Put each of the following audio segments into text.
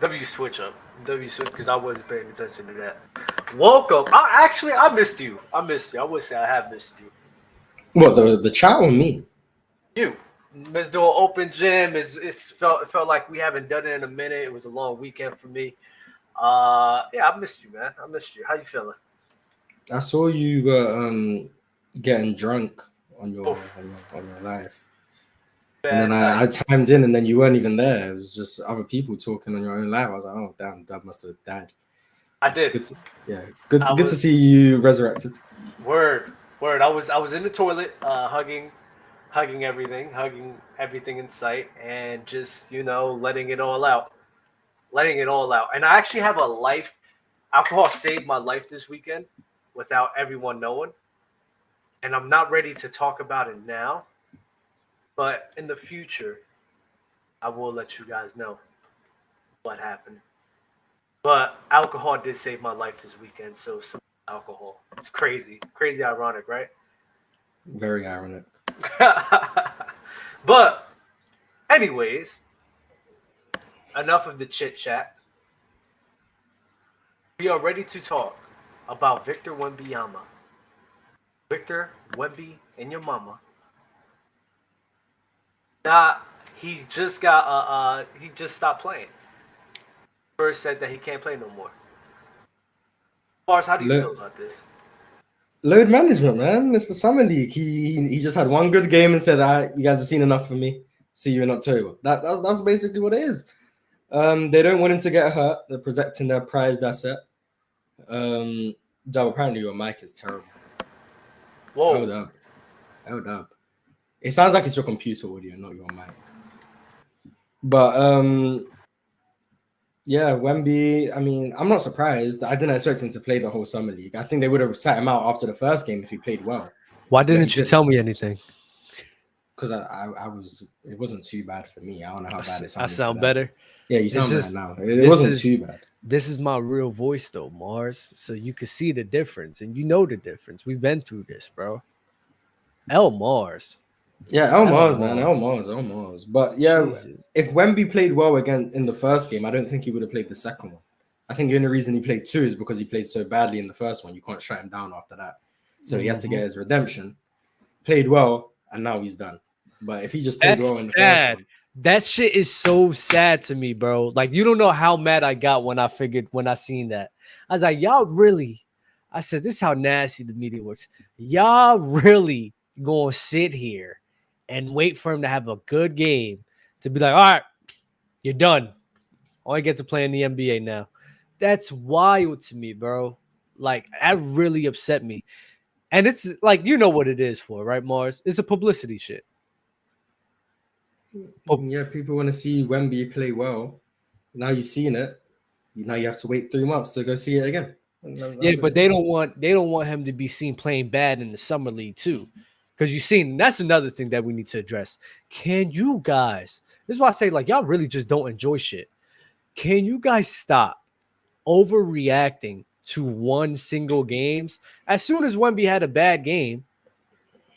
W switch up. W switch because I wasn't paying attention to that. Welcome. I missed you. I missed you. I would say I have missed you. What, the chat or me? You. Let's do an open gym. It felt like we haven't done it in a minute. It was a long weekend for me. Yeah, I missed you, man. I missed you. How you feeling? I saw you were getting drunk on Oh, your live. And then bad night. I timed in and then you weren't even there. It was just other people talking on your own live. I was like, oh damn, Dad must have died. I did. Good to, yeah, I good to was see you resurrected. word word. I was in the toilet, hugging everything in sight, and just letting it all out, letting it all out. And I actually have a life. Alcohol saved my life this weekend without everyone knowing, and I'm not ready to talk about it now. But in the future, I will let you guys know what happened. But alcohol did save my life this weekend, so some alcohol. It's crazy, crazy ironic, right? Very ironic. But anyways, enough of the chit chat. We are ready to talk about Victor Wembanyama. Victor Wemby and your mama. Nah, he just stopped playing. Spurs said that he can't play no more. Bars, how do you Lo- feel about this? Load management, man. It's the summer league. He just had one good game and said, "All right, you guys have seen enough for me. See you in October." That's basically what it is. They don't want him to get hurt. They're protecting their prized asset. Dub, apparently your mic is terrible. Whoa. Hold up. Hold up. It sounds like it's your computer audio, not your mic. But yeah, Wemby. I mean, I'm not surprised. I didn't expect him to play the whole summer league. I think they would have sat him out after the first game if he played well. Why But he didn't you didn't. tell me anything? Because I was. It wasn't too bad for me. I don't know how bad it I sounded. sound for them. better. Yeah, you It's sound better just now. It this wasn't is too bad. this is my real voice though, Mars. So you can see the difference, and you know the difference. We've been through this, bro. L Mars, Yeah, El L Mars, man. Mars. El Mars. But yeah, Jesus, if Wemby played well again in the first game, I don't think he would have played the second one. I think the only reason he played two is because he played so badly in the first one. You can't shut him down after that. So he had to get his redemption, played well, and now he's done. But if he just played well in that's the first sad. one, That shit is so sad to me, bro. Like you don't know how mad I got when I seen that. I was like, y'all really. I said, this is how nasty the media works. Y'all really gonna sit here and wait for him to have a good game to be like, all right, you're done. Only get to play in the NBA now. That's wild to me, bro. Like that really upset me. And it's like you know what it is for, right, Mars? It's a publicity shit. yeah, people want to see Wemby play well. Now you've seen it. Now you have to wait 3 months to go see it again. Yeah, That's what but it is. they don't want him to be seen playing bad in the summer league too. Because you seen that's another thing that we need to address. Can you guys, this is why I say like y'all really just don't enjoy shit. Can you guys stop overreacting to one single games? As soon as Wemby had a bad game,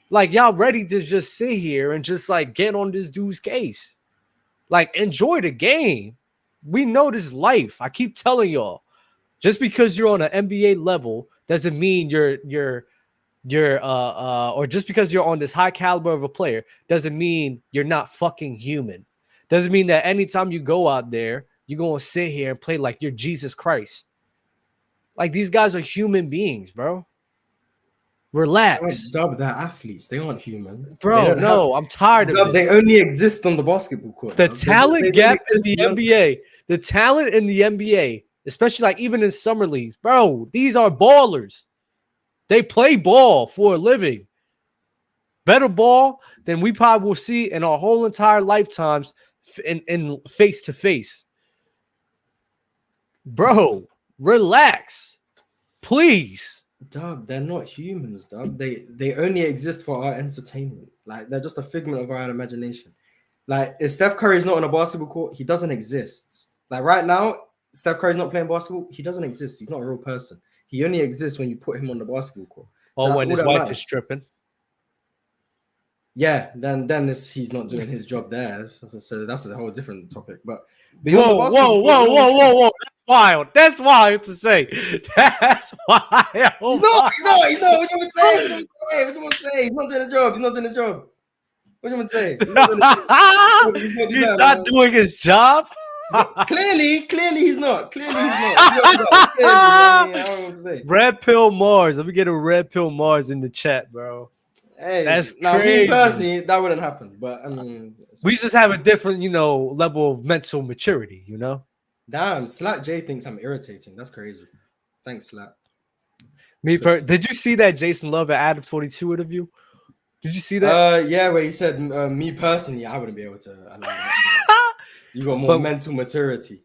like y'all ready to just sit here and just like get on this dude's case. Like enjoy the game. We know this life. I keep telling y'all. Just because you're on an NBA level doesn't mean you're or just because you're on this high caliber of a player doesn't mean you're not fucking human. Doesn't mean that anytime you go out there, you're gonna sit here and play like you're Jesus Christ. Like these guys are human beings, bro. Relax. Dub, they're athletes. They aren't human. They Bro, don't have. no, I'm tired of Dub, they this. only exist on the basketball court. The Dub. talent They don't gap in exist the beyond. NBA, the talent in the NBA, especially like even in summer leagues, bro, these are ballers. They play ball for a living. Better ball than we probably will see in our whole entire lifetimes in face to face. Bro, relax. Please. Dub, they're not humans, Dub. They only exist for our entertainment. Like they're just a figment of our own imagination. Like if Steph Curry is not on a basketball court, he doesn't exist. Like right now, Steph Curry's not playing basketball. He doesn't exist. He's not a real person. He only exists when you put him on the basketball court. So Or that's when all his that wife is matters. stripping. yeah, then he's not doing his job there. So that's a whole different topic. But beyond the Whoa, basketball, whoa. That's wild. That's wild to say. That's wild. He's not. What do you want me to say? He's not doing his job. What do you want me to say? He's not doing his job. Clearly, he's not. Clearly, I don't know what to say. Red Pill Mars. Let me get a Red Pill Mars in the chat, bro. Hey, that's now crazy. Me personally, that wouldn't happen. But I mean, we just have a different, level of mental maturity. Damn, Slack J thinks I'm irritating. That's crazy. Thanks, Slack. Did you see that Jason Love added 42 interview? Did you see that? Yeah, where he said, me personally, I wouldn't be able to allow that. You got more mental maturity.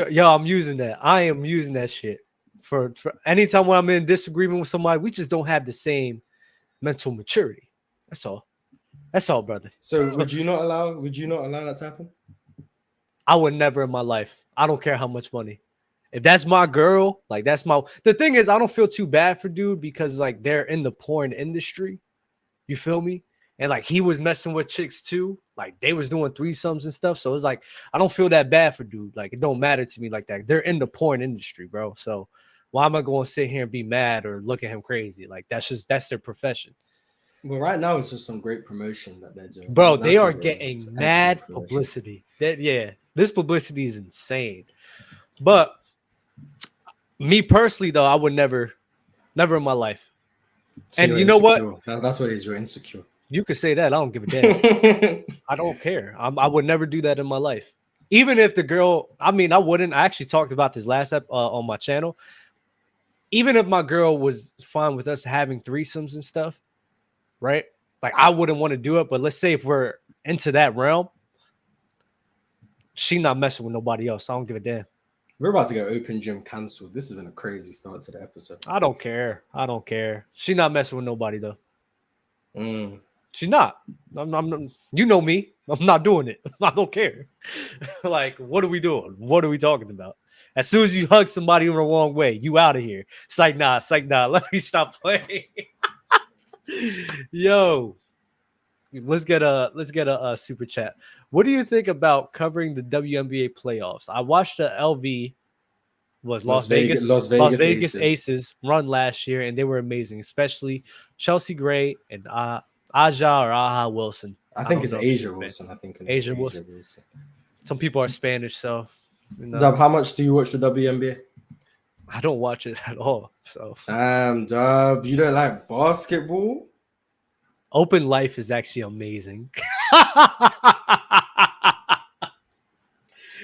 Yo, I'm using that. I am using that shit for anytime when I'm in disagreement with somebody. We just don't have the same mental maturity. That's all, brother. So would you not allow that to happen? I would never in my life. I don't care how much money. If that's my girl, like that's my. The thing is, I don't feel too bad for dude because like they're in the porn industry. You feel me? And like he was messing with chicks too. Like they was doing threesomes and stuff. So it's like I don't feel that bad for dude. Like it don't matter to me like that. They're in the porn industry, bro. So why am I going to sit here and be mad or look at him crazy? Like that's their profession. Well, right now it's just some great promotion that they're doing. Bro, they are getting mad publicity. This publicity is insane. But me personally, though, I would never in my life. So and you know insecure. What? That's what it is. You're insecure. You could say that. I don't give a damn. I don't care. I would never do that in my life. Even if the girl, I wouldn't. I actually talked about this last on my channel. Even if my girl was fine with us having threesomes and stuff, right? Like I wouldn't want to do it. But let's say if we're into that realm, she not messing with nobody else. So I don't give a damn. We're about to get open gym cancelled. This has been a crazy start to the episode. I don't care. She not messing with nobody though. She's not. I'm you know me. I'm not doing it. I don't care. Like, what are we doing? What are we talking about? As soon as you hug somebody in the wrong way, you out of here. It's like nah. Let me stop playing. Yo, let's get a super chat. What do you think about covering the WNBA playoffs? I watched the LV Las Vegas Aces run last year, and they were amazing, especially Chelsea Gray and Aja Wilson. I think it's Asia Wilson. Asia Wilson. Some people are Spanish, so. Dub, how much do you watch the WNBA? I don't watch it at all. So. Dub, you don't like basketball? Open Life is actually amazing.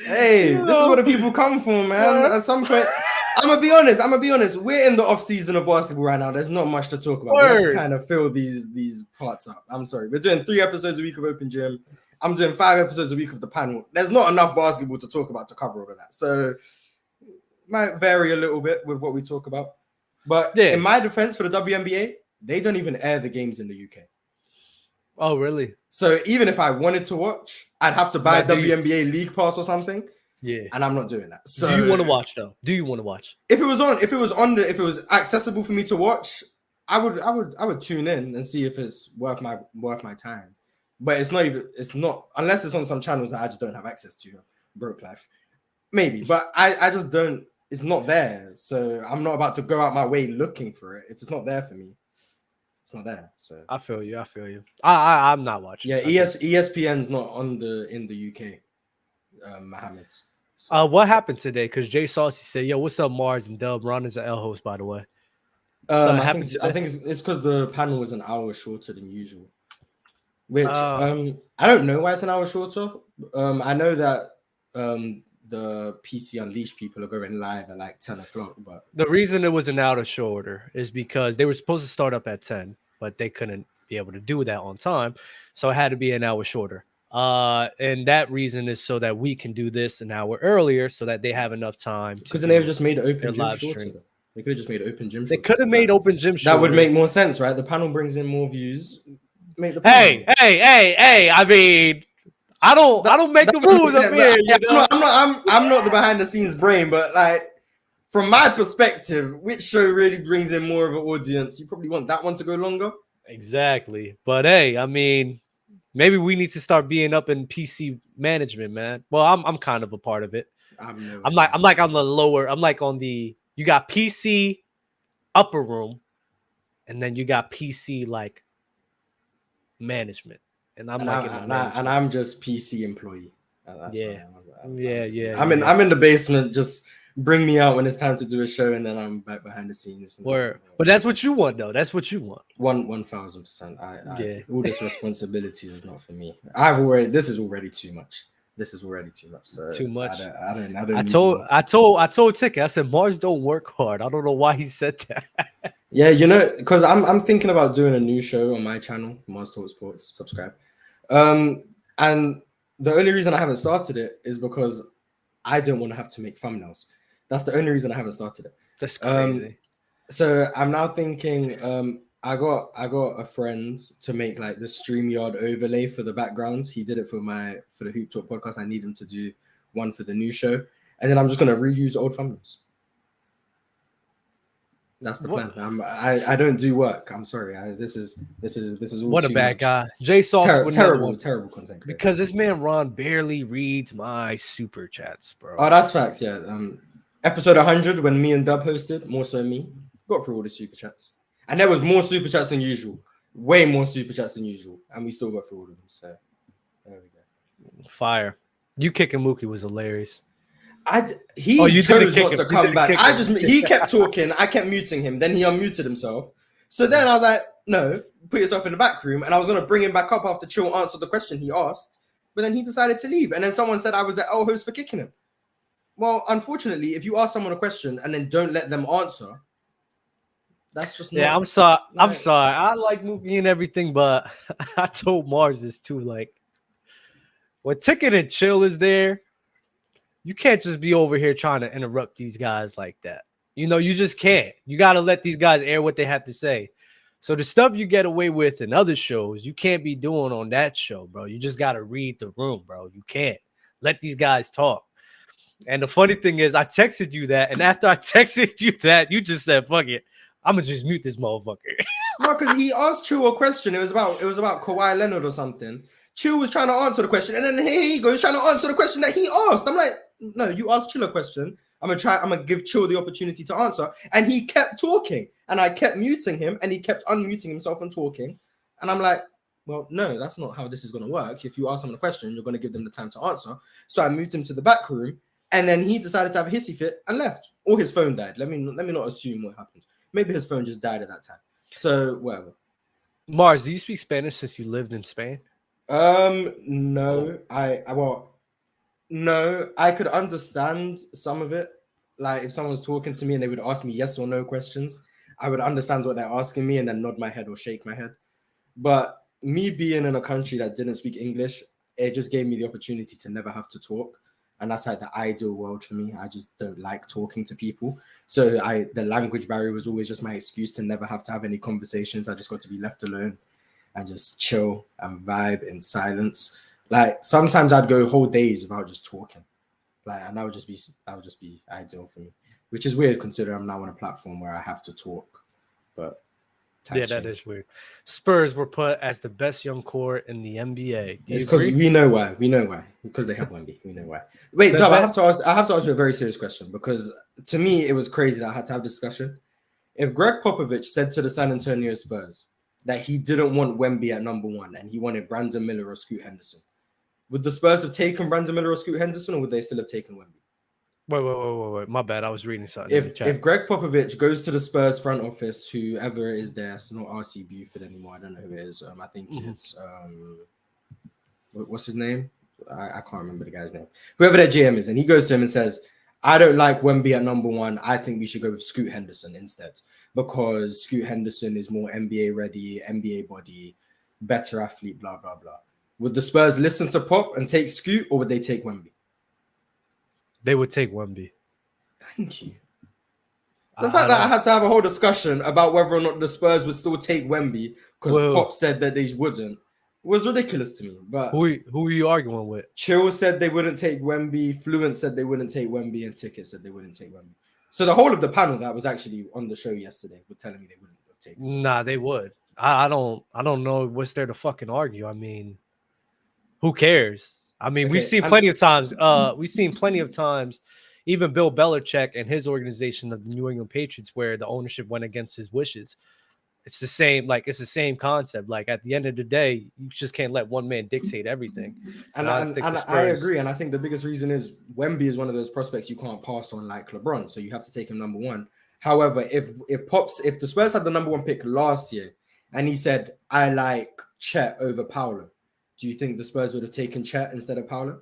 Hey, this is what the people come for, man. At some point, I'm gonna be honest. We're in the off season of basketball right now. There's not much to talk about. We have to kind of fill these parts up. I'm sorry. We're doing 3 episodes a week of Open Gym. I'm doing 5 episodes a week of the panel. There's not enough basketball to talk about to cover all of that. So might vary a little bit with what we talk about. But in my defense, for the WNBA, they don't even air the games in the UK. Oh, really? So even if I wanted to watch, I'd have to buy WNBA League Pass or something. Yeah. And I'm not doing that. So do you want to watch though? Do you want to watch? If it was accessible for me to watch, I would tune in and see if it's worth my time. But it's not unless it's on some channels that I just don't have access to. Broke life. Maybe. But I just don't, it's not there. So I'm not about to go out my way looking for it. If it's not there for me, it's not there. So I feel you. I'm not watching. Yeah, ESPN's not in the UK. Mohammed. So. What happened today? Because Jay Saucy said, "Yo, what's up, Mars and Dub? Ron is an L host, by the way." I think it's because the panel was an hour shorter than usual. Which I don't know why it's an hour shorter. I know that the PC Unleashed people are going live at like 10 o'clock. But the reason it was an hour shorter is because they were supposed to start up at 10, but they couldn't be able to do that on time. So it had to be an hour shorter. And that reason is so that we can do this an hour earlier so that they have enough time. Because then they have just made Open Gym shorter. They could have just made Open Gym shorter. They could have made Open Gym shorter. That would make more sense, right? The panel brings in more views. Hey! I mean, I don't make the rules up here. I'm not the behind the scenes brain, but like from my perspective, which show really brings in more of an audience? You probably want that one to go longer. Exactly, but hey, I mean, Maybe we need to start being up in PC management, man. Well, I'm kind of a part of it. I'm like on the lower. I'm like on the. You got PC upper room, and then you got PC like management, and I'm just PC employee. Yeah. I'm in the basement. Just bring me out when it's time to do a show, and then I'm back behind the scenes. But that's what you want, though. That's what you want. 1000%. All this responsibility is not for me. This is already too much. So too much. I told Ticket. I said Mars don't work hard. I don't know why he said that. Yeah, because I'm thinking about doing a new show on my channel, Mars Talk Sports. Subscribe. And the only reason I haven't started it is because I don't want to have to make thumbnails. That's the only reason I haven't started it. That's crazy. So I'm now thinking, I got a friend to make like the StreamYard overlay for the background. He did it for the Hoop Talk podcast. I need him to do one for the new show, and then I'm just gonna reuse old thumbnails. That's the plan. I don't do work. I'm sorry. This is all what a bad much. Guy. J Sauce terrible content creator. Because this man Ron barely reads my super chats, bro. Oh, that's facts. Yeah. Episode 100 when me and Dub hosted, more so me, got through all the super chats, and there was more super chats than usual, way more super chats than usual, and we still got through all of them. So there we go. Fire. You kicking Mookie was hilarious. He chose not to come back. He kept talking. I kept muting him. Then he unmuted himself. So then I was like, no, put yourself in the back room. And I was going to bring him back up after Chill answered the question he asked. But then he decided to leave. And then someone said I was an L host for kicking him. Well, unfortunately, if you ask someone a question and then don't let them answer, that's just not. Yeah, I'm sorry. I'm sorry. I like Mookie and everything, but I told Mars this too. Like, when Ticket and Chill is there, you can't just be over here trying to interrupt these guys like that. You just can't. You got to let these guys air what they have to say. So the stuff you get away with in other shows, you can't be doing on that show, bro. You just got to read the room, bro. You can't. Let these guys talk. And the funny thing is, I texted you that, and after I texted you that, you just said, fuck it. I'm going to just mute this motherfucker. No, because he asked Chill a question. It was about Kawhi Leonard or something. Chill was trying to answer the question, and then here he goes trying to answer the question that he asked. I'm like, no, you asked Chill a question. I'm gonna give Chill the opportunity to answer. And he kept talking. And I kept muting him, and he kept unmuting himself and talking. And I'm like, well, no, that's not how this is gonna work. If you ask someone a question, you're gonna give them the time to answer. So I moved him to the back room, and then he decided to have a hissy fit and left. Or his phone died. Let me not assume what happened. Maybe his phone just died at that time. So whatever. Mars, do you speak Spanish since you lived in Spain? No. No, I could understand some of it. Like if someone's talking to me and they would ask me yes or no questions, I would understand what they're asking me and then nod my head or shake my head. But me being in a country that didn't speak English, it just gave me the opportunity to never have to talk. And that's like the ideal world for me. I just don't like talking to people. So the language barrier was always just my excuse to never have to have any conversations. I just got to be left alone and just chill and vibe in silence. Like sometimes I'd go whole days without just talking. Like, and that would just be ideal for me, which is weird considering I'm now on a platform where I have to talk. But yeah, that is weird. Spurs were put as the best young core in the NBA. It's because we know why. Because they have Wemby. We know why. Wait, Dub, I have to ask you a very serious question because to me it was crazy that I had to have this discussion. If Gregg Popovich said to the San Antonio Spurs that he didn't want Wemby at number 1 and he wanted Brandon Miller or Scoot Henderson, would the Spurs have taken Brandon Miller or Scoot Henderson, or would they still have taken Wemby? Wait. My bad. I was reading something. If Gregg Popovich goes to the Spurs front office, whoever is there, it's not RC Buford anymore. I don't know who it is. I think it's what's his name? I can't remember the guy's name. Whoever their GM is, and he goes to him and says, "I don't like Wemby at number 1. I think we should go with Scoot Henderson instead because Scoot Henderson is more NBA ready, NBA body, better athlete, blah blah blah." Would the Spurs listen to Pop and take Scoot, or would they take Wemby? They would take Wemby. Thank you. The fact that I had to have a whole discussion about whether or not the Spurs would still take Wemby because Pop said that they wouldn't was ridiculous to me. But who are you arguing with? Chill said they wouldn't take Wemby. Fluent said they wouldn't take Wemby, and Ticket said they wouldn't take Wemby. So the whole of the panel that was actually on the show yesterday were telling me they wouldn't take Wemby. Nah, they would. I don't know what's there to fucking argue. I mean, who cares? I mean, we've seen plenty of times. Even Bill Belichick and his organization of the New England Patriots, where the ownership went against his wishes. It's the same, it's the same concept. Like at the end of the day, you just can't let one man dictate everything. And I agree. And I think the biggest reason is Wemby is one of those prospects you can't pass on like LeBron. So you have to take him number one. However, if the Spurs had the number one pick last year and he said, I like Chet over Paolo, do you think the Spurs would have taken Chet instead of Paolo?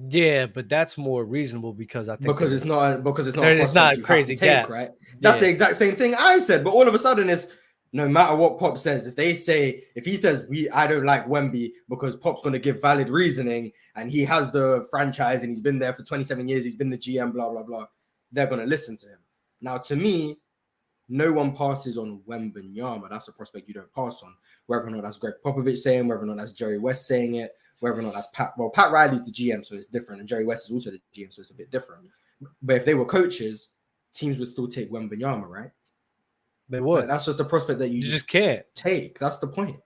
Yeah, but that's more reasonable because I think it's not a crazy gap, right? That's the exact same thing I said, but all of a sudden it's no matter what Pop says. If he says I don't like Wemby because Pop's going to give valid reasoning and he has the franchise and he's been there for 27 years, he's been the GM, blah blah blah, they're going to listen to him. Now, to me, no one passes on Wembanyama. That's a prospect you don't pass on. Whether or not that's Gregg Popovich saying, whether or not that's Jerry West saying it, whether or not that's Pat Riley's the GM, so it's different, and Jerry West is also the GM, so it's a bit different. But if they were coaches, teams would still take Wembanyama, right? They would. But that's just a prospect that you just can't take. That's the point.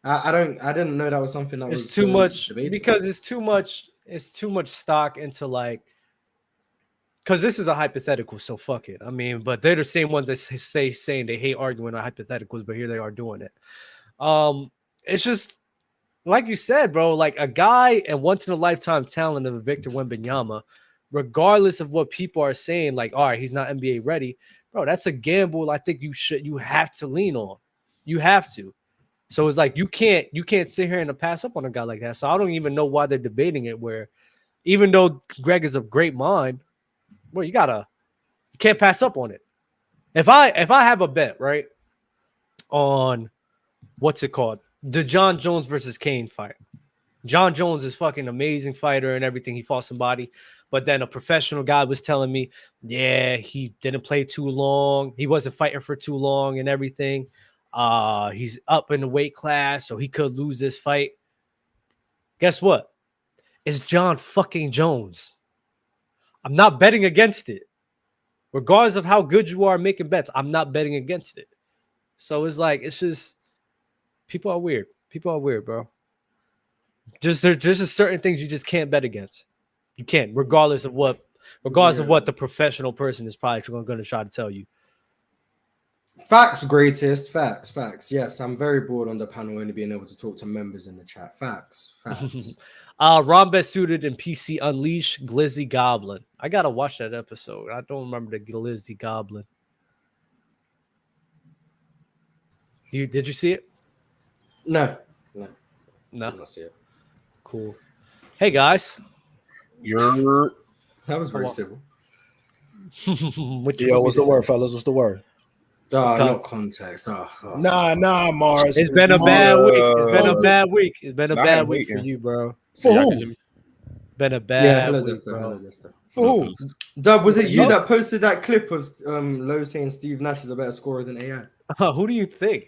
I didn't know that was something that was too much debatable. Because it's too much stock into like. Because this is a hypothetical, so fuck it. I mean, but they're the same ones that saying they hate arguing on hypotheticals, but here they are doing it. It's just like you said, bro. Like a guy and once in a lifetime talent of Victor Wembanyama, regardless of what people are saying, like, all right, he's not NBA ready, bro. That's a gamble. I think you have to lean on. You have to. So it's like you can't sit here and pass up on a guy like that. So I don't even know why they're debating it. Where even though Greg is a great mind. Well, you can't pass up on it. If I have a bet, right, on what's it called? The John Jones versus Kane fight. John Jones is fucking amazing fighter and everything. He fought somebody, but then a professional guy was telling me, yeah, he didn't play too long. He wasn't fighting for too long and everything. He's up in the weight class, so he could lose this fight. Guess what? It's John fucking Jones. I'm not betting against it. Regardless of how good you are making bets, I'm not betting against it. So it's like, it's just, people are weird. People are weird, bro. There's just certain things you just can't bet against. You can't, regardless of what the professional person is probably going to try to tell you. Facts, greatest. Facts. Yes, I'm very bored on the panel only being able to talk to members in the chat. Facts. Ron Best Suited and PC Unleash Glizzy Goblin. I gotta watch that episode. I don't remember the Glizzy Goblin. Did you see it? No. Did not see it. Cool. Hey guys. That was very civil. What's the word, fellas? What's the word? Not context. Nah, Mars. It's been a bad week. It's been a bad week for you, bro. For who? Been a bad week, bro. For who? Dub, was it you that posted that clip of Lowe saying Steve Nash is a better scorer than AI? Who do you think?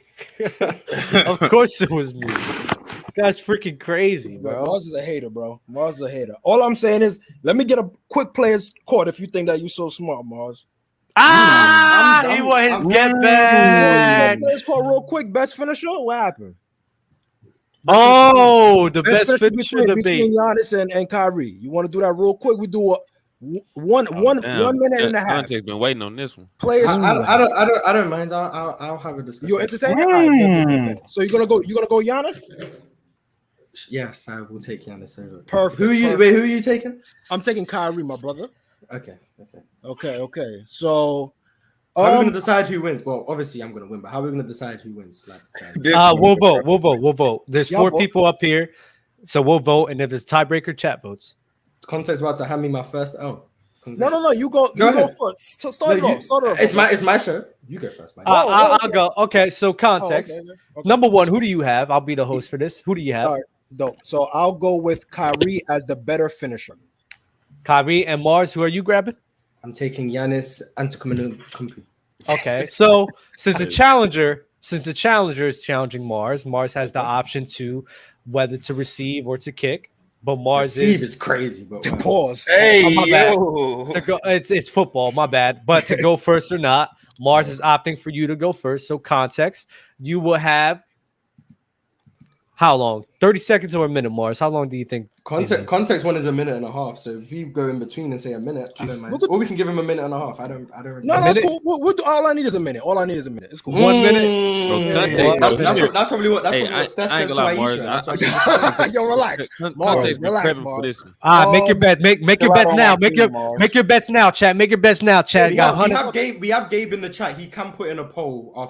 Of course it was me. This guy's freaking crazy, bro. Mars is a hater, bro. Mars is a hater. All I'm saying is, let me get a quick player's court if you think that you're so smart, Mars. He want his get back. Let's call real quick. Best finisher. What happened? The best finisher between Giannis and Kyrie. You want to do that real quick? We do one minute and a half. I've been waiting on this one. Players. I don't mind. I'll have a discussion. You're entertaining. Right, so you're gonna go Giannis? Yes, I will take Giannis over. Perfect. Who are you taking? I'm taking Kyrie, my brother. Okay. So, how are we gonna decide who wins? Well, obviously I'm gonna win, but how are we gonna decide who wins? We'll vote. There's four people up here, so we'll vote, and if there's tiebreaker, chat votes. Context about to hand me my first. No. You go first. Start it off. It's my show. You go first. I'll go. Okay, so context. Okay. Number one, who do you have? I'll be the host for this. Who do you have? All right, dope. So I'll go with Kyrie as the better finisher. Kyrie and Mars, who are you grabbing? I'm taking Giannis Antetokounmpo. Okay, so since the challenger is challenging Mars has the option to whether to receive or to kick. But Mars is crazy. But pause. Hey, it's football. My bad. But to go first or not, Mars is opting for you to go first. So context, you will have how long? 30 seconds or a minute, Mars? How long do you think? Context one is a minute and a half. So if you go in between and say a minute, I don't mind. Or we can give him a minute and a half. I don't. Really No, that's cool. We'll do, all I need is a minute. It's cool. 1 minute. That's probably what Steph says to Aisha. Yo, relax. Mars, relax, Mars. Make your bet. Make your bets now. Make your bets now, chat. Make your bets now, chat. We have Gabe in the chat. He can put in a poll.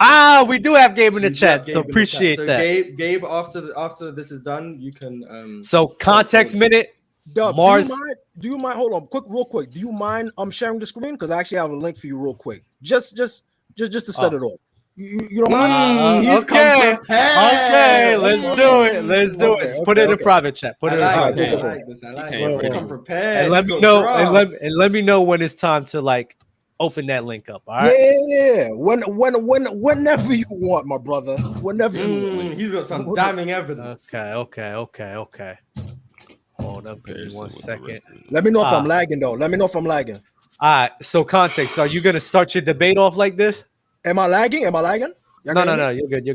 We do have Gabe in the chat, so appreciate that. Gabe, after this is done, you can. So context minute. Dub, Mars. Do you mind? Hold on, real quick. Do you mind sharing the screen? Because I actually have a link for you, real quick. Just to set it off. You don't mind? Okay. Let's do it. Put it in a private chat. Put it in a private chat. I like this. Come prepared. And let me know. And let me know when it's time to like open that link up. All right. Yeah. Whenever you want, my brother. Whenever you want. He's got some damning evidence. Okay. Hold up, give me 1 second. Let me know if I'm lagging, though. All right. So context. So are you gonna start your debate off like this? Am I lagging? No. You're good.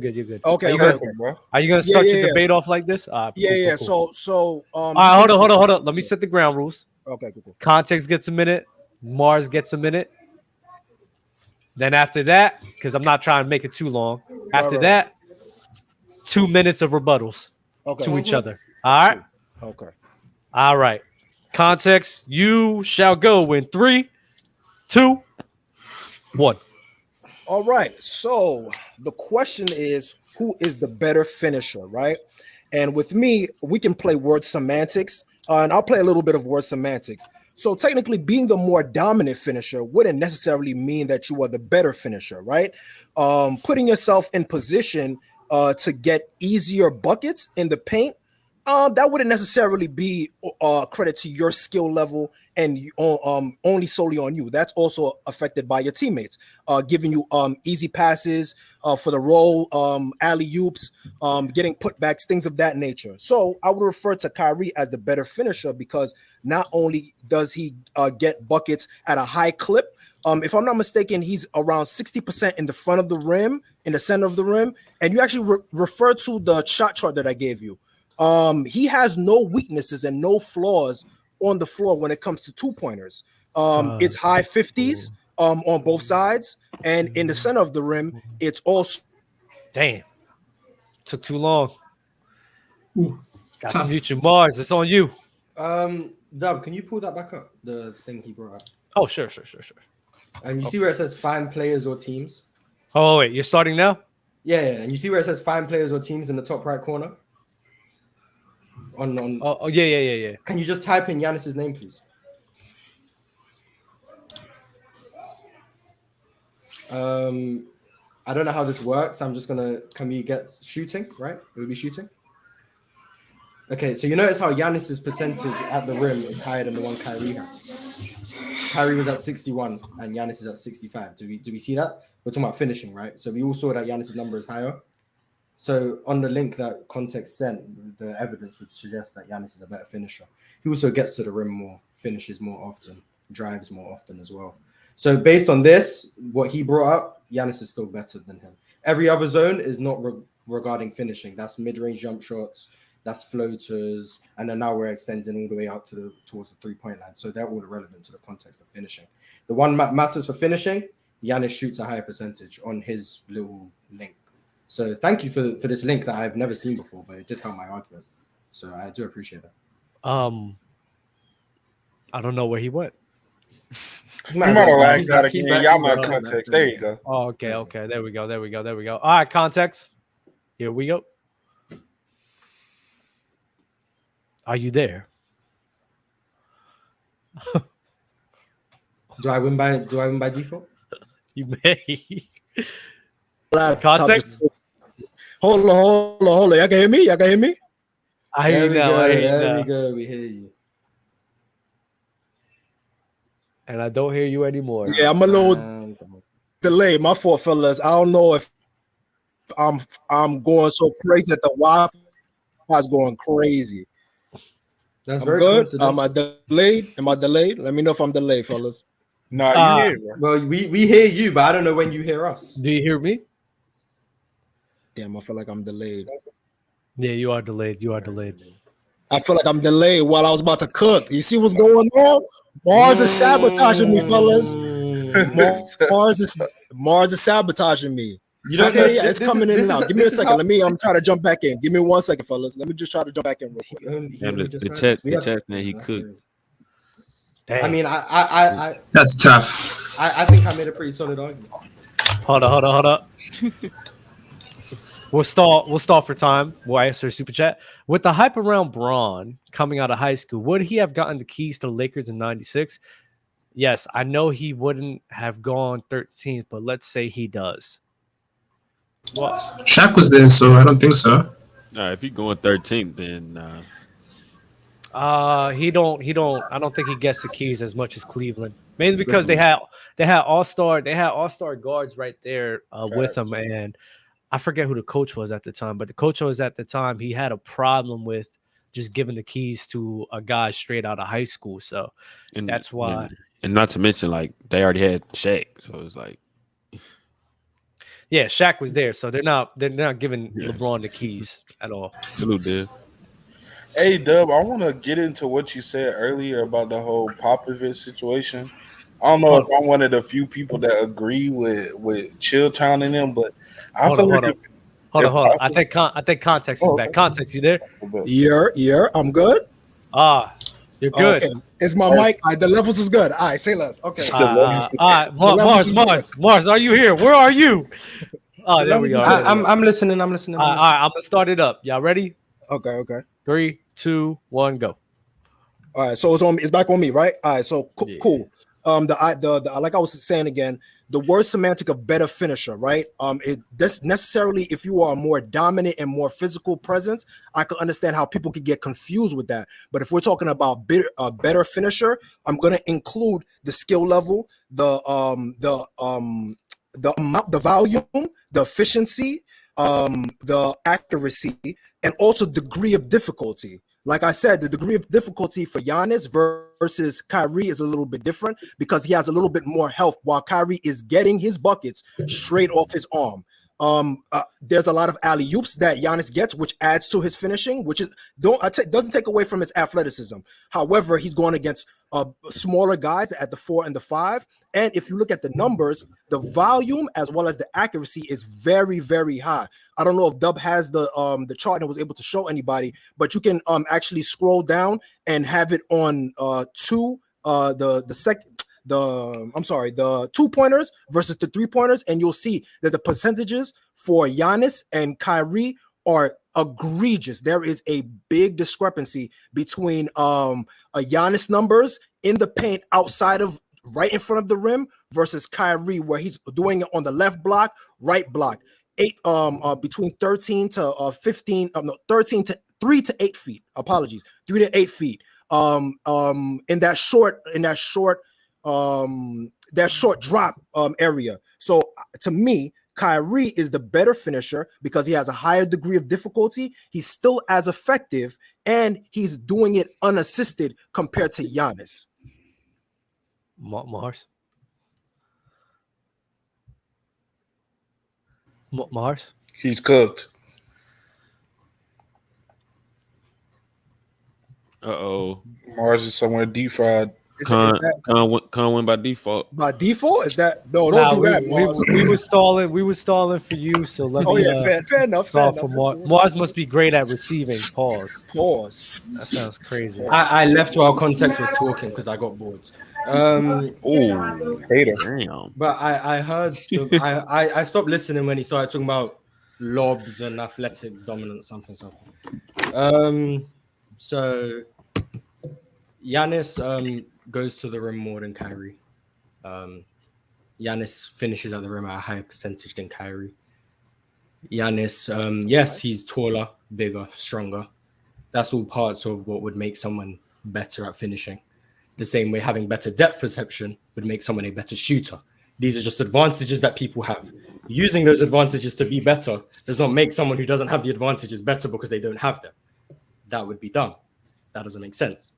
Okay. Are you gonna start your debate off like this? Cool. So all right, hold on. Let me set the ground rules. Okay, cool. Context gets a minute. Mars gets a minute. Then after that, because I'm not trying to make it too long. After that, 2 minutes of rebuttals to each other. All right. Okay. All right. Context, you shall go in 3, 2, 1. All right. So the question is, who is the better finisher, right? And with me, we can play word semantics, and I'll play a little bit of word semantics. So technically, being the more dominant finisher wouldn't necessarily mean that you are the better finisher, right? Putting yourself in position to get easier buckets in the paint, that wouldn't necessarily be credit to your skill level and only solely on you. That's also affected by your teammates, giving you easy passes for the roll, alley-oops, getting putbacks, things of that nature. So I would refer to Kyrie as the better finisher because not only does he get buckets at a high clip, if I'm not mistaken, he's around 60% in the front of the rim, in the center of the rim, and you actually refer to the shot chart that I gave you. He has no weaknesses and no flaws on the floor when it comes to 2-pointers. It's high 50s on both sides, and in the center of the rim, it's also took too long. Got to mute your Mars. It's on you. Dub, can you pull that back up? The thing he brought up. Oh, sure. And you see where it says find players or teams? Oh wait, you're starting now? Yeah. And you see where it says find players or teams in the top right corner? Yeah. Can you just type in Giannis's name, please? I don't know how this works. I'm just gonna. Can we get shooting? Right? It would be shooting. Okay, so you notice how Giannis's percentage at the rim is higher than the one Kyrie has. Kyrie was at 61 and Giannis is at 65. Do we see that? We're talking about finishing, right? So we all saw that Giannis's number is higher. So on the link that Context sent, the evidence would suggest that Giannis is a better finisher. He also gets to the rim more, finishes more often, drives more often as well. So based on this, what he brought up, Giannis is still better than him. Every other zone is not regarding finishing. That's mid-range jump shots, that's floaters, and then now we're extending all the way out towards the three-point line. So they're all irrelevant to the context of finishing. The one that matters for finishing, Giannis shoots a higher percentage on his little link. So thank you for this link that I've never seen before, but it did help my argument. So I do appreciate that. I don't know where he went. Y'all my context. There you go. Oh, okay. There we go. All right, context. Here we go. Are you there? Do I win by default? You may. Context. Hold on. Y'all can hear me? I hear you now. There we go. We hear you. And I don't hear you anymore. Yeah, I'm a little delayed. My fault, fellas. I don't know if I'm going so crazy that the Wi-Fi's going crazy. That's I'm very good. coincidental. Am I delayed? Let me know if I'm delayed, fellas. Nah, you hear, bro. Well, we hear you, but I don't know when you hear us. Do you hear me? Damn, I feel like I'm delayed. Yeah, you are delayed. You are delayed. I feel like I'm delayed while I was about to cook. You see what's going on? Mars is sabotaging me, fellas. Mars is sabotaging me. You don't Okay, know. yeah, it's coming in and out. Give me a second. Let me try to jump back in. Give me 1 second, fellas. Let me just try to jump back in real quick. The chat man, he cooked. Dang. I mean, I That's tough. I think I made a pretty solid argument. Hold up. We'll stall for time. We'll answer super chat. With the hype around Braun coming out of high school, would he have gotten the keys to the Lakers in '96? Yes, I know he wouldn't have gone 13th, but let's say he does. What? Shaq was there, so I don't think so. If he going 13th, then He don't. I don't think he gets the keys as much as Cleveland. Mainly because they had all-star guards right there with him, and I forget who the coach was at the time, but the coach was at the time, he had a problem with just giving the keys to a guy straight out of high school. So that's why. And not to mention, like, they already had Shaq, so it's like, yeah, Shaq was there, so they're not giving LeBron the keys at all. Salute, dude. Hey, Dub, I want to get into what you said earlier about the whole Popovich situation. I don't know if I'm one of the few people that agree with Chilltown and them, but I feel like Hold on. I think context is back. Context, you there? Yeah, I'm good. You're good. Okay. It's my mic. All right, the levels is good. All right, say less. Okay. All right, Mars, are you here? Where are you? Oh, there we go. I'm listening. All right, I'm gonna start it up. Y'all ready? Okay. 3, 2, 1, go. All right, so it's back on me, right? All right, so cool. The like I was saying again, the word semantic of better finisher, right? This necessarily, if you are a more dominant and more physical presence, I can understand how people could get confused with that. But if we're talking about better finisher, I'm gonna include the skill level, the amount, the volume, the efficiency, the accuracy, and also degree of difficulty. Like I said, the degree of difficulty for Giannis versus Kyrie is a little bit different because he has a little bit more health while Kyrie is getting his buckets straight off his arm. There's a lot of alley-oops that Giannis gets, which adds to his finishing, which is doesn't take away from his athleticism. However, he's going against smaller guys at the 4 and the 5. And if you look at the numbers, the volume as well as the accuracy is very, very high. I don't know if Dub has the chart and was able to show anybody, but you can actually scroll down and have it on the 2-pointers versus the 3-pointers, and you'll see that the percentages for Giannis and Kyrie are egregious. There is a big discrepancy between a Giannis numbers in the paint outside of right in front of the rim versus Kyrie, where he's doing it on the left block, right block. Between 13 to 15, 13 to 3 to 8 feet. Apologies, 3 to 8 feet. In that short drop area. So to me, Kyrie is the better finisher because he has a higher degree of difficulty. He's still as effective, and he's doing it unassisted compared to Giannis. Mars. He's cooked. Mars is somewhere deep fried. Can't win by default. By default? Is that no? Don't do that, Mars. We were stalling for you. So let me. Fair enough. Mars must be great at receiving. Pause. That sounds crazy. I left while context was talking because I got bored. Hater. Damn. But I heard. I stopped listening when he started talking about lobs and athletic dominance, something. So Giannis goes to the rim more than Kyrie. Giannis finishes at the rim at a higher percentage than Kyrie. Giannis, yes, he's taller, bigger, stronger. That's all parts of what would make someone better at finishing. The same way having better depth perception would make someone a better shooter. These are just advantages that people have. Using those advantages to be better does not make someone who doesn't have the advantages better because they don't have them. That would be dumb. That doesn't make sense.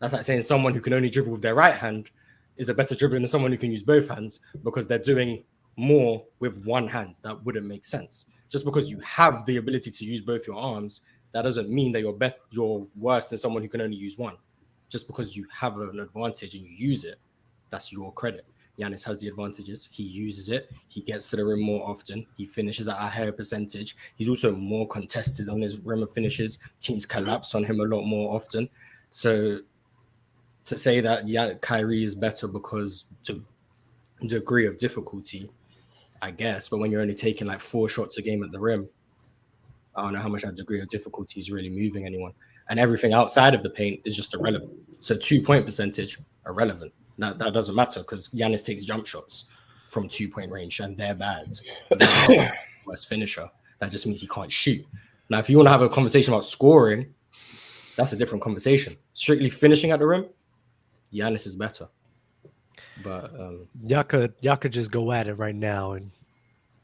That's like saying someone who can only dribble with their right hand is a better dribbler than someone who can use both hands because they're doing more with one hand. That wouldn't make sense. Just because you have the ability to use both your arms that doesn't mean that you're worse than someone who can only use one. Just because you have an advantage and you use it, that's your credit. Giannis has the advantages. He uses it. He gets to the rim more often. He finishes at a higher percentage. He's also more contested on his rim of finishes. Teams collapse on him a lot more often. So to say that Kyrie is better because to degree of difficulty, I guess, but when you're only taking like 4 shots a game at the rim, I don't know how much that degree of difficulty is really moving anyone. And everything outside of the paint is just irrelevant. So 2-point percentage, irrelevant. That doesn't matter because Giannis takes jump shots from 2-point range and they're bad. Worst finisher. That just means he can't shoot. Now, if you want to have a conversation about scoring, that's a different conversation. Strictly finishing at the rim, Giannis is better. But y'all could just go at it right now, and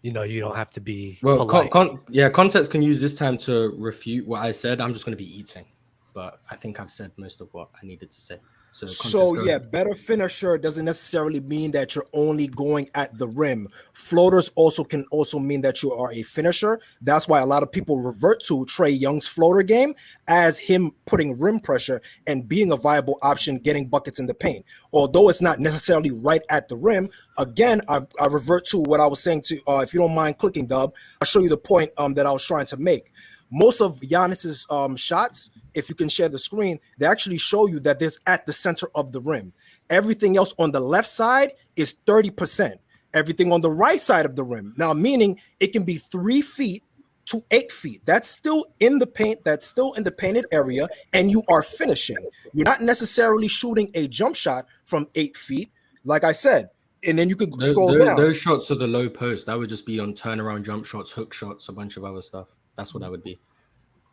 you don't have to be context can use this time to refute what I said. I'm just going to be eating, but I think I've said most of what I needed to say. So better finisher doesn't necessarily mean that you're only going at the rim. Floaters can also mean that you are a finisher. That's why a lot of people revert to Trae Young's floater game as him putting rim pressure and being a viable option, getting buckets in the paint. Although it's not necessarily right at the rim, again, I revert to what I was saying to, if you don't mind clicking, Dub, I'll show you the point that I was trying to make. Most of Giannis's shots, if you can share the screen, they actually show you that there's at the center of the rim. Everything else on the left side is 30%. Everything on the right side of the rim. Now, meaning it can be 3 feet to 8 feet. That's still in the paint. That's still in the painted area, and you are finishing. You're not necessarily shooting a jump shot from 8 feet, like I said. And then you could scroll down. Those shots are the low post. That would just be on turnaround jump shots, hook shots, a bunch of other stuff. That's what that would be.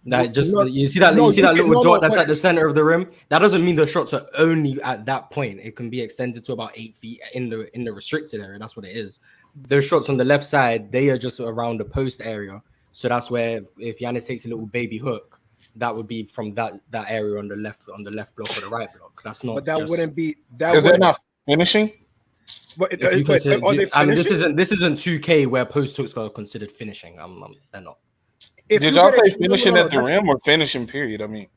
You see that little dot that's at the center of the rim? That doesn't mean the shots are only at that point. It can be extended to about 8 feet in the restricted area. That's what it is. Those shots on the left side, they are just around the post area. So that's where if Giannis takes a little baby hook, that would be from that area on the left block or the right block. That's not. But that wouldn't be that. Is that not finishing? But this isn't 2K where post hooks are considered finishing. They're not. Did y'all say finishing at the rim or finishing? Period. I mean,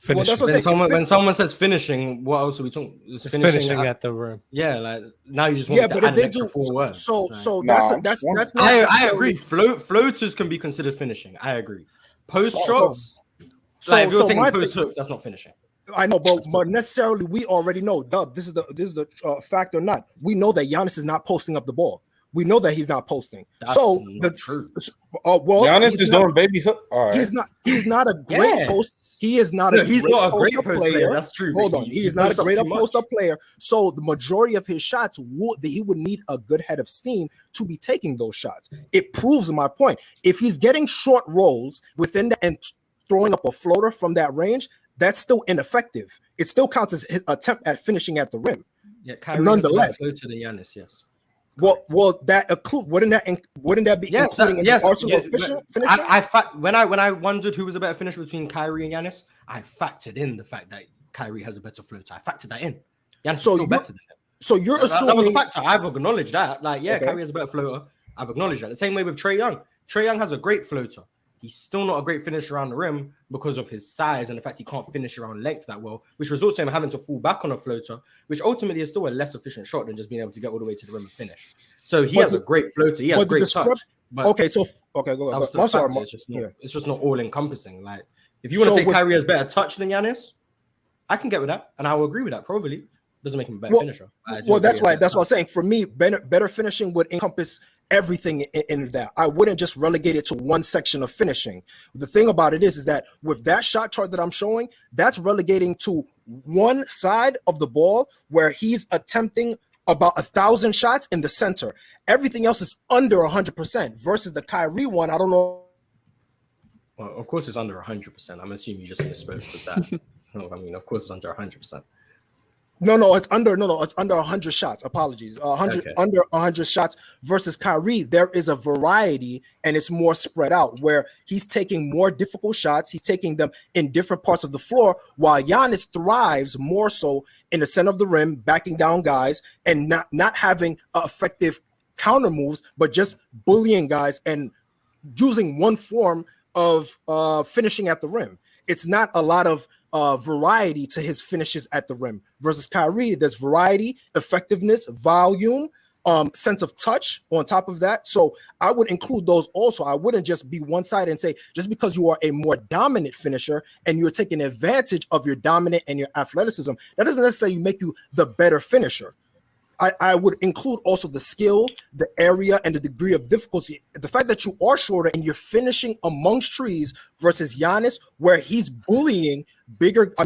when someone says finishing, what else are we talking? It's finishing at the rim. Yeah, like now you just want to add an extra 4 words. So that's not. I agree. Floaters can be considered finishing. I agree. Post shots. If you're taking post hooks, that's not finishing. I know, but necessarily we already know. Dub, this is the fact or not. We know that Giannis is not posting up the ball. We know that he's not posting. That's not true. Giannis is doing baby hook. All right. He's not a great post. He is not a great post player. That's true. Hold on. He is not a great post-up player. So the majority of his shots he would need a good head of steam to be taking those shots. It proves my point. If he's getting short rolls within the and throwing up a floater from that range, that's still ineffective. It still counts as his attempt at finishing at the rim. Yeah, Kyrie nonetheless. Closer than Giannis, yes. Well, that wouldn't that be including in the arsenal of finishing? When I wondered who was a better finisher between Kyrie and Giannis, I factored in the fact that Kyrie has a better floater. I factored that in. Giannis is still better than him. So you're assuming that was a factor. I've acknowledged that. Kyrie has a better floater. I've acknowledged that. The same way with Trae Young. Trae Young has a great floater. He's still not a great finisher around the rim because of his size and the fact he can't finish around length that well, which results in him having to fall back on a floater, which ultimately is still a less efficient shot than just being able to get all the way to the rim and finish. So he has a great floater. He has great touch. Go. I'm sorry. It's just not all encompassing. Like if you want to say Kyrie has better touch than Giannis, I can get with that, and I will agree with that. Probably doesn't make him a better finisher. That's why I'm saying for me, better finishing would encompass everything in that. I wouldn't just relegate it to one section of finishing. The thing about it is that with that shot chart that I'm showing, that's relegating to one side of the ball where he's attempting about 1,000 shots in the center. Everything else is under 100% versus the Kyrie one. I don't know. Well, of course it's under 100%. I'm assuming you just misspoke with that. Of course it's under 100%. No, it's under 100 shots. Apologies. Under 100 shots versus Kyrie. There is a variety and it's more spread out where he's taking more difficult shots. He's taking them in different parts of the floor while Giannis thrives more so in the center of the rim, backing down guys and not having effective counter moves, but just bullying guys and using one form of finishing at the rim. It's not a lot of variety to his finishes at the rim. Versus Kyrie, there's variety, effectiveness, volume, sense of touch on top of that. So I would include those also. I wouldn't just be one-sided and say just because you are a more dominant finisher and you're taking advantage of your dominant and your athleticism, that doesn't necessarily make you the better finisher. I would include also the skill, the area, and the degree of difficulty. The fact that you are shorter and you're finishing amongst trees versus Giannis, where he's bullying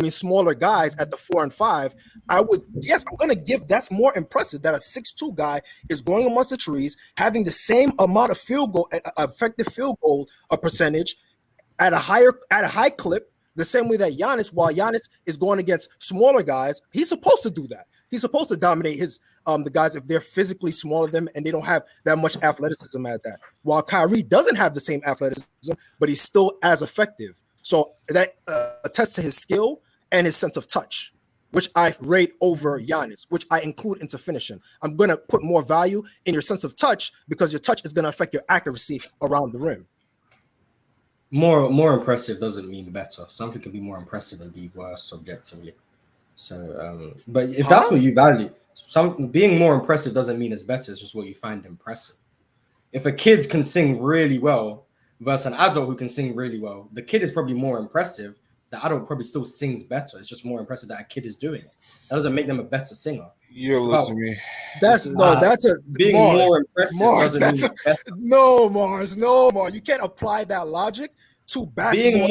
smaller guys at the 4 and 5. I'm gonna give that's more impressive that a 6'2" guy is going amongst the trees, having the same amount of effective field goal percentage at a high clip, the same way that Giannis, while Giannis is going against smaller guys, he's supposed to do that. He's supposed to dominate the guys if they're physically smaller than them and they don't have that much athleticism at that. While Kyrie doesn't have the same athleticism, but he's still as effective. So that attests to his skill and his sense of touch, which I rate over Giannis, which I include into finishing. I'm going to put more value in your sense of touch because your touch is going to affect your accuracy around the rim. More impressive doesn't mean better. Something can be more impressive and be worse subjectively. So, but if that's what you value, being more impressive doesn't mean it's better. It's just what you find impressive. If a kid can sing really well versus an adult who can sing really well, the kid is probably more impressive. The adult probably still sings better. It's just more impressive that a kid is doing it. That doesn't make them a better singer. You're losing me. Being more impressive doesn't mean it's better. No, Mars. You can't apply that logic to basketball.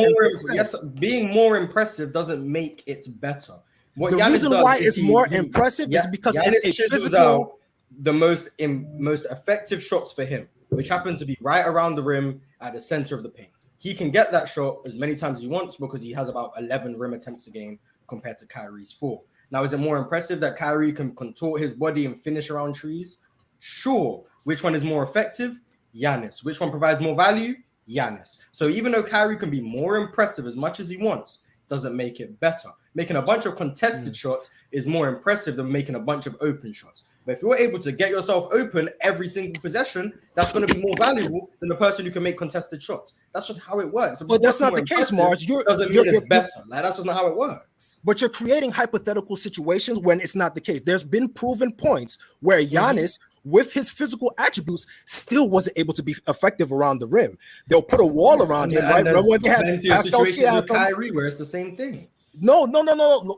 Being more impressive doesn't make it better. The reason why it's more impressive is because it's a physical. The most effective shots for him, which happen to be right around the rim at the center of the paint. He can get that shot as many times as he wants because he has about 11 rim attempts a game compared to Kyrie's 4. Now, is it more impressive that Kyrie can contort his body and finish around trees? Sure. Which one is more effective? Giannis. Which one provides more value? Giannis. So even though Kyrie can be more impressive as much as he wants, doesn't make it better. Making a bunch of contested shots is more impressive than making a bunch of open shots. But if you're able to get yourself open every single possession, that's going to be more valuable than the person who can make contested shots. That's just how it works. But that's not the case, Mars. Doesn't mean it's better. Like, that's just not how it works. But you're creating hypothetical situations when it's not the case. There's been proven points where Giannis, with his physical attributes, still wasn't able to be effective around the rim. They'll put a wall around him, right? Remember when they had Pascal Siakam with Kyrie, where it's the same thing. No.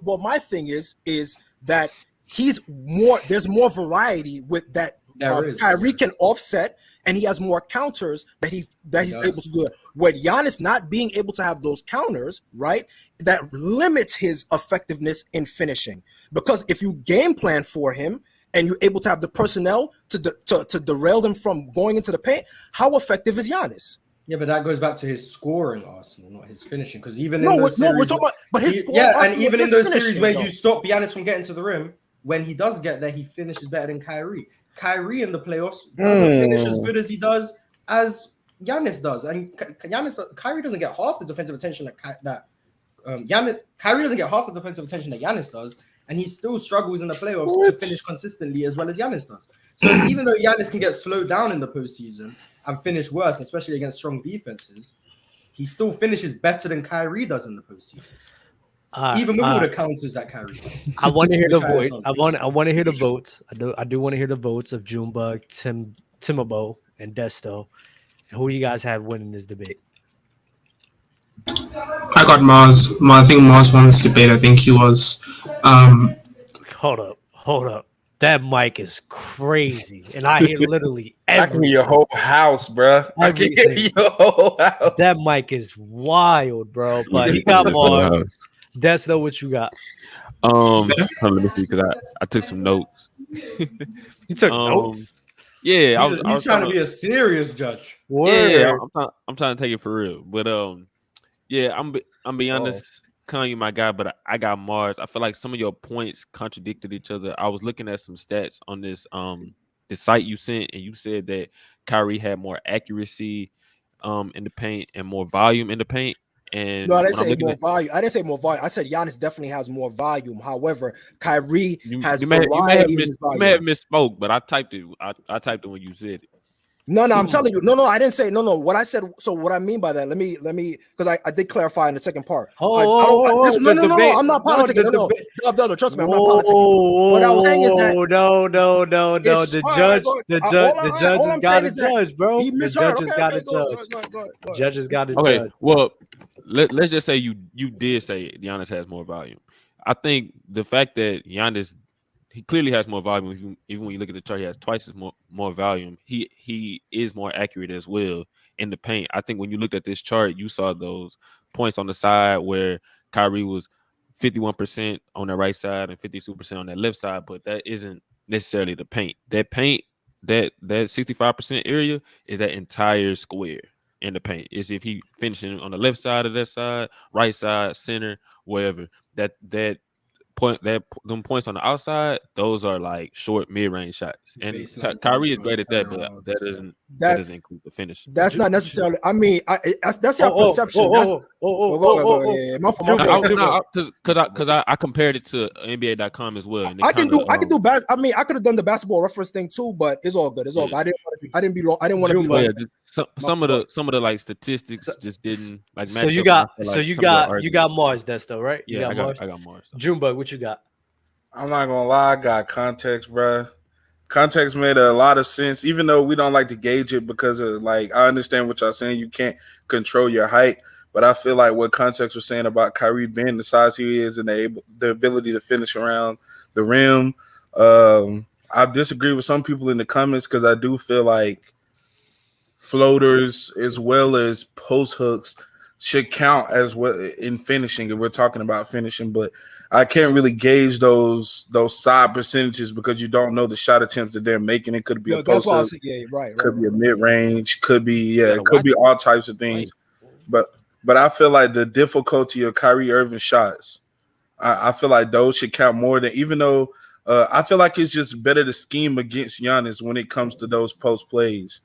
Well, my thing is that there's more variety with that. Kyrie can offset, and he has more counters that he's able to do it. With Giannis not being able to have those counters, right, that limits his effectiveness in finishing. Because if you game plan for him and you're able to have the personnel to derail them from going into the paint, how effective is Giannis? Yeah, but that goes back to his scoring, Arsenal, not his finishing. Because even we're talking about, but his scoring. Yeah, and even in those series where you stop Giannis from getting to the rim, when he does get there, he finishes better than Kyrie. Kyrie in the playoffs doesn't finish as good as he does as Giannis does, and Kyrie doesn't get half the defensive attention Kyrie doesn't get half the defensive attention that Giannis does, and he still struggles in the playoffs to finish consistently as well as Giannis does. So even though Giannis can get slowed down in the postseason and finish worse, especially against strong defenses, he still finishes better than Kyrie does in the postseason. Even with all the counters that Kyrie does. I want to hear the vote. I want to hear the votes. I do want to hear the votes of Junebug, Timabo, and Desto. Who do you guys have winning this debate? I got Mars. I think Mars won this debate. I think he was. Hold up. That mic is crazy, and I hear literally everything. I can hear your whole house, bro. I can hear your whole house. That mic is wild, bro. But he got Mars. That's not what you got. Let me see, because I took some notes. You took notes? Yeah, he's trying to be a serious judge. Yeah, I'm trying to take it for real. But I'm be honest, Kanye my guy, but I got Mars. I feel like some of your points contradicted each other. I was looking at some stats on this the site you sent, and you said that Kyrie had more accuracy in the paint and more volume in the paint. And no, I didn't say more volume. I didn't say more volume. I said Giannis definitely has more volume. However, Kyrie has variety in his volume. You may have misspoke, but I typed it. I typed it when you said it. No, I'm telling you. No, I didn't say no. What I said. So what I mean by that? Let me, because I did clarify in the second part. No, I'm not politicking. No. Trust me, I'm not politicking. What I was saying is that no. The judge has got to judge, bro. The judge has got to judge. Judge has got to judge. Okay, well, let's just say you did say Giannis has more volume. I think the fact that Giannis, he clearly has more volume. Even when you look at the chart, he has twice as more volume. He is more accurate as well in the paint. I think when you looked at this chart, you saw those points on the side where Kyrie was 51% on the right side and 52% on that left side, but that isn't necessarily the paint. That 65% area is that entire square in the paint. Is if he finishing on the left side of that side, right side, center, wherever. Them points on the outside, those are like short mid-range shots. And Kyrie is great at that, but that doesn't include the finish. That's not necessarily. I mean, that's your perception. Because I compared it to NBA.com as well. And I can do bad. I mean, I could have done the basketball reference thing too, but it's all good. It's all good. I didn't want to be long. Some of the like statistics just didn't like. So you got Mars, that's though, right? Yeah, I got Mars. Junebug, what you got? I'm not gonna lie, I got context, bro. Context made a lot of sense, even though we don't like to gauge it because of like I understand what y'all saying. You can't control your height, but I feel like what context was saying about Kyrie being the size he is and the ability to finish around the rim. I disagree with some people in the comments because I do feel like floaters as well as post hooks should count as well in finishing if we're talking about finishing, but I can't really gauge those side percentages because you don't know the shot attempts that they're making. It could be a post hook, could be a mid range, could be all types of things. But I feel like the difficulty of Kyrie Irving shots, I feel like those should count more than, even though I feel like it's just better to scheme against Giannis when it comes to those post plays.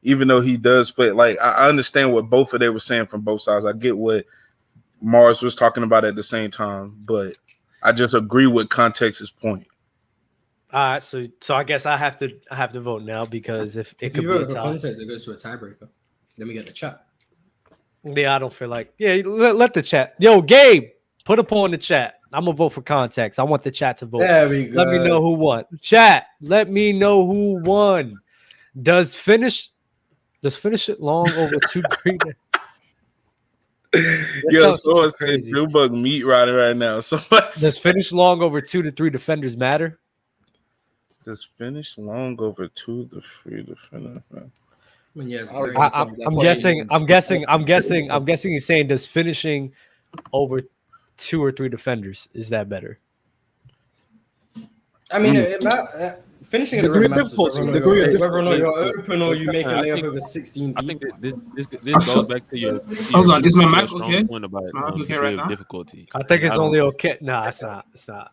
Even though he does play, like I understand what both of them were saying from both sides. I get what Mars was talking about at the same time, but I just agree with Context's point. All right, so I guess I have to vote now because if it could be a tie. Context, it goes to a tiebreaker. Then we get the chat. Yeah, I don't feel like. Yeah, let the chat. Yo, Gabe, put a poll in the chat. I'm gonna vote for context. I want the chat to vote. There we go. Let me know who won. Chat, let me know who won. Does finish it long over 2-3? Yo, someone said Junebug meat rider right now. Does finish long over 2 to 3 defenders matter? Does finish long over 2 to 3 defenders? I'm guessing he's saying does finishing over 2 or 3 defenders, is that better? I mean, finishing in the rim whether or not you're open or you make a layup over 16. I think that this goes back to your. Hold on, is my mic okay? Point about okay right now? Difficulty. I think it's only okay. Nah, it's not. It's not.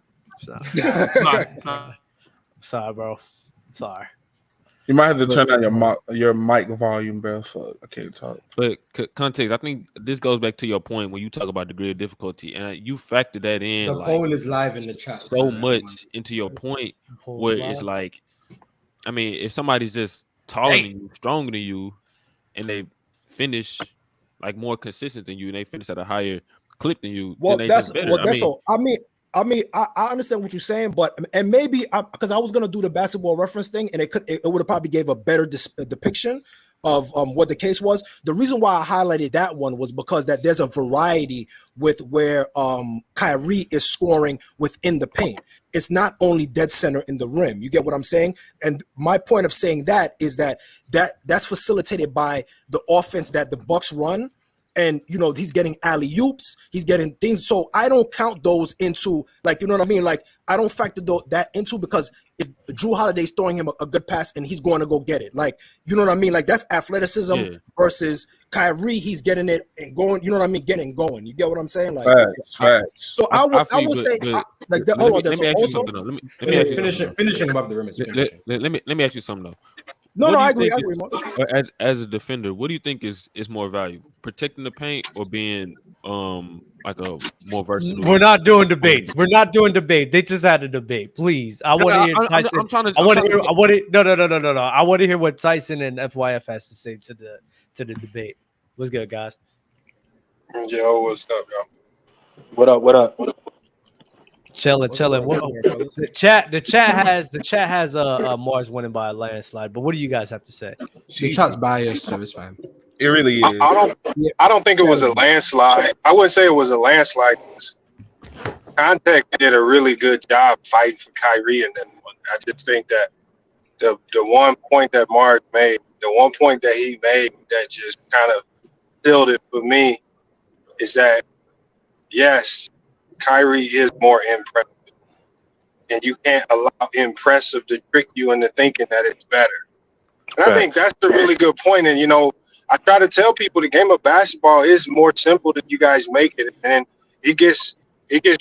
Sorry, bro. Sorry. You might have to turn down your mic volume, bro. Fuck, I can't talk. But context, I think this goes back to your point when you talk about degree of difficulty, and you factor that in. The poll is live in the chat. So much into your point where it's like, I mean, if somebody's just taller than you, stronger than you, and they finish like more consistent than you, and they finish at a higher clip than you, well, then that's better. Well, that's all. I mean, I understand what you're saying, but maybe because I was gonna do the basketball reference thing, and it would have probably gave a better depiction of what the case was. The reason why I highlighted that one was because that there's a variety with where Kyrie is scoring within the paint. It's not only dead center in the rim. You get what I'm saying? And my point of saying that is that's facilitated by the offense that the Bucks run. And, you know, he's getting alley-oops. He's getting things. So I don't count those into, like, you know what I mean? Like, I don't factor that into because it's Drew Holiday's throwing him a good pass and he's going to go get it. Like, you know what I mean? Like, that's athleticism versus Kyrie. He's getting it and going, you know what I mean? Getting going. You get what I'm saying? Like, facts. So I would say, like, hold on. Let me ask you something, though. Finishing above the rim is finishing. Let me ask you something, though. No, What no, do I you agree. think I agree, is- Mars. as a defender, what do you think is more valuable? Protecting the paint or being like a more versatile? We're not doing debates. We're not doing debate. They just had a debate. Please, I want to hear Tyson. I'm trying to. I want to hear. I want to. No. I want to hear what Tyson and FYF has to say to the debate. What's good, guys? Yo, what's up, y'all? What up? What up? Chilling. What's the word? What, What's the word, fellas? the chat has Mars winning by a landslide. But what do you guys have to say? The chat's biased, so it's fine. It really is. I don't think it was a landslide. I wouldn't say it was a landslide. Contact did a really good job fighting for Kyrie, and then I just think that the one point that Mark made, the one point that he made that just kind of sealed it for me is that yes, Kyrie is more impressive, and you can't allow impressive to trick you into thinking that it's better. And I think that's a really good point. And I try to tell people the game of basketball is more simple than you guys make it, and it gets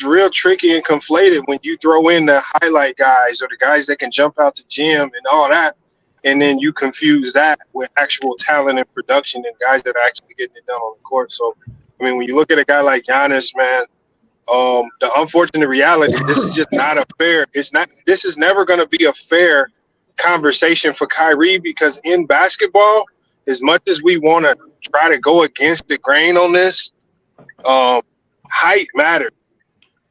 real tricky and conflated when you throw in the highlight guys or the guys that can jump out the gym and all that, and then you confuse that with actual talent and production and guys that are actually getting it done on the court. So, I mean, when you look at a guy like Giannis, man, the unfortunate reality, this is just not a fair. This is never going to be a fair conversation for Kyrie, because in basketball, as much as we want to try to go against the grain on this, height matters,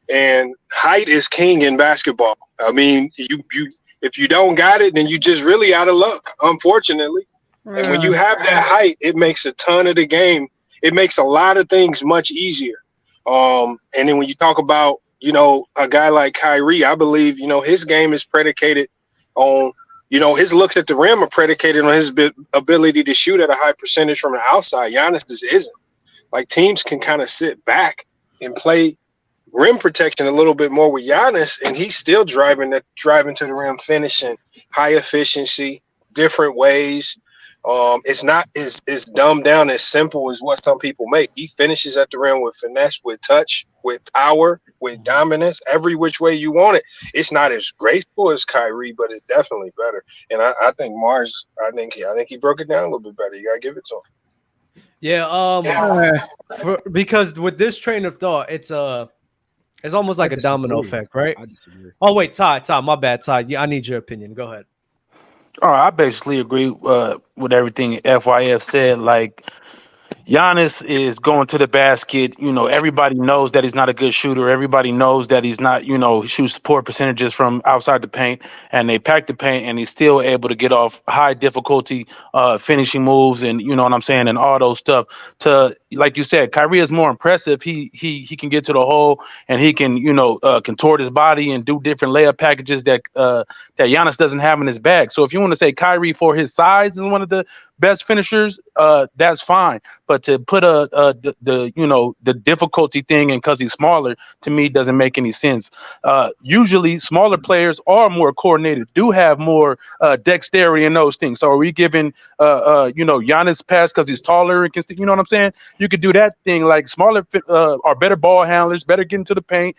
and height is king in basketball. I mean, you if you don't got it, then you just really out of luck, unfortunately. And when you have that height, it makes a ton of the game. It makes a lot of things much easier. And then when you talk about, a guy like Kyrie, I believe, his game is predicated on, his looks at the rim are predicated on his ability to shoot at a high percentage from the outside. Giannis just isn't. Like, teams can kind of sit back and play rim protection a little bit more with Giannis, and he's still driving to the rim, finishing, high efficiency, different ways. It's not as dumbed down, as simple as what some people make. He finishes at the rim with finesse, with touch, with power, with dominance, every which way you want it. It's not as graceful as Kyrie, but it's definitely better. And I think Mars, I think he broke it down a little bit better. You gotta give it to him. Yeah. Because with this train of thought, it's almost like a domino effect, right? I disagree. Oh wait, Ty, my bad, Ty. Yeah, I need your opinion. Go ahead. All right, I basically agree with everything FYF said. Like, Giannis is going to the basket. Everybody knows that he's not a good shooter. Everybody knows that he's not, he shoots poor percentages from outside the paint, and they pack the paint, and he's still able to get off high difficulty finishing moves, and you know what I'm saying, and all those stuff. To, like you said, Kyrie is more impressive. He can get to the hole, and he can, contort his body and do different layup packages that Giannis doesn't have in his bag. So if you want to say Kyrie for his size is one of the best finishers, that's fine. But to put the difficulty thing in because he's smaller, to me doesn't make any sense. Usually smaller players are more coordinated, do have more dexterity in those things. So are we giving Giannis pass because he's taller and can you know what I'm saying? You could do that thing. Like, smaller are better ball handlers, better getting to the paint,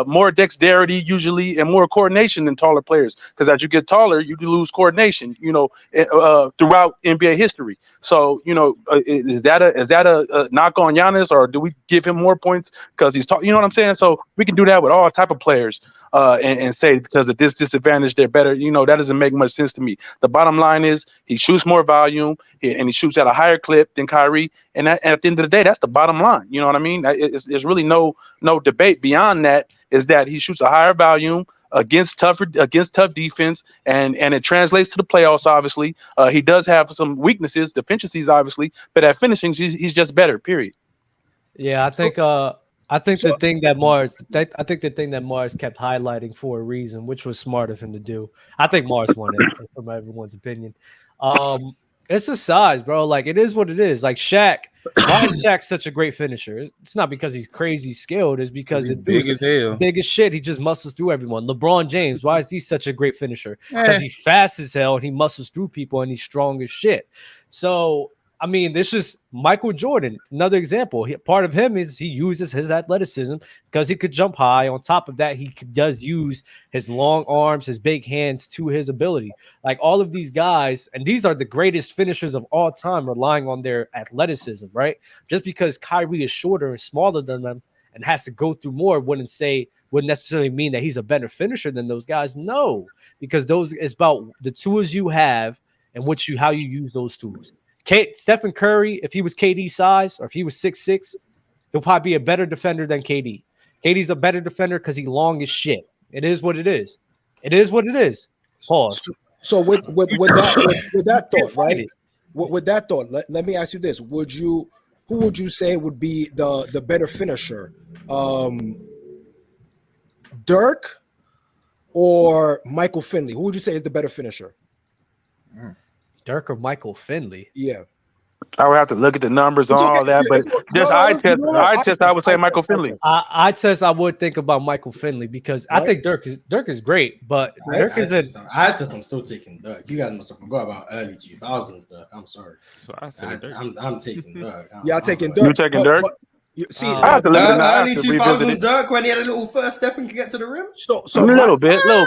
more dexterity usually, and more coordination than taller players. Because as you get taller, you lose coordination, throughout NBA history. So, is that a knock on Giannis, or do we give him more points because he's tall? You know what I'm saying? So we can do that with all type of players and say because of this disadvantage they're better. That doesn't make much sense to me. The bottom line is he shoots more volume and he shoots at a higher clip than Kyrie. And at the end of the day, that's the bottom line. You know what I mean? There's really no debate beyond that. Is that he shoots a higher volume against tough defense, and it translates to the playoffs. Obviously, he does have some weaknesses, deficiencies, obviously, but at finishing, he's just better. Period. Yeah, I think the thing that Mars kept highlighting for a reason, which was smart of him to do. I think Mars won it from everyone's opinion. It's the size, bro. Like, it is what it is. Like, Shaq. Why is Shaq such a great finisher? It's not because he's crazy skilled. It's because he's big as hell. Big as shit. He just muscles through everyone. LeBron James. Why is he such a great finisher? Because he's fast as hell and he muscles through people and he's strong as shit. So I mean, this is Michael Jordan. Another example. Part of him is he uses his athleticism because he could jump high. On top of that, he does use his long arms, his big hands to his ability. Like all of these guys, and these are the greatest finishers of all time, relying on their athleticism, right? Just because Kyrie is shorter and smaller than them and has to go through more wouldn't necessarily mean that he's a better finisher than those guys. No, because those is about the tools you have and how you use those tools. Stephen Curry, if he was KD's size or if he was 6'6", he'll probably be a better defender than KD. KD's a better defender because he's long as shit. It is what it is. It is what it is. Pause. So with that thought, right? With that thought, let me ask you this: who would you say would be the better finisher, Dirk or Michael Finley? Who would you say is the better finisher? Dirk or Michael Finley? Yeah. I would have to look at the numbers and all that, but just eye test, I would say Michael Finley. I would think about Michael Finley because I think Dirk is great, but Dirk is I'm still taking Dirk. You guys must have forgot about early 2000s Dirk. I'm sorry. So I said Dirk. I'm taking Dirk. I'm taking Dirk. You taking Dirk? See, I have to look at early 2000s Dirk when he had a little first step and could get to the rim. So a little bit. I'm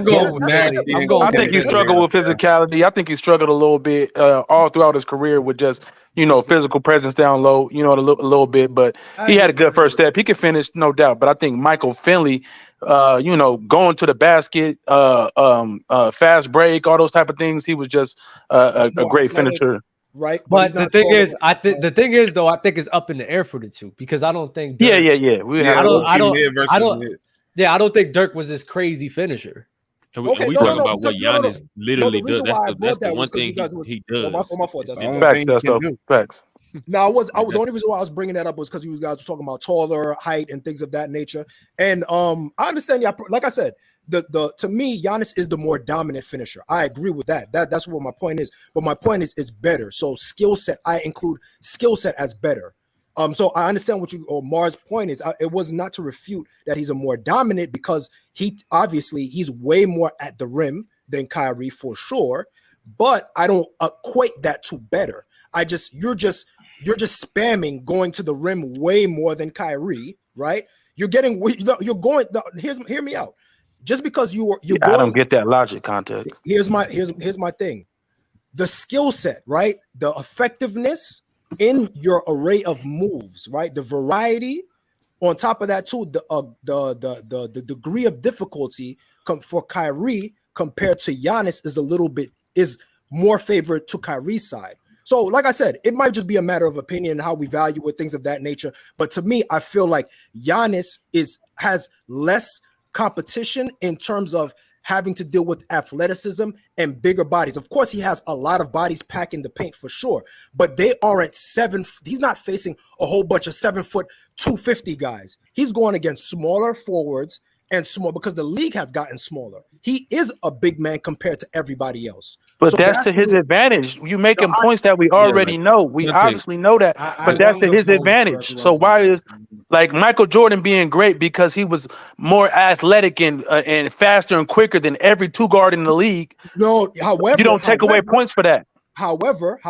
going with that. I think he struggled with physicality. I think he struggled a little bit all throughout his career with just physical presence down low. A little bit, but he had a good first step. He could finish, no doubt. But I think Michael Finley, going to the basket, fast break, all those type of things. He was just a great finisher. Right, but the thing is, I think it's up in the air for the two because I don't think. Dirk, I don't think Dirk was this crazy finisher. And we talking about what Giannis literally does. That's the one thing he does. My fault. Facts. Now, the only reason why I was bringing that up was because you guys were talking about taller, height, and things of that nature. And I understand. Yeah, like I said, to me, Giannis is the more dominant finisher. I agree with that. That's what my point is. But my point is better. So skill set, I include skill set as better. So I understand what Mars' point is. It was not to refute that he's a more dominant because he's way more at the rim than Kyrie for sure. But I don't equate that to better. You're just spamming going to the rim way more than Kyrie, right? You're going. Hear me out. Just because you're going, I don't get that logic context. Here's my thing. The skill set, right? The effectiveness in your array of moves, right? The variety. On top of that, too, the degree of difficulty for Kyrie compared to Giannis is more favored to Kyrie's side. So, like I said, it might just be a matter of opinion how we value it, things of that nature. But to me, I feel like Giannis has less competition in terms of having to deal with athleticism and bigger bodies. Of course, he has a lot of bodies packing the paint for sure, but they aren't he's not facing a whole bunch of 7 foot 250 guys. He's going against smaller forwards and small because the league has gotten smaller. He is a big man compared to everybody else. But so that's to his advantage. You making points that we already know. We obviously know that, but that's to his advantage. So why is like Michael Jordan being great because he was more athletic and faster and quicker than every two guard in the league? No, however, you don't take away points for that. However,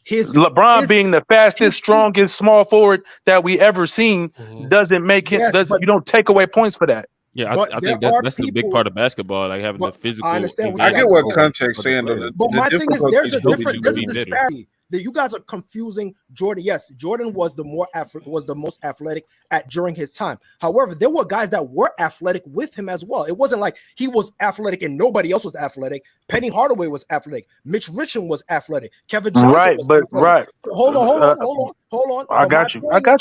his LeBron being the fastest, strongest small forward that we ever seen doesn't make him. You don't take away points for that. Yeah, I think that's a big part of basketball, like having the physical. I understand. I get what context saying. But my thing is, there's a disparity. That you guys are confusing Jordan. Yes, Jordan was the most athletic during his time. However, there were guys that were athletic with him as well. It wasn't like he was athletic and nobody else was athletic. Penny Hardaway was athletic. Mitch Richmond was athletic. Kevin Johnson was athletic. Right. Hold on. I got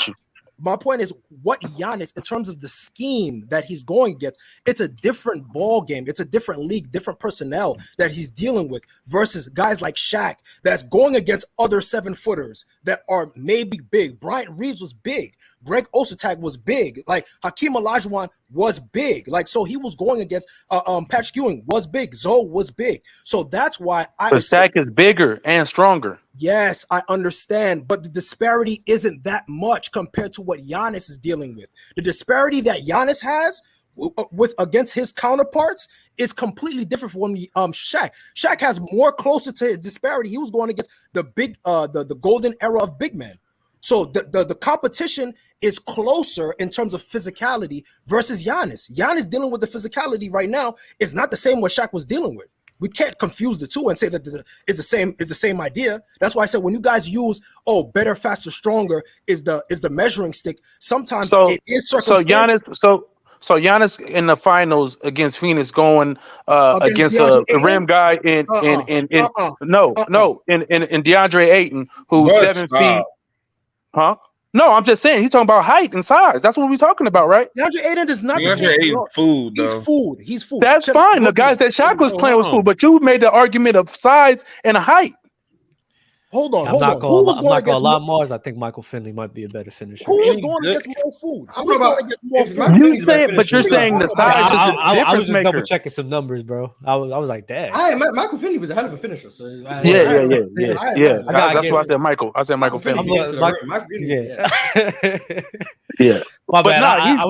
you. My point is what Giannis, in terms of the scheme that he's going against, it's a different ball game. It's a different league, different personnel that he's dealing with versus guys like Shaq that's going against other 7-footers that are maybe big. Bryant Reeves was big. Greg Ostertag was big. Like Hakeem Olajuwon was big. Like, so he was going against Patrick Ewing was big. Zoe was big. So that's why But Shaq is bigger and stronger. Yes, I understand, but the disparity isn't that much compared to what Giannis is dealing with. The disparity that Giannis has with against his counterparts is completely different from Shaq. Shaq has more closer to his disparity. He was going against the big the golden era of big men. So the competition is closer in terms of physicality versus Giannis. Giannis dealing with the physicality right now is not the same what Shaq was dealing with. We can't confuse the two and say that it's the same idea. That's why I said when you guys use better, faster, stronger is the measuring stick. Sometimes it is circumstantial. So Giannis in the finals against Phoenix going against a rim guy in DeAndre Ayton who's 7 feet. Huh? No, I'm just saying he's talking about height and size. That's what we're talking about, right? DeAndre Ayton is not DeAndre Ayton food, though. He's food. That's fine. The guys that Shaq was playing was food, but you made the argument of size and height. Hold on. I'm not gonna lie, Mars. I think Michael Finley might be a better finisher. Who is going against more food? You're saying the size is a difference I was just maker. double checking some numbers, bro. I was like, dang. Michael Finley was a hell of a finisher. So Yeah. That's why I said Michael. I said Michael Finley. Yeah. But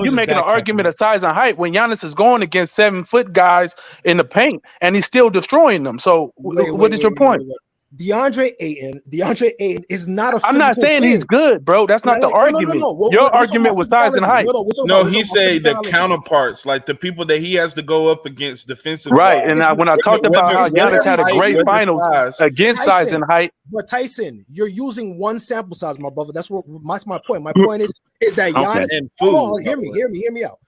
you're making an argument of size and height when Giannis is going against 7-foot guys in the paint and he's still destroying them. So what is your point? DeAndre Ayton is not a. I'm not saying he's good, bro. That's not the argument. Your argument was size and height. No, he said the counterparts, like the people that he has to go up against defensively. Right, and when I talked about how Giannis had a great finals against size and height. But Tyson, you're using one sample size, my brother. That's my point. My point is that Giannis. Hear me out.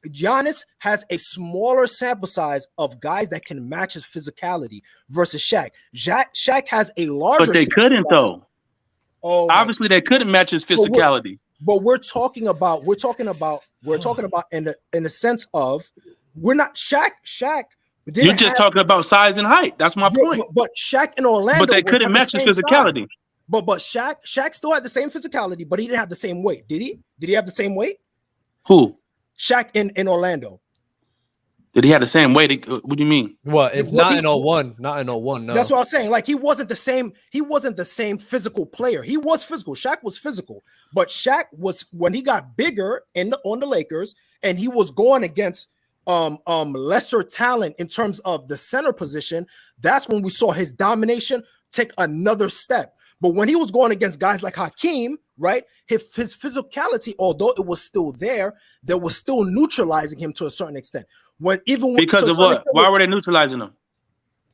Giannis has a smaller sample size of guys that can match his physicality versus Shaq. Shaq has a larger. But they couldn't though. Obviously, they couldn't match his physicality. But we're talking about in the sense of we're not Shaq. You're just talking about size and height. That's my point. But Shaq in Orlando. But they couldn't match his physicality. Size. But Shaq still had the same physicality, but he didn't have the same weight. Did he? Did he have the same weight? Who? Shaq in Orlando. Did he have the same weight? What do you mean? What? If not in 01. Not in 01, no. That's what I'm saying. Like he wasn't the same physical player. He was physical. Shaq was physical. But Shaq was when he got bigger on the Lakers and he was going against lesser talent in terms of the center position, that's when we saw his domination take another step. But when he was going against guys like Hakeem, right, his physicality, although it was still there, that was still neutralizing him to a certain extent. Because of what? Why were they neutralizing him?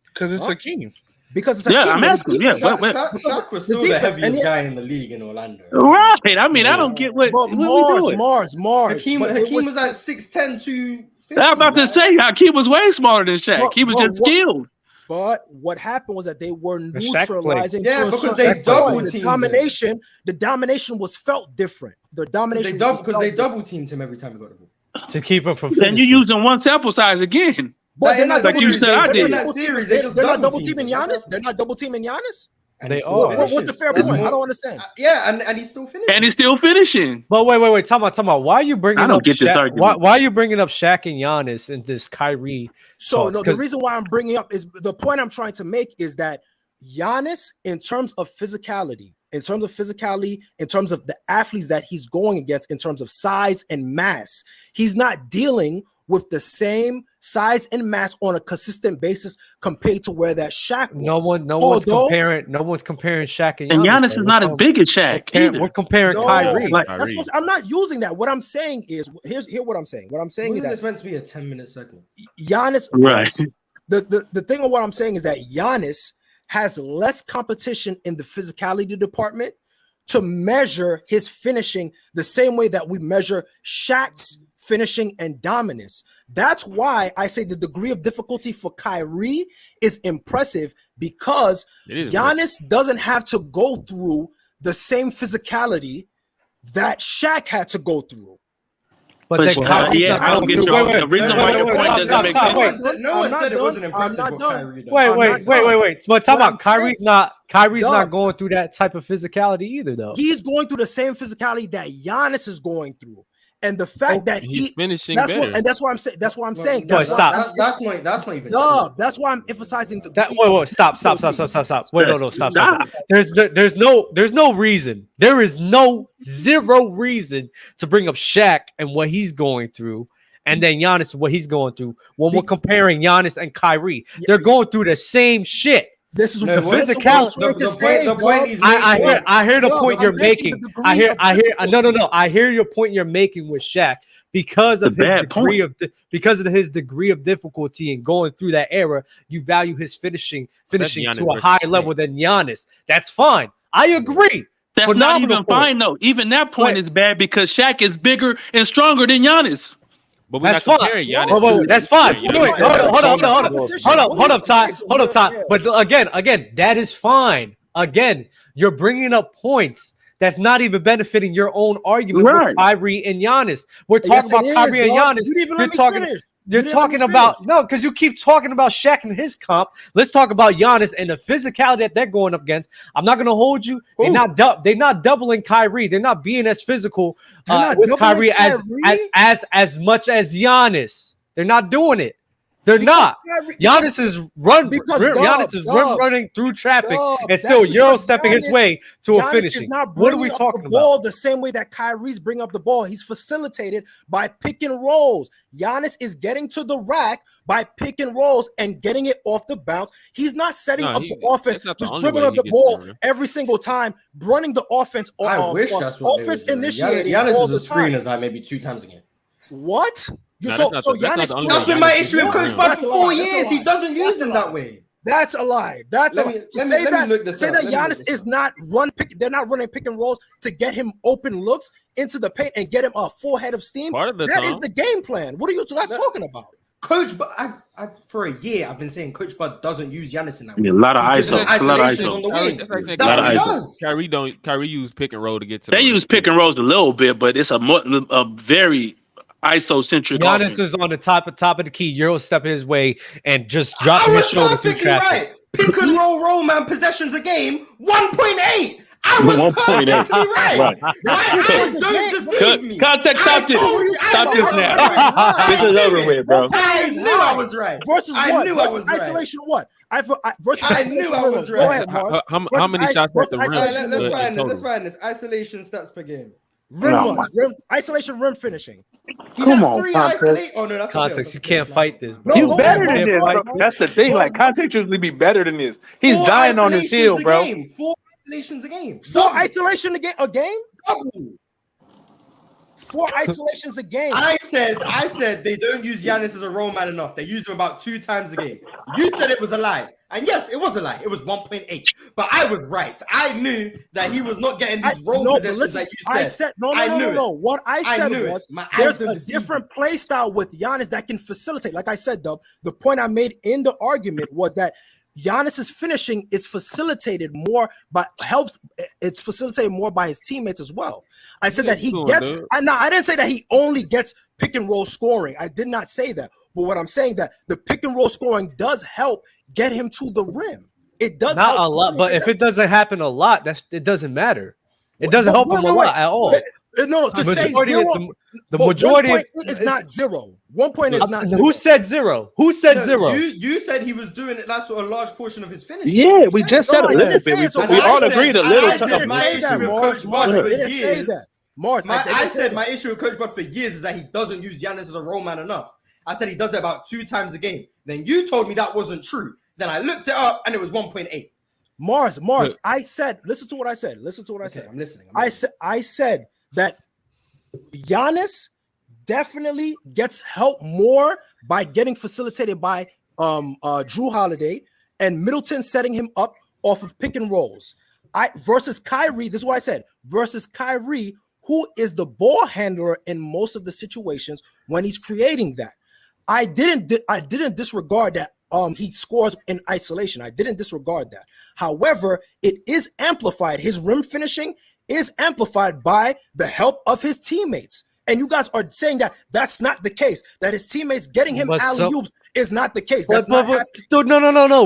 Because it's Hakeem. Because it's Hakeem. Yeah, I'm asking. Yeah, Shaq was still the heaviest guy in the league in Orlando. Right. I mean, I don't get what Mars. Hakeem was like 6'10" to. I'm about to say Hakeem was way smaller than Shaq. He was just skilled. But what happened was that they were neutralizing. Because they double teamed him. The domination was felt different. The domination because they double teamed him every time he got the ball to keep him from. Then you're using one sample size again. But they're not like you said. I did. They're not double teaming Giannis. They're not double teaming Giannis. They are. What's the fair point? I don't understand. And he's still finishing. And he's still finishing. But wait. Talk about. Why are you bringing? I don't up get this Shaq? argument. Why are you bringing up Shaq and Giannis and this Kyrie? So no, the reason why I'm bringing up is the point I'm trying to make is that Giannis, in terms of physicality, in terms of the athletes that he's going against, in terms of size and mass, he's not dealing with the same size and mass on a consistent basis compared to where that Shaq was. No one's comparing Shaq and Giannis. And Giannis is not as big as Shaq. We're comparing Kyrie. I'm not using that. What I'm saying is, here's what I'm saying. What I'm saying is that it's meant to be a 10-minute segment. Giannis, right? The thing of what I'm saying is that Giannis has less competition in the physicality department to measure his finishing the same way that we measure Shaq's finishing and dominance. That's why I say the degree of difficulty for Kyrie is impressive because Giannis doesn't have to go through the same physicality that Shaq had to go through. But I don't get the reason why your point doesn't make sense. No one said it wasn't impressive for Kyrie. Wait. But talk about Kyrie's not going through that type of physicality either, though. He's going through the same physicality that Giannis is going through. And the fact that he's finishing better. That's what I'm saying. That's what I'm saying. That's not even. No, that's why I'm emphasizing Wait, stop. Wait, no, stop. There's no reason. There is zero reason to bring up Shaq and what he's going through and then Giannis, what he's going through. When we're comparing Giannis and Kyrie, they're going through the same shit. This is the physicality. The point he's I hear the point you're making. I hear your point you're making with Shaq because of his his degree of difficulty in going through that era. You value his finishing to a higher level than Giannis. That's fine. I agree. That's not even fine though. Even that point is bad because Shaq is bigger and stronger than Giannis. But we're not comparing Giannis. That's fine. Hold up, Ty. But again, that is fine. Again, you're bringing up points that's not even benefiting your own argument with Kyrie and Giannis. We're talking about Kyrie and Giannis. You're talking about because you keep talking about Shaq and his comp. Let's talk about Giannis and the physicality that they're going up against. I'm not going to hold you. They're not doubling Kyrie. They're not being as physical with Kyrie as much as Giannis. They're not doing it. They're not. Giannis is running through traffic and still Euro stepping his way to a finishing. What are we talking about? The same way that Kyrie's bringing up the ball, he's facilitated by pick and rolls. Giannis is getting to the rack by pick and rolls and getting it off the bounce. He's not setting up the offense, just dribbling up the ball every single time, running the offense. I wish that's what offense initiating. Giannis is a screen is like maybe 2 times a game. What? Giannis, that's been my issue with Coach Bud for 4 years. He doesn't use him that way. That's a lie. That's a lie. Say that Giannis is not they're not running pick and rolls to get him open looks into the paint and get him a full head of steam. That is the game plan. What are you guys talking about? Coach, but I for a year I've been saying Coach Bud doesn't use Giannis in that way. A lot of ISO. On the wing. That's what he does. Kyrie use pick and roll to get to. They use pick and rolls a little bit, but it's a very ISO-centric. Giannis is on the top of the key, Euro step his way and just dropping his shoulder through traffic. Right. Pick and roll, man. Possessions a game, 1.8. I was perfectly right. Don't deceive me. Context, stop this. Stop this now. This is over with, bro. I knew I was right. Versus what? Versus isolation what? I knew I was right. Go ahead, how many shots at the rim? Let's find this. Isolation stats per game. Isolation rim finishing. Come on, Context. You can't fight this, bro. He's better than this, bro. That's the thing. Like, context usually be better than this. He's dying on his heel, bro. 4 isolations a game. 4 isolation a game? Double. 4 isolations a game. I said they don't use Giannis as a role man enough. They use him about 2 times a game. You said it was a lie. And yes, it was a lie. It was 1.8. But I was right. I knew that he was not getting these role possessions that you said. No. What I said was there's a different play style with Giannis that can facilitate. Like I said, Dub, the point I made in the argument was that Giannis's finishing is facilitated more by his teammates as well. I said that he gets. I didn't say that he only gets pick and roll scoring. I did not say that. But what I'm saying that the pick and roll scoring does help get him to the rim. It does not a lot, but if it doesn't happen a lot, it doesn't matter. It doesn't help him a lot at all. No, to say zero. The majority is not zero. 1 point is not zero. Who said zero? Who said zero? You said he was doing it. That's a large portion of his finish. Yeah, we just said a little bit. We all agreed a little. I said my issue with Coach Bud for years is that he doesn't use Giannis as a role man enough. I said he does it about 2 times a game. Then you told me that wasn't true. Then I looked it up and it was 1.8. Mars. I said, listen to what I said. I'm listening. I said that Giannis definitely gets help more by getting facilitated by Drew Holiday and Middleton setting him up off of pick and rolls. Versus Kyrie, this is what I said. Versus Kyrie, who is the ball handler in most of the situations when he's creating that. I didn't disregard that he scores in isolation. I didn't disregard that. However, it is amplified. His rim finishing is amplified by the help of his teammates. And you guys are saying that that's not the case, that his teammates getting him alley-oops is not the case. That's not no,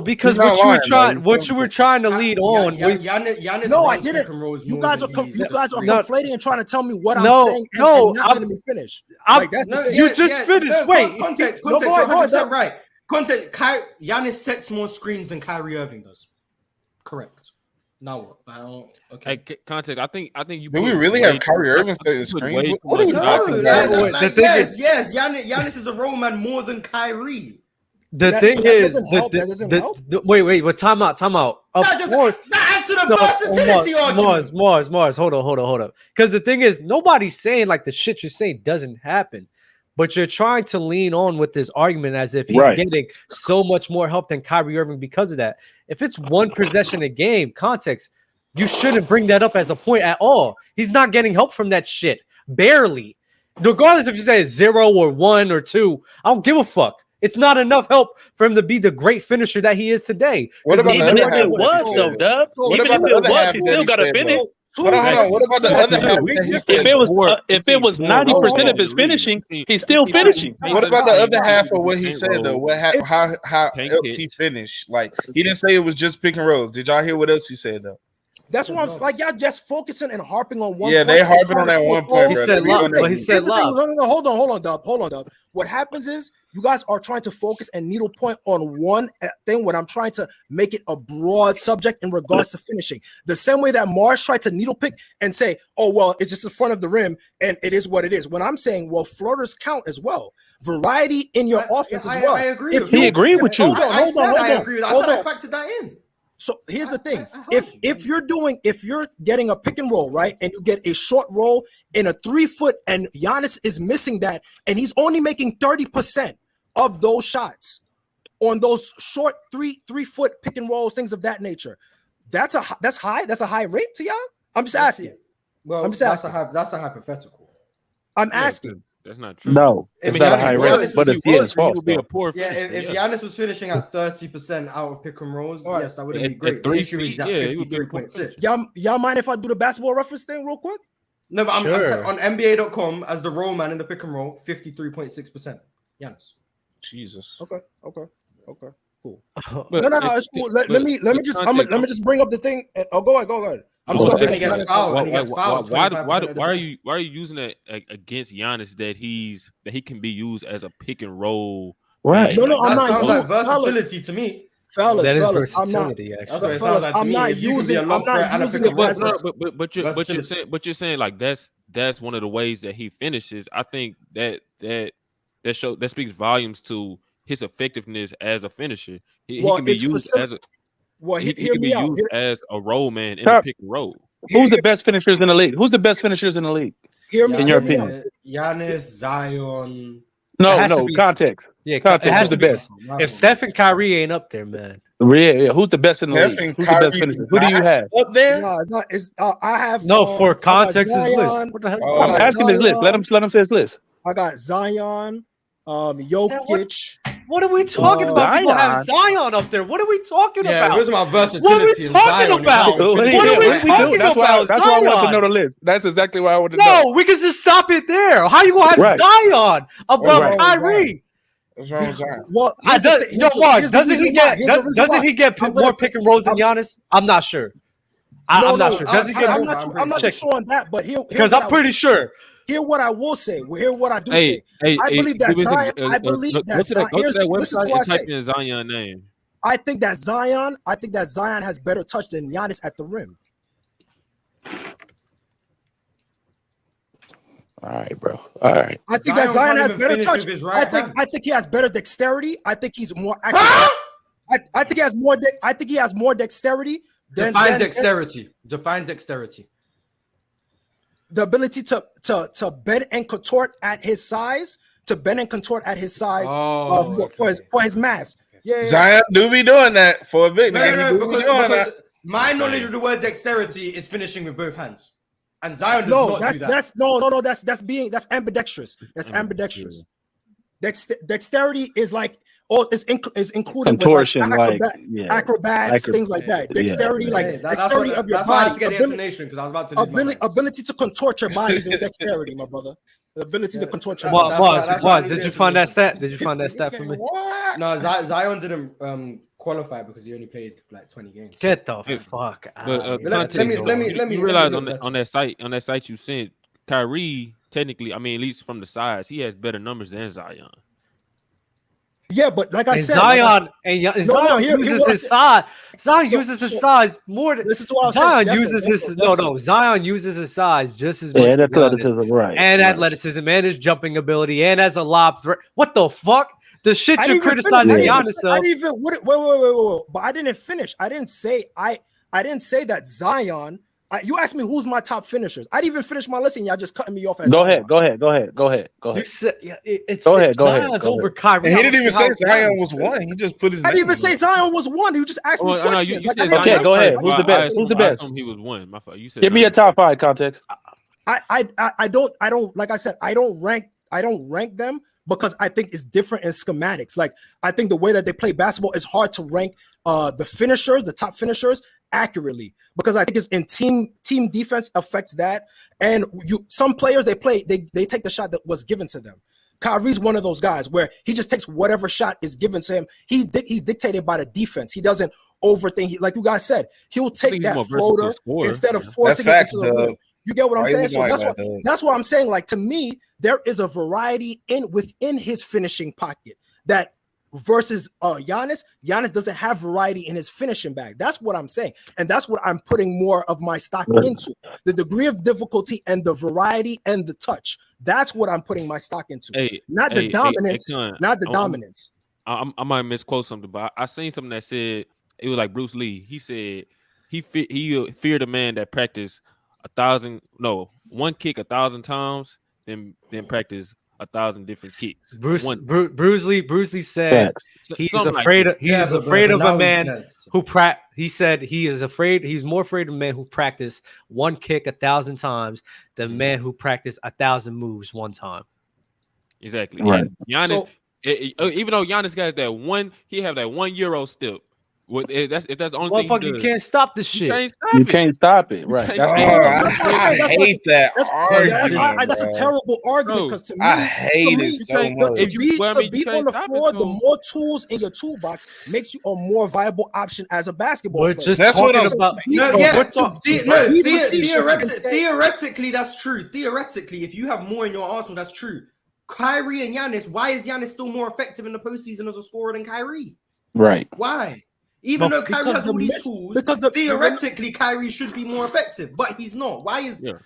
because what you were trying to lead on. Giannis no, I didn't. You guys are conflating and trying to tell me what I'm saying and not letting me finish. You just finished. Wait. Context, 100% right. Giannis sets more screens than Kyrie Irving does. Correct. Now what? I don't. Hey, Okay. context. I think you. Do we put really way have Kyrie too- Irving I setting think you put screens? way too What are much we No, stock talking in about? that. like, the thing yes. Giannis is the role man more than Kyrie. The That- thing so that is, doesn't help, that doesn't help? wait, but time out. That answer the versatility argument. Mars, hold on. Because the thing is, nobody's saying like the shit you're saying doesn't happen, but you're trying to lean on with this argument as if he's Right. getting so much more help than Kyrie Irving because of that. If it's one possession a game, context, you shouldn't bring that up as a point at all. He's not getting help from that shit, barely. Regardless if you say it's 0 or 1 or 2, I don't give a fuck. It's not enough help for him to be the great finisher that he is today. What about the Even other if half? it was What though, Dub. So Even about if the it other was, half he that still he got to said, finish. though? Hold on. What about the other half that he If said? it was 90% of his finishing, he's still finishing. What about the other half of what he said though? What It's- how Can't helped hit. he finish? Like he didn't say it was just pick and rolls. Did y'all hear what else he said though? That's why I'm like, y'all just focusing and harping on one. Yeah, point they and harping trying on to that pull one all- point, He bro. said They love, doing but that. he said Here's the thing. love. No. Hold on, Dub. What happens is you guys are trying to focus and needle point on one thing when I'm trying to make it a broad subject in regards to finishing. The same way that Mars tried to needle pick and say, oh, well, it's just the front of the rim and it is what it is. When I'm saying, well, floaters count as well. Variety in your offense as well. I agree. If He agreed with you. Hold on. I agree. I said I factored that in. So here's the thing: I heard if you're getting a pick and roll, right, and you get a short roll in a 3 foot, and Giannis is missing that, and he's only making 30% of those shots on those short 3 foot pick and rolls, things of that nature. That's high. That's a high rate to y'all. I'm just asking. Well, I'm just that's a hypothetical. I'm asking. That's not true. No, If it's not a Giannis- high if rate, Giannis but was- it's yeah, it's He false. would be a Though. poor Yeah, finisher. if Giannis was finishing at 30% out of pick and rolls, All right. yes, that would be At great. The 3 issue is feet, at yeah, he would be a 53.6. Y'all mind if I do the basketball reference thing real quick? No, but I'm Sure. on NBA.com as the roll man in the pick and roll, 53.6%. Giannis. Jesus. Okay. Cool. But No, it- it's cool. but- Let me but just context, let me just bring up the thing. Oh, go ahead. I'm Well, just gonna he bring gets Giannis fouled. up. And he gets fouled 25% of the why are time. you using that against Giannis that he can be used as a pick and roll? Right. No, I'm That not sounds using like versatility to me. fellas. That is I'm not. versatility, That's actually. what it Fellas, sounds like to I'm me. not If you can be using- a I'm lob not threat and a using pick it and roll, as a- But you're saying like that's one of the ways that he finishes. I think that speaks volumes to his effectiveness as a finisher. He Well, can be it's used facil- as a Well, he hear can be me out. used as a roll man in Top- the pick and roll. Who's the best finishers in the league? Who's the best finishers in the league? Hear me. In your hear me out. opinion? Giannis, Zion. It No, has to no be- context. Yeah, Context. it has Who's to the be. best? If Steph and Kyrie ain't up there, man. Yeah. Who's the best in the Steph league? and Who's the best Kyrie finisher? Who do you not have? up there? No, it's not. It's I have No, for I got context, his list. Zion. What the hell? Oh, I'm got asking his list. Let him say his list. I got Zion, Jokic. What are we talking about? People have Zion up there. What are we talking Yeah, about? we're talking about What are versatility. we and talking Zion. about? What are we talking That's why. about? That's why I wanted to Zion. know the list. That's exactly why I wanted to know. No, we can just stop it there. How you gonna have Right. Zion above Right. Kyrie? What's wrong with Zion? Well, Doesn't he get more pick and rolls than Giannis? I'm not sure. I'm not sure. Does he get I'm more? not too sure on that, but Because I'm pretty sure. Hear what I will say. Hear what I do say. I believe that Zion. I believe that Zion. Go to that Listen to website what I and type say. in Zion name. I think that Zion has better touch than Giannis at the rim. All right, bro. All right. I think that Zion has can't even better finish touch. with his right hand. I think he has better dexterity. I think he's more accurate. I think he has more. I think he has more dexterity. Define dexterity. Define dexterity. The ability to bend and contort at his size. For his mass. Yeah. Zion do be doing that for a big No, nigga. no, He do be doing because that. my knowledge of the word dexterity is finishing with both hands, and Zion does No, not do that. that's ambidextrous. That's ambidextrous. Dexterity is like is included Contortion, with Acrobats, acrobats, things like that. Dexterity, dexterity of your that's why I had body. to get the explanation because I was about to lose my mind. Ability to contort your bodies in dexterity, my brother. The ability to contort your Well, body. that's why I Mars, need did the you find that explanation. stat? Did you find that stat for me? No, Zion didn't qualify because he only played like 20 games. Get the fuck out. But Let me you realize look on that site you sent, Kyrie technically, I mean, at least from the size, he has better numbers than Zion. Yeah, but like I And said, Zion Zion hear uses what I his said. size. Zion uses his size more than Listen to what I was Zion saying. uses his Zion uses his size just as much Yeah, as and Giannis. athleticism, right? And right. athleticism and his jumping ability and as a lob threat. What the fuck? The shit I you're didn't even criticizing finish. Giannis I of. didn't even wait. But I didn't finish. I didn't say that Zion. You asked me who's my top finishers. I didn't even finish my list, and y'all just cutting me off. At Go Zion. ahead. You said it's Go ahead. Zion's over Kyrie. And he didn't even say How- Zion was one. He just put his. I didn't even name say on Zion was one. You just asked me Oh, no, questions. you Like, said I didn't Okay, Zion. go ahead. I- Who's the I best? assumed- Who's the I best? assumed he was one. My fault. You said Give me a top 5 context. I don't like I said, I don't rank them because I think it's different in schematics. Like I think the way that they play basketball is hard to rank the top finishers accurately because I think it's in team defense affects that. And some players they take the shot that was given to them. Kyrie's one of those guys where he just takes whatever shot is given to him. He's dictated by the defense. He doesn't overthink. Like you guys said, he'll take that floater instead of forcing it into the rim. You get what I'm saying? So that's what I'm saying. Like to me, there is a variety within his finishing pocket that versus Giannis. Giannis doesn't have variety in his finishing bag. That's what I'm saying, and that's what I'm putting more of my stock into: the degree of difficulty and the variety and the touch. That's what I'm putting my stock into, not the dominance. Not the dominance. I might misquote something, but I seen something that said it was like Bruce Lee. He said he feared a man that practiced 1 kick 1,000 times, then practice 1,000 different kicks. Bruce Lee said he's afraid of a man who he said he is afraid. He's more afraid of a man who practiced 1 kick 1,000 times than a man who practiced 1,000 moves one time. Exactly. Right. And Giannis, even though Giannis got that one, he have that 1 Euro step. If that's the only thing you can't stop this shit. You can't stop it, right? I hate that argument. That's a terrible argument because to me, I hate it so much. To be on the floor, the more tools in your toolbox makes you a more viable option as a basketball player. That's what I'm about. Theoretically, that's true. Theoretically, if you have more in your arsenal, that's true. Kyrie and Giannis, why is Giannis still more effective in the postseason as a scorer than Kyrie? Right. Why? Even though Kyrie has all these tools, theoretically Kyrie should be more effective, but he's not. Why is that?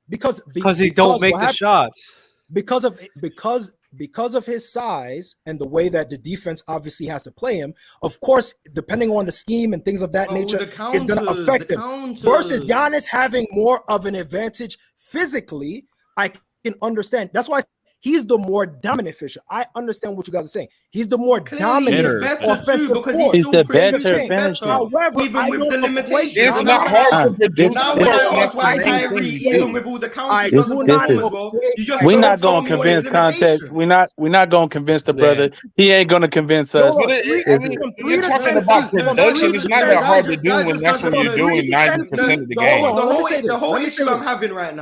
Because he don't make the shots. Because of his size and the way that the defense obviously has to play him. Of course, depending on the scheme and things of that nature, is going to affect him. Versus Giannis having more of an advantage physically, I can understand. That's why he's the more dominant fisher. I understand what you guys are saying. He's the more dominant offensive because he's the better finisher. However, even with the limitations, it's not hard to produce. Now when I ask why Kyrie, even with all the counters, doesn't perform as well, we're not going to convince context. We're not going to convince the brother. He ain't going to convince us. You're talking about production. It's not that hard to do when that's what you're doing 90% of the game. The whole issue I'm having right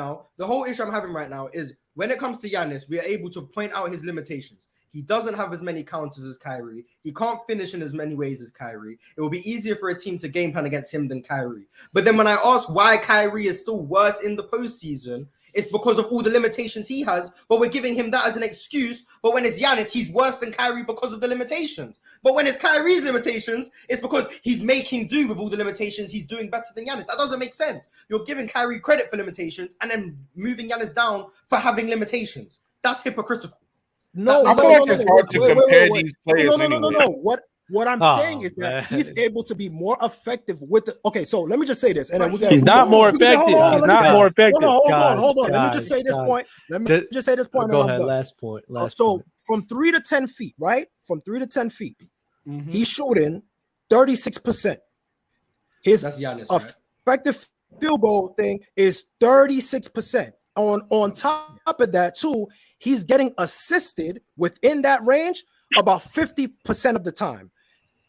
now is when it comes to Giannis, we are able to point out his limitations. He doesn't have as many counters as Kyrie. He can't finish in as many ways as Kyrie. It will be easier for a team to game plan against him than Kyrie. But then when I ask why Kyrie is still worse in the postseason, it's because of all the limitations he has, but we're giving him that as an excuse. But when it's Giannis, he's worse than Kyrie because of the limitations. But when it's Kyrie's limitations, it's because he's making do with all the limitations. He's doing better than Giannis. That doesn't make sense. You're giving Kyrie credit for limitations and then moving Giannis down for having limitations. That's hypocritical. I feel like it's hard to compare these players anyway. No. What I'm saying is that he's able to be more effective with the. Okay, so let me just say this, and then we got. He's not more effective. He's not more effective. Hold on. Let me just say this point. Go ahead. Last point. From 3 to 10 feet, right? From 3 to 10 feet, he's shooting 36%. That's Giannis, effective field goal thing is 36%. On top of that, too, he's getting assisted within that range about 50% of the time.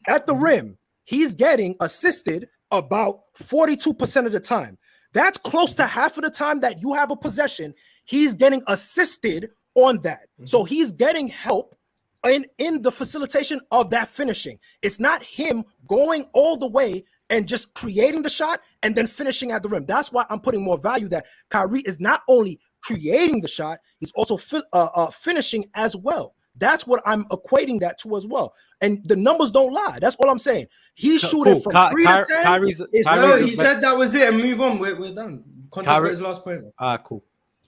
At the rim, he's getting assisted about 42% of the time. That's close to half of the time that you have a possession. He's getting assisted on that. So he's getting help in the facilitation of that finishing. It's not him going all the way and just creating the shot and then finishing at the rim. That's why I'm putting more value that Kyrie is not only creating the shot, he's also finishing as well. That's what I'm equating that to as well. And the numbers don't lie. That's all I'm saying. He's shooting from 3 to 10. Kyrie's No, he a said that was it and move on. We're done. Contest his last point. Cool.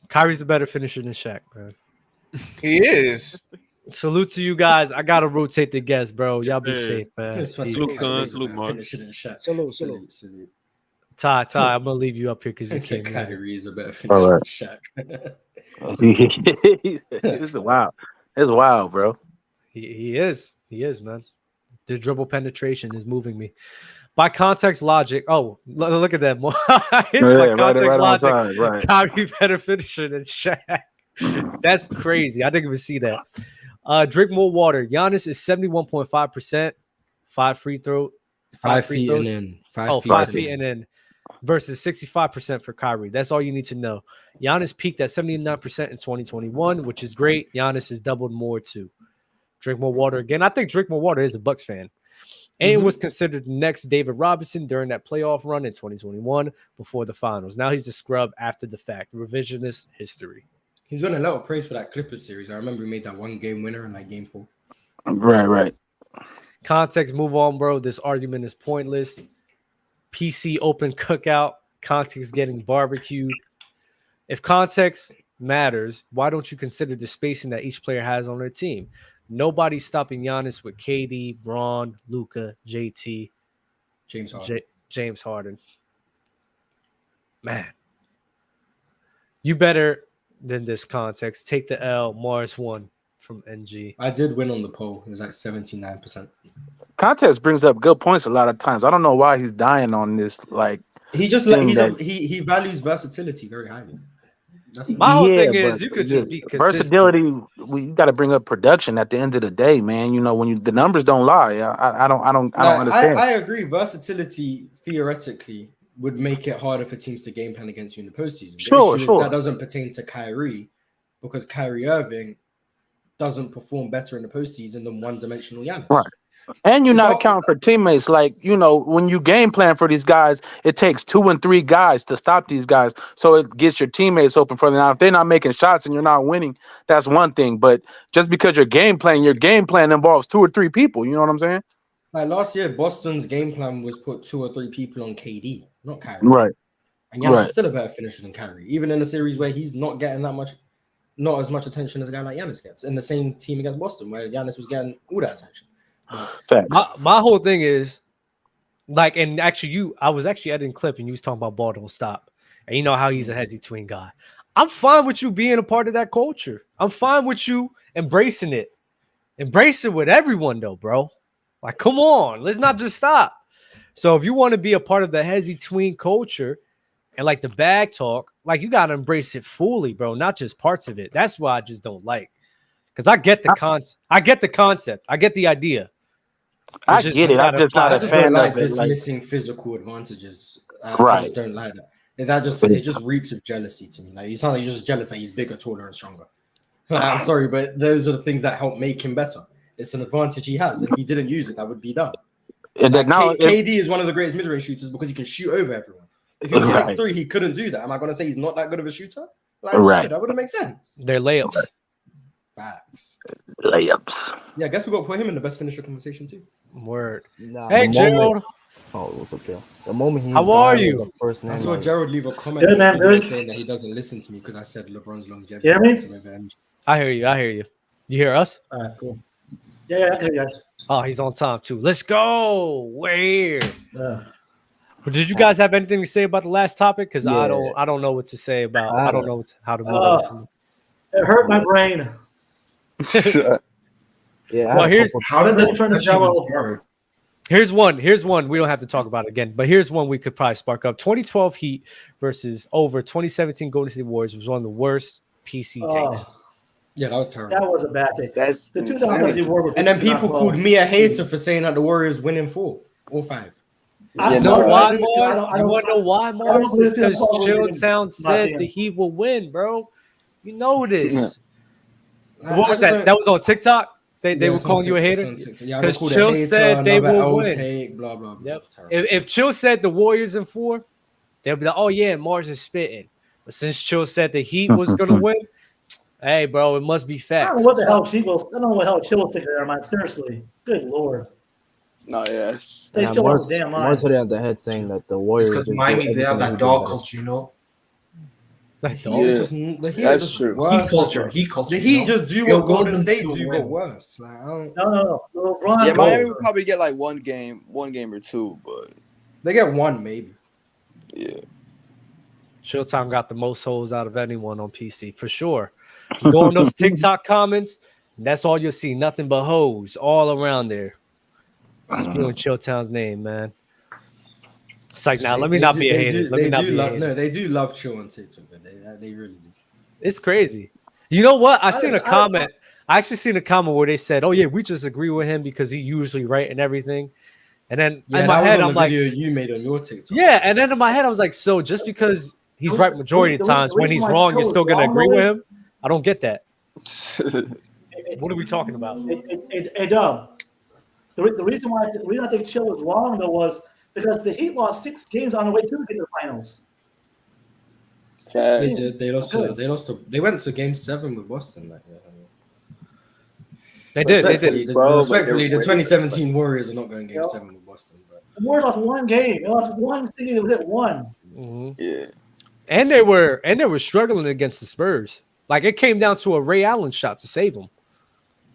Kyrie's a better finisher than Shaq, man. He is. Salute to you guys. I gotta rotate the guests, bro. Y'all be safe, man. Salute, salute, Mark. Salute. Ty, I'm gonna leave you up here because you said came. Kyrie is a better finisher than Shaq. It's wild. It's wild, bro. He is, man. The dribble penetration is moving me. By context logic, look at that. By context logic, right. Kyrie better finisher than Shaq. That's crazy. I didn't even see that. Drink more water. Giannis is 71.5%. 5 free throws. 5 feet and in. 5 feet and in. Versus 65% for Kyrie. That's all you need to know. Giannis peaked at 79% in 2021, which is great. Giannis has doubled more too. Drink more water again. I think Drink more water is a Bucks fan. And was considered the next David Robinson during that playoff run in 2021 before the finals. Now he's a scrub after the fact. Revisionist history. He's got a lot of praise for that Clippers series. I remember he made that 1 game winner in like game 4. Right. Context, move on, bro. This argument is pointless. PC open cookout. Context getting barbecued. If context matters, why don't you consider the spacing that each player has on their team? Nobody's stopping Giannis with KD, Braun, Luka, JT, James Harden. Man, you better than this context. Take the L. Mars won from NG. I did win on the poll. It was like 79%. Context brings up good points a lot of times. I don't know why he's dying on this. Like he he values versatility very highly. My whole thing is you could just be consistent. Versatility. We got to bring up production at the end of the day, man. You know when the numbers don't lie. I don't understand. I agree. Versatility theoretically would make it harder for teams to game plan against you in the postseason. Sure. That doesn't pertain to Kyrie because Kyrie Irving doesn't perform better in the postseason than one-dimensional Giannis. Right. And you're not accounting for teammates. Like, when you game plan for these guys, it takes 2 and 3 guys to stop these guys. So it gets your teammates open for them. Now, if they're not making shots and you're not winning, that's one thing. But just because your game plan involves 2 or 3 people. You know what I'm saying? Like last year, Boston's game plan was put 2 or 3 people on KD, not Kyrie. Right. And Giannis is still a better finisher than Kyrie, even in a series where he's not getting not as much attention as a guy like Giannis gets. In the same team against Boston, where Giannis was getting all that attention. My whole thing is like, and actually I was actually editing clip and you was talking about ball don't stop, and you know how he's a hezzy twin guy. I'm fine with you being a part of that culture. I'm fine with you embracing it with everyone though, bro. Like, come on, let's not just stop. So if you want to be a part of the hezzy tween culture and like the bag talk, like you gotta embrace it fully, bro, not just parts of it. That's why I just don't like, because I get the concept, I get the idea. I get it. I'm just not a fan of dismissing physical advantages. Right. I just don't like that. It just reeks of jealousy to me. Like you sound like you're just jealous that he's bigger, taller, and stronger. Like, I'm sorry, but those are the things that help make him better. It's an advantage he has. And if he didn't use it, that would be done. Like, KD is one of the greatest mid-range shooters because he can shoot over everyone. If he was 6'3", he couldn't do that. Am I going to say he's not that good of a shooter? Like, right. No, that wouldn't make sense. They're layups. Facts. Layups. Yeah, I guess we got to put him in the best finisher conversation too. Word. Nah, hey, Gerald. What's up, Gerald? The moment he how are you? I saw Gerald leave a comment saying that he doesn't listen to me because I said LeBron's longevity. You hear me? I hear you. You hear us? All right, cool. Yeah, I hear you guys. Oh, he's on time too. Let's go. Where? But did you guys have anything to say about the last topic? Because I don't know what to say about. I don't know how to move on. It hurt my brain. Yeah. Well, how did this turn to Jello? Here's one. We don't have to talk about it again, but here's one we could probably spark up. 2012 Heat versus over 2017 Golden State Warriors was one of the worst PC takes. Yeah, that was terrible. That was a bad take. That's the 2017 Warriors. And then people called me a hater for saying that the Warriors win in 4 or 5. I know why, Mars? You want to know why, Mars? It's because Chilltown said the Heat will win, bro. You know this. What was that? That was on TikTok? They were calling you a hater? Because Chill said they will win. Take, blah, blah, blah. Yep. If Chill said the Warriors in 4, they'll be like, oh, yeah, Mars is spitting. But since Chill said the Heat was going to win, Hey, bro, it must be I don't facts. know what the hell Chill was thinking there, man. Seriously. Good lord. No, yes. They still on the damn line. Mars hit it on the head saying that the Warriors. It's because didn't do Miami, they have everything he that did dog better. culture, you know? That dog. Yeah, Yeah. that's true. Heat culture. The Heat just do Yo, what Golden Golden State State do, win. but worse. Like, I don't... No. LeBron Yeah, Miami would probably get like one game or two, but They get one, maybe. yeah. Showtime got the most holes out of anyone on PC for sure. You go on those TikTok comments, that's all you'll see. Nothing but hoes all around there. Spewing Chilltown's name, man. It's like, now let me not be a hater. Let me not be a hater. No, they do love Chill on TikTok, but they really do. It's crazy. You know what? I seen a comment. I actually seen a comment where they said, "Oh yeah, we just agree with him because he usually right and everything." And then in my head, I'm like, video you made on your TikTok. yeah. And then in my head, I was like, so just because he's right majority of times, when he's wrong, you're still gonna agree with him? I don't get that. What are we talking about? Hey, Dub. The reason why I think Chill was wrong though was because the Heat lost 6 games on the way to the finals. They did. They lost. They went to Game 7 with Boston. Like, They did. Respectfully, the 2017 Warriors are not going Game 7 with Boston. But. The Warriors lost 1 game. They lost 1 thing. They hit 1. Mm-hmm. Yeah. And they were struggling against the Spurs. Like it came down to a Ray Allen shot to save them.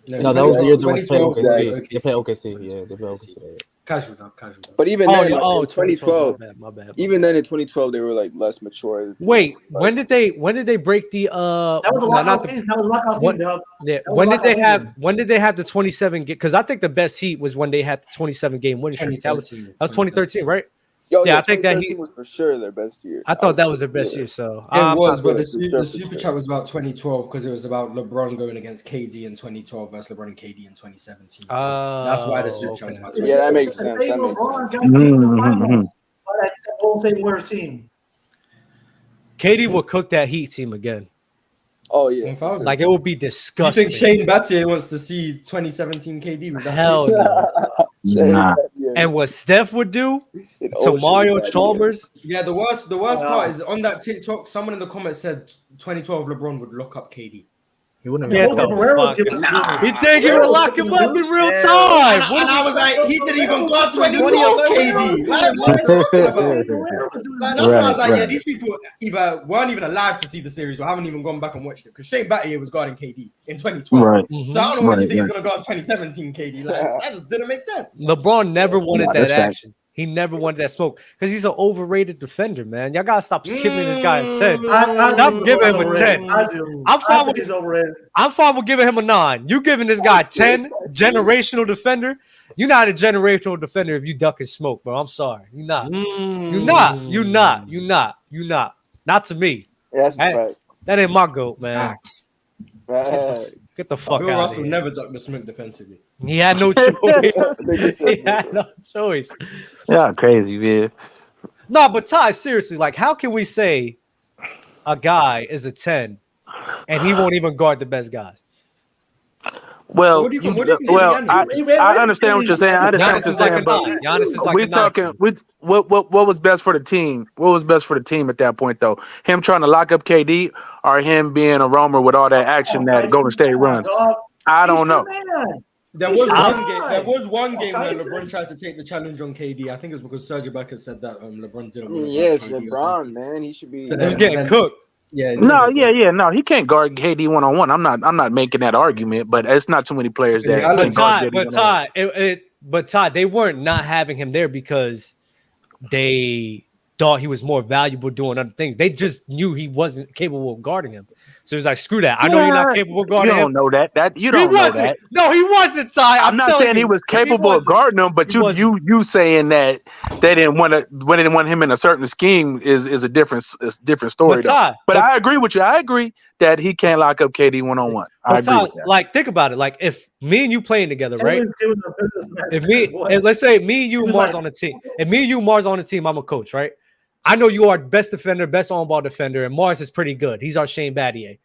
No, that was the year they played 2012. OKC. They played OKC. Yeah, they played OKC. Casual. But even then, in 2012, 2012, my bad. even then in 2012, they were like less mature. Wait, when did they break the That was a lockout season. That was a lockout season, Dub. Yeah, when did they have the 27 game? Because I think the best Heat was when they had the 27 game winning streak. That was 2013, right? Yeah, I think that Heat was for sure their best year. I thought that was their best year. So it was, but the super chat was about 2012 because it was about LeBron going against KD in 2012 versus LeBron and KD in 2017. That's why the super chat was about 2012. Yeah, that makes sense. That makes sense. That Golden State Warriors team. KD will cook that Heat team again. Oh yeah, like it would be disgusting. You think Shane Battier wants to see 2017 KD with that? Hell no. Nah. And what Steph would do to Mario Chalmers? Yeah, the worst part is on that TikTok. Someone in the comments said 2012 LeBron would lock up KD. He wouldn't. He think he would lock him up in real time. And I was like, he didn't even guard 2012 KD. Like, what are you talking about? Like, that's why I was like, yeah, these people either weren't even alive to see the series or haven't even gone back and watched it. Because Shane Battier was guarding KD in 2012. Right. So I don't know what you think he's going to guard 2017 KD. Like, that just didn't make sense. LeBron never wanted that action. He never wanted that smoke because he's an overrated defender, man. Y'all gotta stop giving this guy a 10. Stop giving him a 10. I'm fine with giving him a 9. You giving this guy 10, generational defender. You're not a generational defender if you duck and smoke, bro. I'm sorry. You're not. You're not. Not to me. That's right. That ain't my goat, man. Get the fuck Bill out Russell of here. never ducked the smoke defensively. He had no choice. He had no choice. Yeah, crazy, man. No, but Ty, seriously, like, how can we say a guy is a 10 and he won't even guard the best guys? Well, I understand what you're saying. I understand what you're saying, but Giannis is like we're talking. What was best for the team? What was best for the team at that point, though? Him trying to lock up KD or him being a roamer with all that action that Golden State runs? I don't know. There was one game where LeBron tried to take the challenge on KD. I think it was because Serge Ibaka said that LeBron didn't want to. Yes, LeBron, man, he should be. So he was getting cooked. Yeah. No, he can't guard KD 1-on-1. I'm not making that argument, but it's not too many players that. But Todd, they weren't not having him there because they thought he was more valuable doing other things. They just knew he wasn't capable of guarding him. So it was like, screw that. I know you're not capable of guarding him. You don't know that. You don't know that. No, he wasn't, Ty. I'm not saying he was capable of guarding them, but you saying that they didn't want him in a certain scheme is a different story. But I agree with you. I agree that he can't lock up KD 1-on-1. I agree with that. Like, think about it. Like, if me and you playing together, right? Let's say me and you, Mars on the team. If me and you, Mars on the team, I'm a coach, right? I know you are best defender, best on-ball defender, and Mars is pretty good. He's our Shane Battier.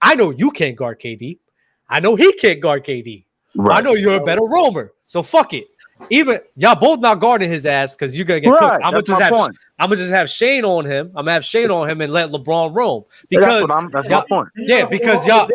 I know you can't guard KD. I know he can't guard KD. Right. I know you're a better roamer. So fuck it. even y'all both not guarding his ass because you're gonna get Right, cooked. I'm that's gonna my just have point. I'm gonna just have Shane on him. I'm gonna have Shane on him and let LeBron roam That's because that's my point. yeah, because y'all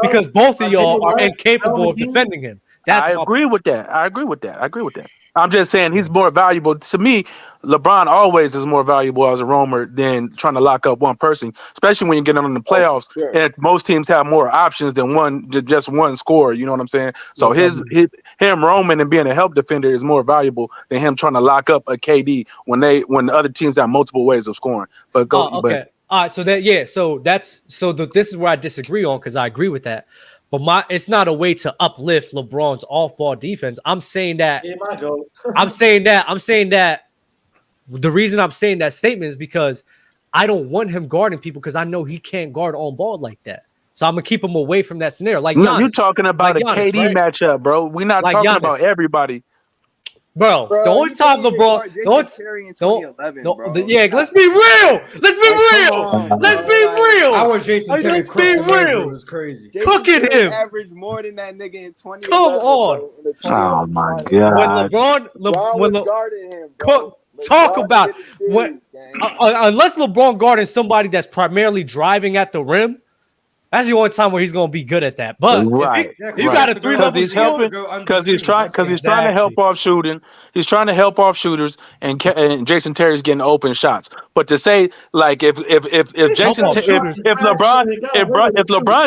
because both of y'all are incapable of defending him. That's I agree with that. I agree with that. I agree with that. I'm just saying he's more valuable to me. LeBron always is more valuable as a roamer than trying to lock up one person, especially when you get on the playoffs. sure. And most teams have more options than just one scorer. You know what I'm saying? So him roaming and being a help defender is more valuable than him trying to lock up a KD when the other teams have multiple ways of scoring. But go. Okay. All right. So this is where I disagree on because I agree with that. But it's not a way to uplift LeBron's off-ball defense. I'm saying that. Yeah, my goal. I'm saying that. The reason I'm saying that statement is because I don't want him guarding people because I know he can't guard on ball like that. So I'm gonna keep him away from that scenario. Like No, you're talking about like a Giannis, KD right? matchup, bro. We're not Like talking Giannis. about everybody. Bro, the only you time couldn't even LeBron, guard Jason Terry in 2011, bro. yeah, let's be real. Let's be real. Let's be real. I was Jason Terry Let's be crossing over. real. It was crazy. Jason Cooking Terry him. averaged more than that nigga in 2011. Come on. Bro, in the Oh 2011 my finals. god. When LeBron when was Le, guarding him, bro. talk LeBron about did the when series, gang. unless LeBron guarding somebody that's primarily driving at the rim. That's the only time where he's gonna be good at that. But Right, if you got a 3-level he's skill, helping because he's trying to help off shooting. He's trying to help off shooters, and Jason Terry's getting open shots. But to say like if LeBron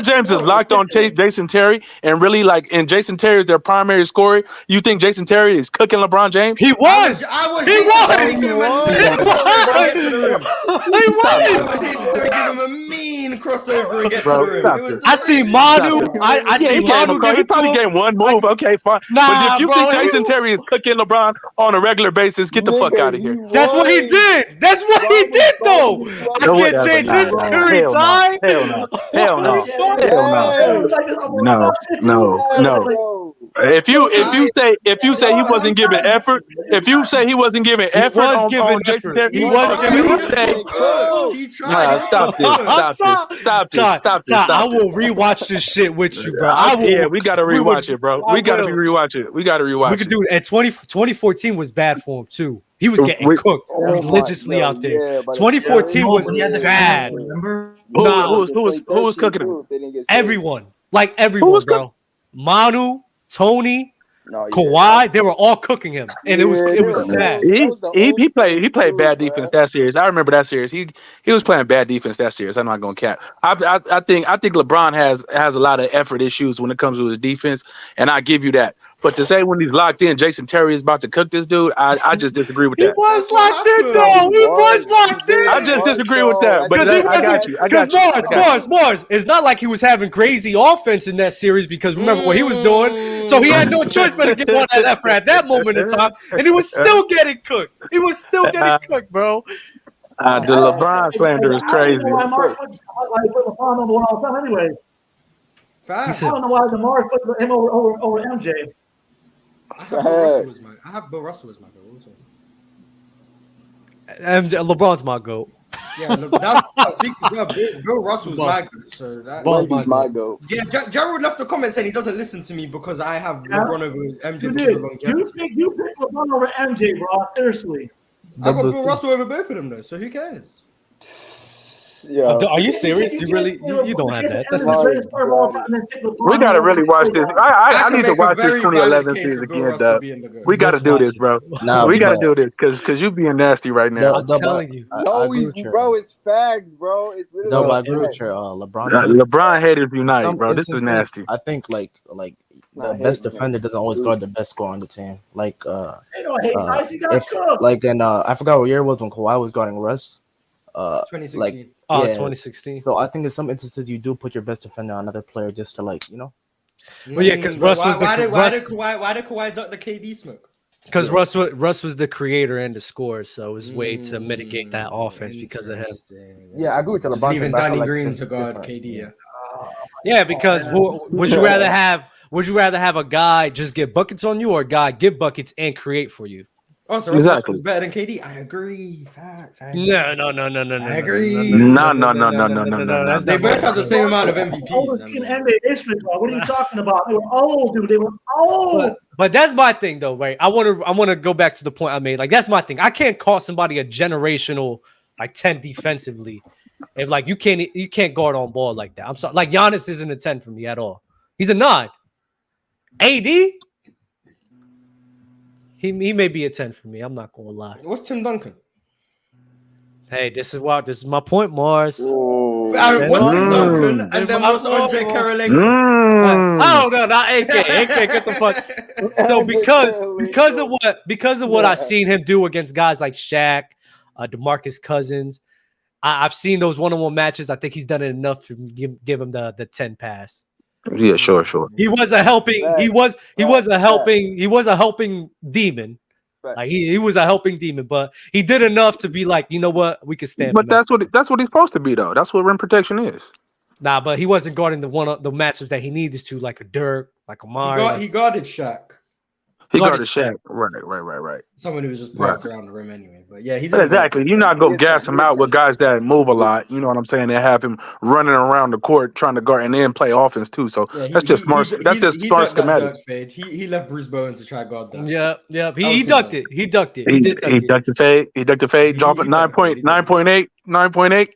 James is locked on Jason Terry and really like and Jason Terry is their primary scorer, you think Jason Terry is cooking LeBron James? He was. Give him a mean crossover and get to the rim. I see Manu. I see Manu give he it to probably him. gave one move. Okay, fine. But if you think Jason Terry is cooking LeBron on a regular basis, get the fuck out of here. That's what he did. That's what he did, though. I can't change his theory time. Hell no. No. If you say he wasn't giving effort, on Jason Terry, he wasn't giving effort. Stop this. I will rewatch this shit with you, bro. We gotta rewatch it, bro. We gotta rewatch it. We could do it. And 2014 was bad for him too. He was getting cooked religiously out there. 2014 was bad. Remember? Who was cooking him? Everyone, bro. Manu, Tony, Kawhi, they were all cooking him, and it was sad. He played bad defense that series. I remember that series. He was playing bad defense that series. I'm not gonna cap. I think LeBron has a lot of effort issues when it comes to his defense, and I give you that. But to say when he's locked in, Jason Terry is about to cook this dude, I just disagree with that. He was locked in, though. He was locked in. I just disagree with that. But I got you. Mars. It's not like he was having crazy offense in that series because remember what he was doing. So he had no choice but to get one that effort at that moment in time, and he was still getting cooked. He was still getting cooked, bro. The LeBron slander is crazy. I don't know why Mark put LeBron number one all the time anyway. I don't know why Mark put him over MJ. I have Bill Russell as my goat. LeBron's my goat. Yeah, Bill Russell's my goat. So Wemby's my goat. Yeah, Gerald left a comment saying he doesn't listen to me because I have LeBron over MJ. You picked LeBron over MJ, bro. Seriously. I got Bill Russell over both of them though, so who cares? Yeah. Are you serious? You really you don't have that. That's not we gotta really watch this. I need to watch this 2011 season again, Dub. We gotta do this, bro. We gotta do this because you being nasty right now. I'm telling you. No, it's fags, bro. It's literally. No, I agree with you. LeBron. LeBron haters unite, bro. This is nasty. I think like the best defender doesn't always guard the best scorer on the team. I forgot what year it was when Kawhi was guarding Russ. 2016. 2016. So I think in some instances you do put your best defender on another player just to Well, yeah, because Russ was why did Kawhi duck the KD smoke? Because Russ was the creator and the scorer, so it was a way to mitigate that offense because of him. Yeah, I agree with LeBron. Even Danny Green to guard KD. Yeah, because would you rather have a guy just get buckets on you or a guy give buckets and create for you? Oh, so Russell Westbrook's better than KD? I agree. Facts. I agree. No. I agree. No. They both have the same amount of MVPs. Oldest team in NBA history, bro. What are you talking about? They were old, dude. They were old. But that's my thing, though, right? I want to go back to the point I made. Like, that's my thing. I can't call somebody a generational like 10 defensively if like you can't guard on ball like that. I'm sorry. Like Giannis isn't a 10 for me at all. He's a 9. AD. He may be a 10 for me. I'm not gonna lie. What's Tim Duncan? Hey, this is my point, Mars. What's Tim Duncan? And then what's Andre Kirilenko? Oh no, not AK. AK, get the fuck. So because of what I've seen him do against guys like Shaq, DeMarcus Cousins, I've seen those one-on-one matches. I think he's done it enough to give him the 10 pass. Yeah, sure. He was a helping. He was a helping demon. Like he was a helping demon, but he did enough to be like, you know what, we could stand. But that's what he's supposed to be, though. That's what rim protection is. Nah, but he wasn't guarding the matchups that he needed to, like a Dirk, like a Mario. He guarded Shaq. He guarded Shaq. Right. Someone who was just parts around the rim anyway. But yeah, he's exactly. You're not gonna gas him out with guys that move a lot. You know what I'm saying? They have him running around the court trying to guard and then play offense too. So that's just smart. That's just smart schematics. He left Bruce Bowen to try to guard that. Yeah. He ducked it. He ducked it. He ducked the fade. Drop it 9.8.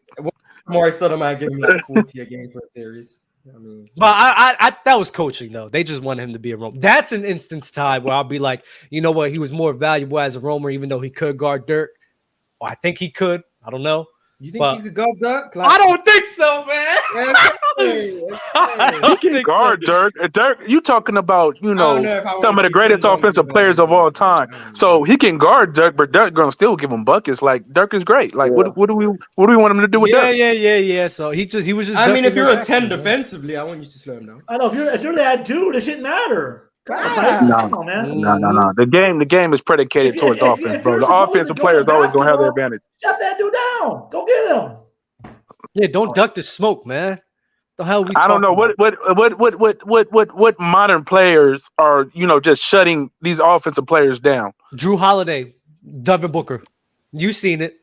More I thought I might give him like 40 a game for a series. I mean, but I that was coaching though. They just wanted him to be a roamer. That's an instance, Ty, where I'll be like, you know what? He was more valuable as a roamer, even though he could guard Dirk. Or I think he could. I don't know. You think he could guard Dirk? I don't think so, man. He can guard Dirk. Dirk, you talking about some of the greatest offensive players of all time. So he can guard Dirk, but Dirk gonna still give him buckets. Like Dirk is great. Like what do we want him to do with Dirk? Yeah. So he was just. I mean, if you're a 10 defensively, I want you to slow him down. I know if you're that dude, it shouldn't matter. No. The game is predicated towards offense, bro. The offensive players always gonna have the advantage. Shut that dude down. Go get him. Yeah, don't duck the smoke, man. The hell we? I don't know what modern players are just shutting these offensive players down. Drew Holiday, Devin Booker. You seen it?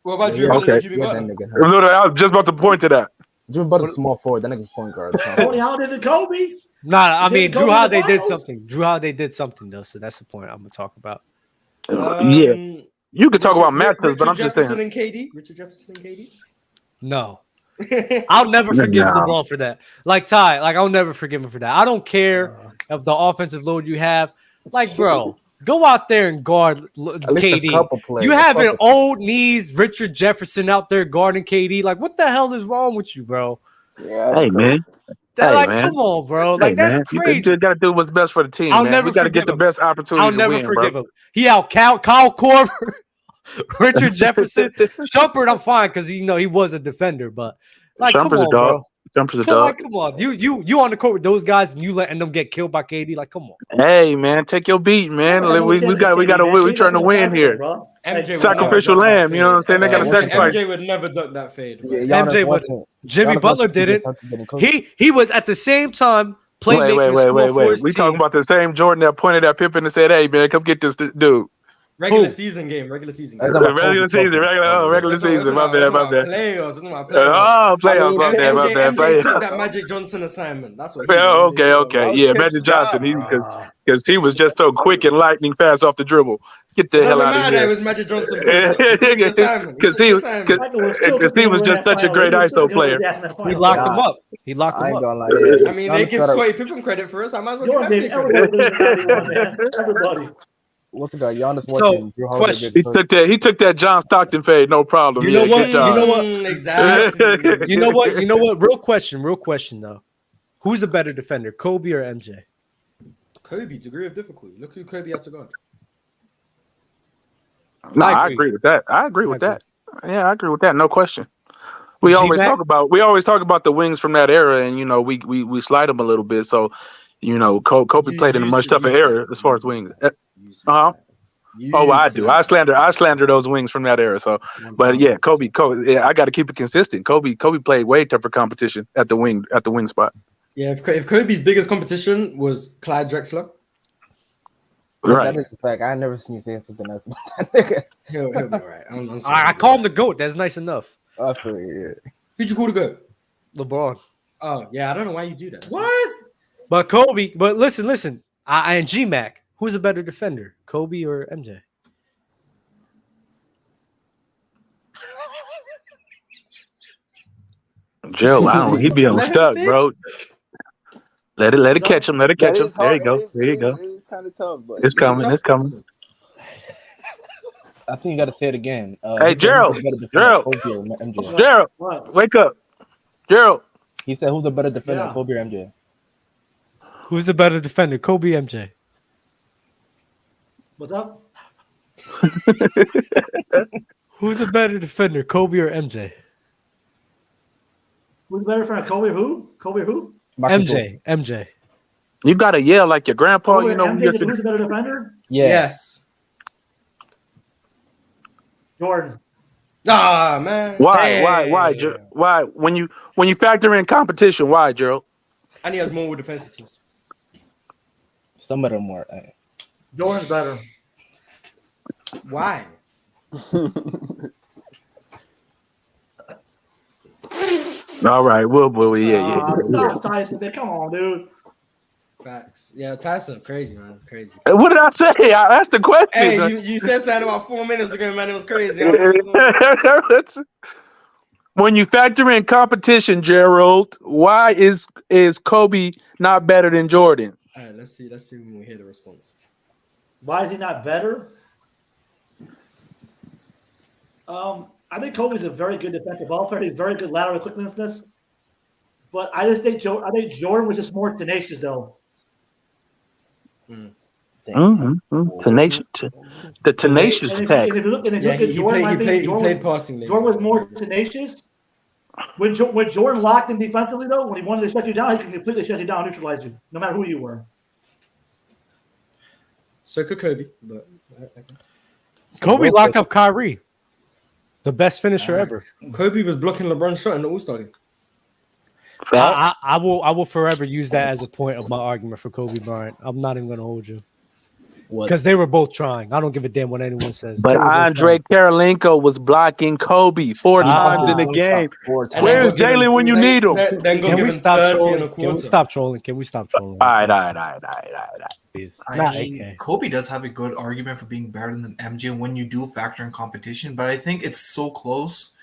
What about Drew Holiday? Jimmy Butler? I was just about to point to that. Jimmy Butler's small forward. That nigga's point guard. Tony Holiday to Kobe. Nah, I mean Drew Holiday did something. Drew Holiday did something though, so that's the point I'm gonna talk about. Yeah, you could talk about matchups, but I'm just saying. Richard Jefferson and KD. No, I'll never forgive LeBron for that. Like Ty, like I'll never forgive him for that. I don't care of the offensive load you have. Like, bro, go out there and guard KD. You have an old knees Richard Jefferson out there guarding KD. Like, what the hell is wrong with you, bro? Yeah, hey, man. Come on, bro. Like, that's crazy. You just got to do what's best for the team, man. We got to get the best opportunity I'll never to win, forgive bro. him. He out Kyle Korver, Richard Jefferson. Shumpert, I'm fine because he was a defender, but like, Shumpert's come on, bro. Shumper's a dog. Come on. You on the court with those guys and you letting them get killed by KD. Like, come on. Hey, man, take your beat, man. We trying to win here. Sacrificial lamb, you know what I'm saying? They got to sacrifice. MJ would never duck that fade. MJ would. Jimmy Butler did it. He was at the same time playmaking. Wait. We talking about the same Jordan that pointed at Pippen and said, "Hey, man, come get this dude." Regular season game. Regular season. My bad. Playoffs. My bad. MJ took that Magic Johnson assignment. That's what. Okay. Yeah, Magic Johnson. Because he was just so quick and lightning fast off the dribble. Get the hell out of here. It was Magic Johnson. Because he was just such a great ISO player. He locked him up. I mean, they give Scottie Pippen credit for us. I might as well give everybody. What's the guy? Giannis watching. Question. He took that John Stockton fade, no problem. You know what? Exactly. You know what? Real question though. Who's a better defender, Kobe or MJ? Kobe, degree of difficulty. Look who Kobe had to guard. No, I agree with that. I agree with that. Yeah, I agree with that. No question. We always talk about the wings from that era, and we slide them a little bit. So, Kobe played in a much tougher era as far as wings. I do. I slander those wings from that era. So, but yeah, Kobe. Yeah, I got to keep it consistent. Kobe played way tougher competition at the wing spot. Yeah, if Kobe's biggest competition was Clyde Drexler, Right. That is a fact. I never seen you saying something else about that nigga. He'll be all right. I'm sorry. I call him the GOAT. That's nice enough. I feel you. Who'd you call the GOAT? LeBron. Oh, yeah. I don't know why you do that. That's What? But Kobe. But listen. And G-Mac. Who's a better defender, Kobe or MJ? Joe, I don't. He'd be unstuck, bro. Let it catch him. Let it catch him. There you go. There you go. It's kind of tough, but It's coming. It's coming. I think you got to say it again. Hey, He said Gerald. who's a better defender, Gerald. Kobe or MJ? Gerald, What? wake up. Gerald. He said who's a better defender, Yeah. Kobe or MJ? Who's a better defender, Kobe, MJ? What's up? Who's a better defender, Kobe or MJ? Who's better for Kobe? Who? Kobe? Who? MJ. You gotta yell like your grandpa. Kobe You know. MJ, who's a better defender? Yeah. Yes. Jordan. Ah, man. Why? When you factor in competition, why, Gerald? And he has more defensive teams. Some of them were. Jordan's better. Why? All right, yeah. Stop, Tyson. Man. Come on, dude. Facts. Yeah, Tyson, crazy, man. Crazy. What did I say? I asked the question. Hey, you said something about 4 minutes ago, man. It was crazy. When you factor in competition, Gerald, why is Kobe not better than Jordan? All right, let's see when we hear the response. Why is he not better? I think Kobe's a very good defensive ball player. He's very good lateral quickness. But I just think Jordan was just more tenacious, though. Tenacious, the tenacious tech. And if you look at Jordan, he played passing. Jordan was more tenacious. When Jordan locked in defensively, though, when he wanted to shut you down, he can completely shut you down, neutralize you, no matter who you were. So could Kobe, but I guess. Kobe locked up Kyrie, the best finisher ever. Kobe was blocking LeBron's shot in the All-Star game. I will forever use that as a point of my argument for Kobe Bryant. I'm not even going to hold you. Because they were both trying. I don't give a damn what anyone says. But Andre Karolinko was blocking Kobe 4 times in the game. Where's Jalen when you need him? Can we stop trolling? Can we stop trolling? All right. Please. I mean, Kobe does have a good argument for being better than MJ when you do factor in competition, but I think it's so close.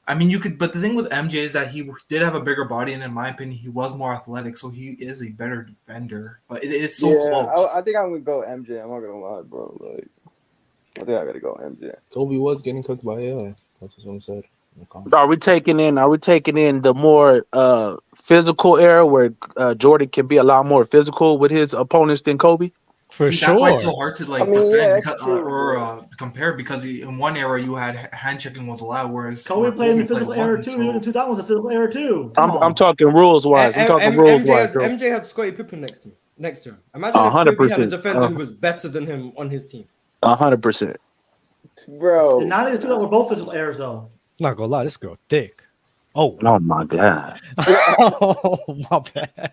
I mean, but the thing with MJ is that he did have a bigger body, and in my opinion, he was more athletic, so he is a better defender. But it's so close. I think I'm gonna go MJ. I'm not gonna lie, bro. Like, I think I gotta go MJ. Kobe was getting cooked by AI. That's what I'm said. Are we taking in the more physical era where Jordan can be a lot more physical with his opponents than Kobe? That's why it's so hard to defend or compare because in one era you had hand checking was allowed, whereas Kobe played in the physical era too. Even in 2000 was a physical era too. I'm talking rules wise. MJ had Scottie Pippen next to him. Imagine if Kobe had a defender who was better than him on his team. 100%, bro. The 90s and 2000 were both physical eras, though. Not gonna lie, this girl thick. Oh my god. Oh my bad.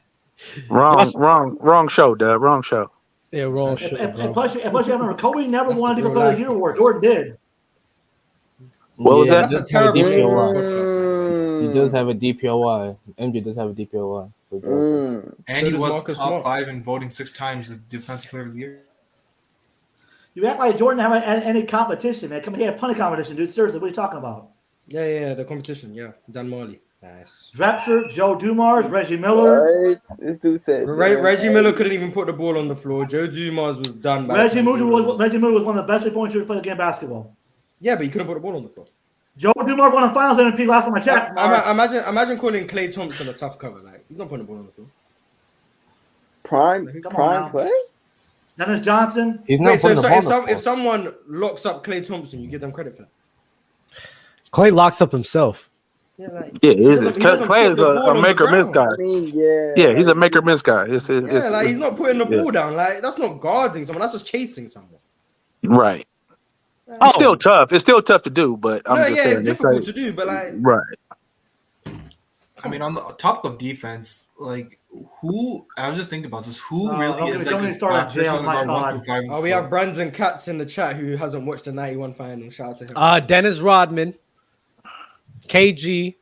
Wrong show, Dub. Wrong show. Yeah, wrong show. And plus, you remember, Kobe never won a Defensive Player of the Year award. Jordan did. What was that? That's a terrible DPOY. He does have a DPOY. MJ does have a DPOY. And he was top 5 in voting 6 times as Defensive Player of the Year. You act like Jordan didn't have any competition, man. Come here, plenty of competition, dude. Seriously, what are you talking about? Yeah, the competition. Yeah, Dan Marley. Nice. Drexler, Joe Dumars, Reggie Miller. Right. This dude said Reggie Miller couldn't even put the ball on the floor. Joe Dumars was done. Reggie Miller was one of the best 3-point shooters to play the game of basketball. Yeah, but he couldn't put the ball on the floor. Joe Dumars won a Finals MVP last time I checked. Imagine calling Klay Thompson a tough cover. Like he's not putting the ball on the floor. Prime Klay. Dennis Johnson. He's not putting the ball on the floor. If someone locks up Klay Thompson, you give them credit for that. Klay locks up himself. Klay is a make or miss guy. He's a make or miss guy. He's not putting the ball down. Like that's not guarding someone. That's just chasing someone. Right. It's still tough. It's still tough to do, but I'm just saying it's difficult to do. But like, right. I mean, on the topic of defense, like who I was just thinking about this. Who No, really don't is get like me a started, Jay, person on to my guard 1 pod. through 5? Oh, we have Brandon Katz in the chat who hasn't watched the 91 final. Shout out to him. Dennis Rodman, KG,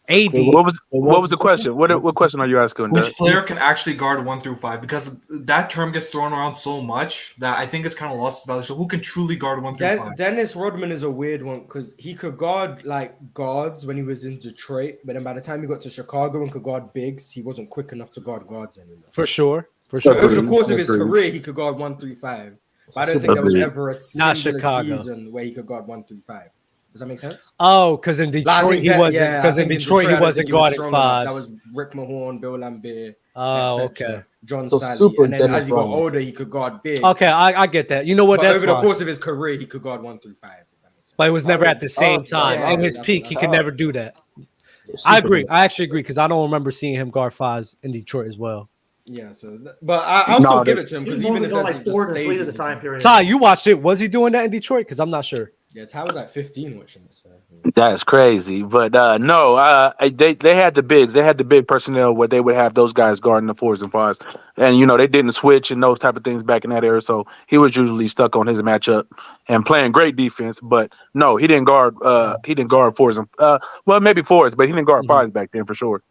AD. Wait, what was the question? What question are you asking? Which Doug? player can actually guard 1 through 5? Because that term gets thrown around so much that I think it's kind of lost its value. So who can truly guard 1 through 5? Dennis Rodman is a weird one because he could guard like guards when he was in Detroit, but then by the time he got to Chicago and could guard bigs, he wasn't quick enough to guard guards anymore. For sure. So over the course of his career, he could guard 1 through 5. But I don't think there was ever a Not single Chicago. season where he could guard 1 through 5. Does that make sense? Oh, because in Detroit he wasn't. Because in Detroit he wasn't guarding fives. That was Rick Mahorn, Bill Lambert. Oh, okay. John So Sally. super And then Dennis as he got Rodman. older, he could guard big. Okay, I get that. You know what? But That's over the fine. course of his career, he could guard 1 through 5. But it was never at the same time. yeah, In his that's- peak, he could that's- never do that. I agree. I actually agree because I don't remember seeing him guard fives in Detroit as well. Yeah, but I'll still give it to him because He's even only if going there's like just 4 to 3 at stages. the time period. Ty, you watched it. Was he doing that in Detroit? Because I'm not sure. Yeah, Ty was like 15 watching this. That's crazy, but no, they had the bigs. They had the big personnel where they would have those guys guarding the 4s and 5s, and they didn't switch and those type of things back in that era. So he was usually stuck on his matchup and playing great defense. But no, he didn't guard. He didn't guard 4s and well, maybe 4s, but he didn't guard 5s back then for sure.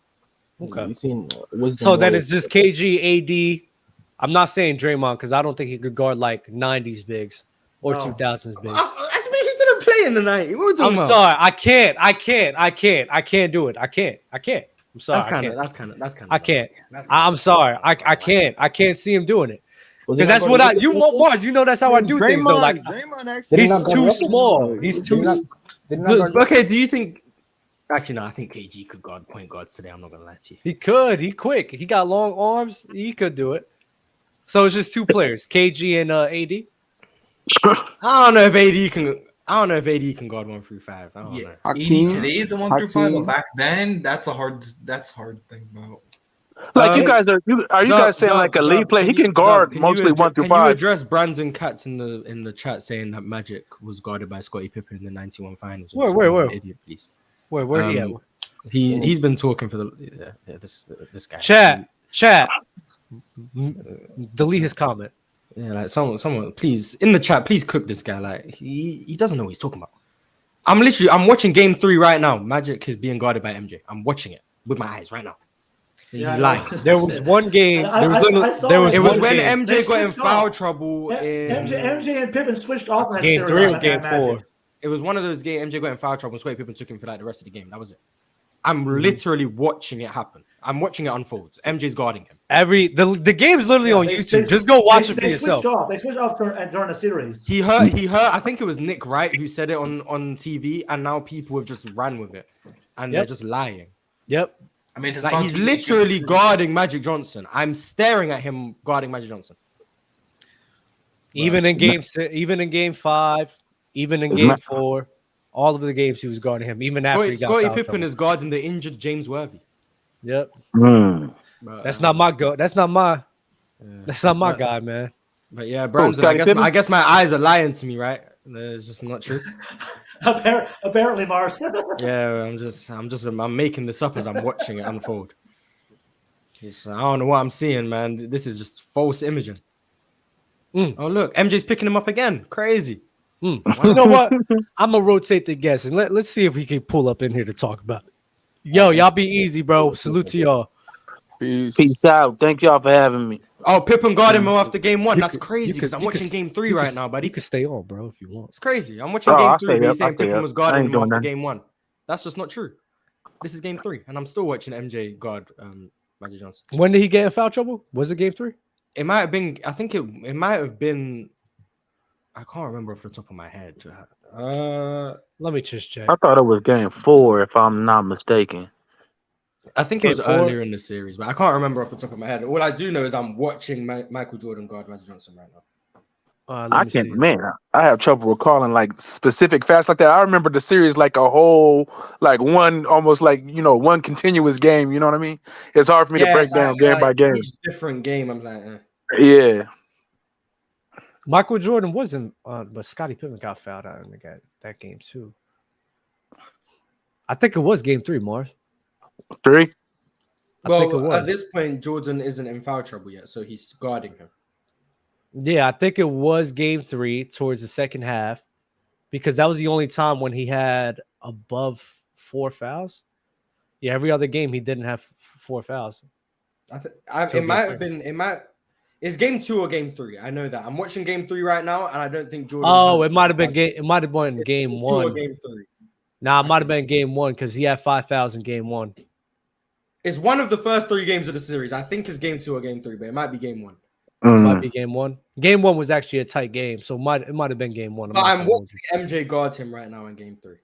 Okay. You seen Wisdom So then Warriors. it's just KG, AD. I'm not saying Draymond because I don't think he could guard like 90s bigs or 2000s bigs. I mean, he didn't play in the 90s. What are we talking I'm about? sorry. I can't do it. I can't. I'm sorry. That's kind of. I can't. I'm sorry. I can't see him doing it. Was he Because not that's going what to I get you this Mars, you know that's how I do things though. Like Draymond actually. Did he he's not go too to- small. He's Did he too not- did he not go to- Okay, do you think? Actually, no. I think KG could guard point guards today. I'm not gonna lie to you. He could. He quick. He got long arms. He could do it. So it's just two players, KG and AD. I don't know if AD can. I don't know if AD can guard 1 through 5. I don't know. Today is a 1 through 5, but back then that's hard thing about. Like you guys are you guys saying like a lead player? He can guard mostly 1 through 5. Can you address Brandon Katz in the chat saying that Magic was guarded by Scottie Pippen in the 91 finals? Where? Idiot, please. Where he at? He's been talking for the this guy. Chat. Delete his comment. Yeah, like someone, please in the chat, please cook this guy. Like he doesn't know what he's talking about. I'm watching Game 3 right now. Magic is being guarded by MJ. I'm watching it with my eyes right now. He's lying. There was one game. It was when game. MJ got in foul trouble. MJ and Pippen switched off in that Game series 3 or on Game Magic. 4. It was one of those games. MJ got in foul trouble. Scottie Pippen took him for like the rest of the game. That was it. I'm literally watching it happen. I'm watching it unfold. MJ's guarding him. The game's literally on YouTube. Just go watch it for yourself. They switched off during the series. He heard. I think it was Nick Wright who said it on TV, and now people have just ran with it, and they're just lying. Yep. I mean, Like he's literally guarding Magic Johnson. I'm staring at him guarding Magic Johnson. Even in game 5, even in game 4, all of the games he was guarding him. Even after he got Scottie foul Pippen trouble. is guarding the injured James Worthy. Yep. Mm. That's not my go. That's not my guy, man. But yeah, Brandon, I guess my eyes are lying to me, right? It's just not true. Apparently, Mars. Yeah, I'm making this up as I'm watching it unfold. I don't know what I'm seeing, man. This is just false imaging. Oh look, MJ's picking him up again. Crazy. You know what? I'm gonna rotate the guests and let's see if we can pull up in here to talk about it. Yo, y'all be easy, bro. Salute to y'all. Peace out. Thank y'all for having me. Oh, Pippen guarded him after game 1. That's crazy because I'm watching game 3 right now, buddy. You can stay on, bro, if you want. It's crazy. I'm watching game 3. He's saying Pippen was guarding him after that. game 1. That's just not true. This is game 3, and I'm still watching MJ guard Magic Johnson. When did he get in foul trouble? Was it game 3? It might have been. I think it might have been. I can't remember off the top of my head. Let me just check. I thought it was game 4, if I'm not mistaken. I think it was Game 4? earlier in the series, but I can't remember off the top of my head. All I do know is I'm watching Michael Jordan guard Magic Johnson right now. I can't, man. I have trouble recalling like specific facts like that. I remember the series like a whole, like one almost like one continuous game. You know what I mean? It's hard for me to break down game by game. Each different game. I'm like, Yeah. Michael Jordan wasn't, but Scottie Pippen got fouled out in that game too. I think it was game 3, Mars. 3. I think it Well, was. at this point, Jordan isn't in foul trouble yet, so he's guarding him. Yeah, I think it was game 3 towards the second half because that was the only time when he had above 4 fouls. Yeah, every other game he didn't have 4 fouls. It might have been. It's game 2 or game 3. I know that. I'm watching game 3 right now, and I don't think Jordan. Oh, it might have been game. It might have been game 1 or game 3. Nah, it might have been game 1 because he had 5 fouls in game 1. It's one of the first 3 games of the series. I think it's game 2 or game 3, but it might be game 1. It might be game 1. Game 1 was actually a tight game, so it might have been game 1. I'm watching MJ guard him right now in game 3.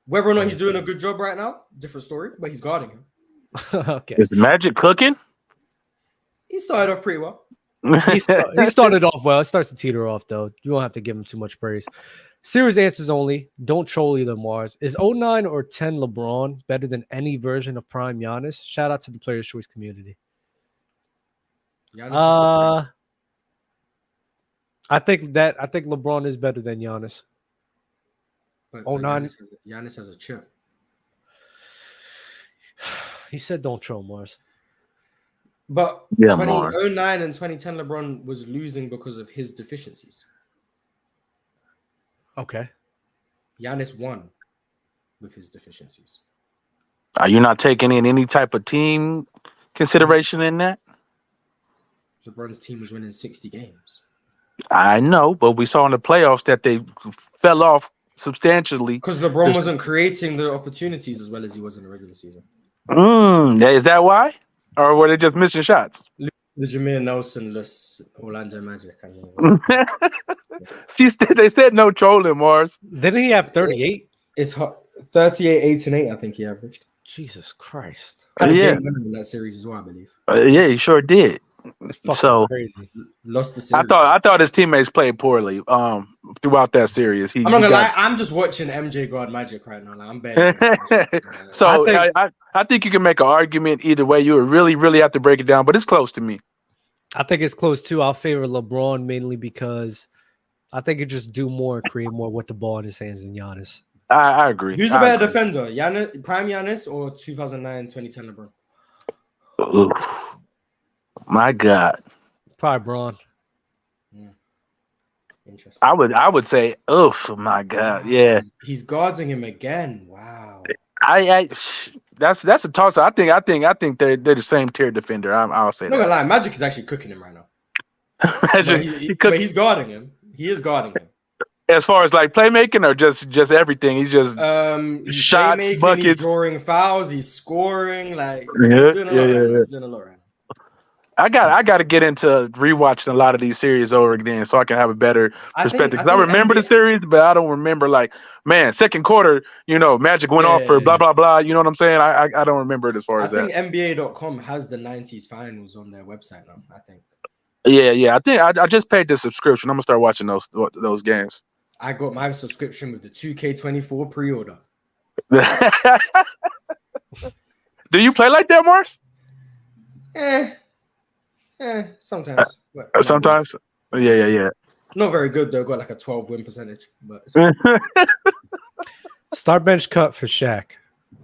Whether or not he's doing a good job right now, different story, but he's guarding him. Okay. Is Magic cooking? He started off pretty well. He started off well. It starts to teeter off, though. You don't have to give him too much praise. Serious answers only. Don't troll either, Mars. Is 09 or 10 LeBron better than any version of Prime Giannis? Shout out to the Players' Choice community. I think LeBron is better than Giannis. But 09. Giannis has a chip. He said don't troll, Mars. But Yeah, 2009 and 2010 LeBron was losing because of his deficiencies. Okay. Giannis won with his deficiencies. Are you not taking in any type of team consideration in that? LeBron's team was winning 60 games. I know, but we saw in the playoffs that they fell off substantially. Because LeBron wasn't creating the opportunities as well as he was in the regular season. Is that why? Or were they just missing shots? The Jameer Nelson-less Orlando Magic. I mean. They said no trolling, Mars. Didn't he have 38? It's 38, 8, and 8, I think he averaged. Jesus Christ. Had a Yeah. game winner in that series as well, I believe. Yeah, he sure did. So crazy. Lost the series. I thought his teammates played poorly throughout that series. I'm not gonna lie, I'm just watching MJ guard Magic right now. Like, I'm betting. So I think you can make an argument either way. You would really, really have to break it down, but it's close to me. I think it's close too. I'll favor LeBron mainly because I think it just do more, create more with the ball in his hands than Giannis. I agree. Who's a better defender, Giannis, Prime Giannis or 2009, 2010 LeBron? Oof. My God. Probably Braun. Interesting. I would say, oof, my God. Yeah. He's guarding him again. Wow. That's a toss. I think they're the same tier defender. I'll say I'm not that. gonna lie, Magic is actually cooking him right now. Magic, but he's guarding him. He is guarding him. As far as like playmaking or just everything, he's just He's shots, playmaking, buckets, he's drawing fouls, he's scoring. Like Yeah, he's doing a lot. yeah. He's doing a lot right now. I got to get into rewatching a lot of these series over again so I can have a better perspective. Because I remember the series, but I don't remember second quarter. Magic went off for blah blah blah. You know what I'm saying? I don't remember it as far as that. I think NBA.com has the 90s finals on their website now. I think. Yeah. I think I just paid the subscription. I'm gonna start watching those games. I got my subscription with the 2K24 pre-order. Do you play like that, Mars? Sometimes. Sometimes. Yeah. Not very good though. Got like a 12 win percentage, but Start bench cut for Shaq.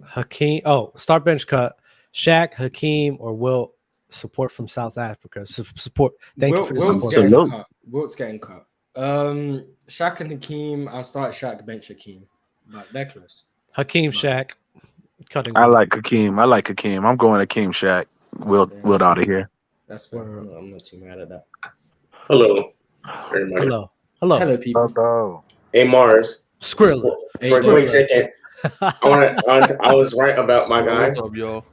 Hakeem. Oh, start bench cut. Shaq, Hakeem, or Wilt. Support from South Africa. Support. Thank you for the support. Wilt's getting cut. Shaq and Hakeem. I'll start Shaq, bench Hakeem, but they're close. Hakeem, Shaq. Cutting. I like Hakeem. I'm going Hakeem, Shaq. Wilt out of here. That's fair. I'm not too mad at that. Hello, everybody. Hello, people. Hey, Mars. Skrilla. For a quick second, I was right about my guy,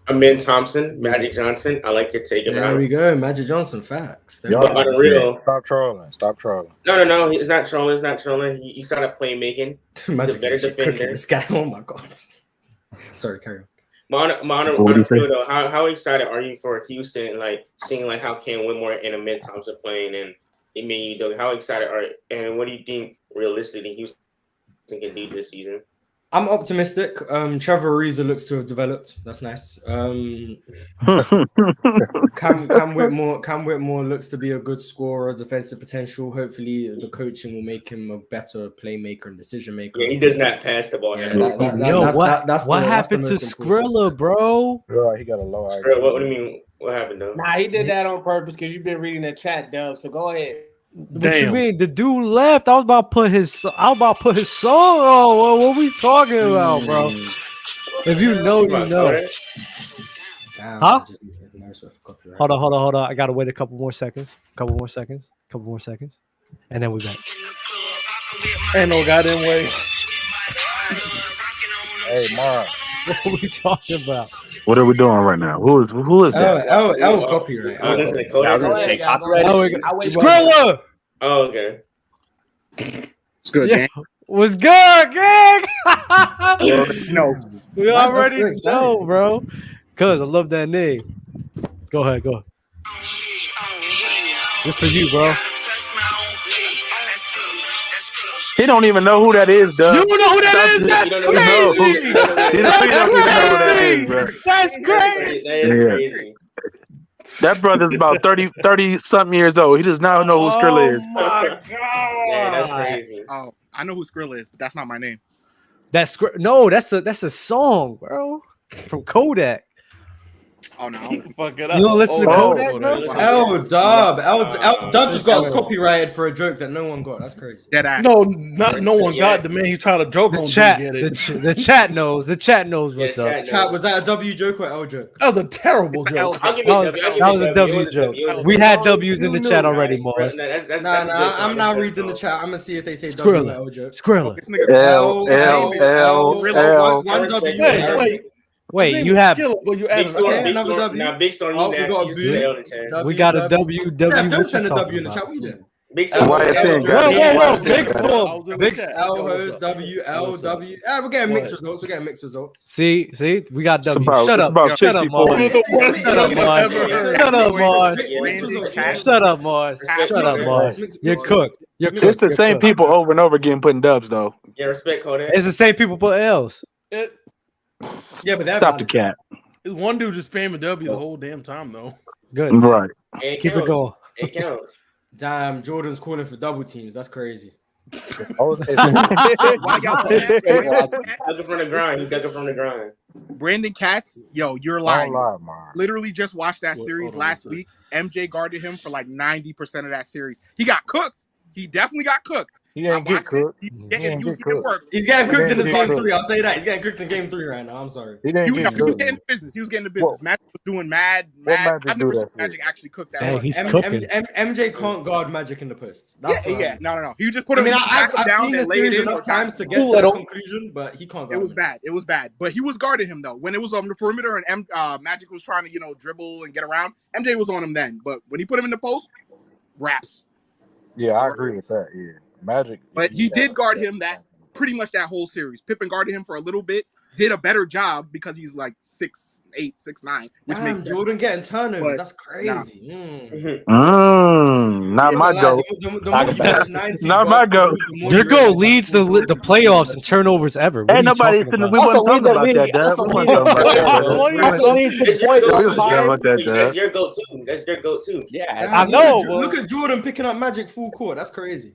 Amin Thompson, Magic Johnson. I like your take about There him. we go, Magic Johnson. Facts. Stop trolling. No. He's not trolling. He started playmaking. He's a Magic better is cooking defender. this guy. Oh my god. Sorry, carry on. Though, how excited are you for Houston? Like seeing like how Cam Whitmore and Amin Thompson playing, and I mean, how excited are you? And what do you think realistically Houston can do this season? I'm optimistic. Trevor Ariza looks to have developed. That's nice. Cam Whitmore looks to be a good scorer, defensive potential. Hopefully, the coaching will make him a better playmaker and decision maker. Yeah, he does not pass the ball. What happened to Skrilla, bro? Right, he got a low IQ. Skrilla, what do you mean? What happened though? Nah, he did that on purpose because you've been reading the chat, Dub. So go ahead. What you mean? The dude left. I was about to put his song on. What we talking about, bro? If you know, you know. Huh? Hold on. I gotta wait a couple more seconds. Couple more seconds. And then we back. Ain't no goddamn way. Hey, Mark. What are we talking about? What are we doing right now? Who is that? L copyright. Oh, listen to Kodak. Skrilla. Oh, okay. It's good, gang. What's good, gang? No. We already know, bro. Cuz I love that name. Go ahead. This for you, bro. He don't even know who that is, Doug. You know who that is? That's crazy. He don't even know who that is, bro. That's crazy. That is crazy. That brother's about 30 something years old. He does not know who Skrilla is. Oh my god. Yeah, that's crazy. Oh, I know who Skrilla is, but that's not my name. That's a song, bro. From Kodak. Oh no, fuck it up. You don't listen to Kodak, bro? L Dub just got copyrighted for a joke that no one got. That's crazy. No one got the man. He's trying to joke on. Chat, get it. the chat knows. The chat knows what's up. Chat, was that a W joke or L joke? That was a terrible joke. That was a W joke. We had W's in the chat already, Mars. I'm not reading the chat. I'm gonna see if they say W or L joke. Skrilla. L. One W. Wait, you have Big Storm. Now, Big Storm. We got a W. Don't send a W in the chat. We did. Big Storm. Whoa, Big Storm. Big L host W L W. We're getting mixed results. See, we got W. Shut up, Mars. Shut up, Mars. You're cooked. It's the same people over and over again putting dubs, though. Yeah, respect Kodak. It's the same people put L's. Yeah, but stop the cat. One dude just spamming W the whole damn time, though. Good. Right. Keep it going. It counts. Damn, Jordan's calling for double teams. That's crazy. Why y'all Dug it from the grind. He dug it from the grind. Brandon Katz, yo, you're lying. Literally just watched that series last week. MJ guarded him for like 90% of that series. He got cooked. He definitely got cooked. He didn't get cooked. He was getting worked. He's getting cooked in his game 3. I'll say that. He's getting cooked in game 3 right now. I'm sorry. He didn't get He was getting the business. He was getting the business. Magic was doing mad. I've never seen Magic actually cook that much. He's cooking. MJ can't guard Magic in the post. Yeah. No. He just put him I've down seen and this laid it series in enough times to get to the conclusion, but he can't guard. It was bad. But he was guarding him though. When it was on the perimeter and Magic was trying to dribble and get around, MJ was on him then. But when he put him in the post, raps. Yeah, I agree with that. Yeah, Magic. But he did guard him that pretty much that whole series. Pippen guarded him for a little bit, did a better job because he's like 6'8", 6'9". Damn, Jordan getting turnovers. That's crazy. Not my goal. Not my goal. Your goal leads the playoffs in turnovers ever. Ain't nobody we wasn't talking about that, That's your go-to. That's your go-to. Yeah, I know. Look at Jordan picking up Magic full court. That's crazy.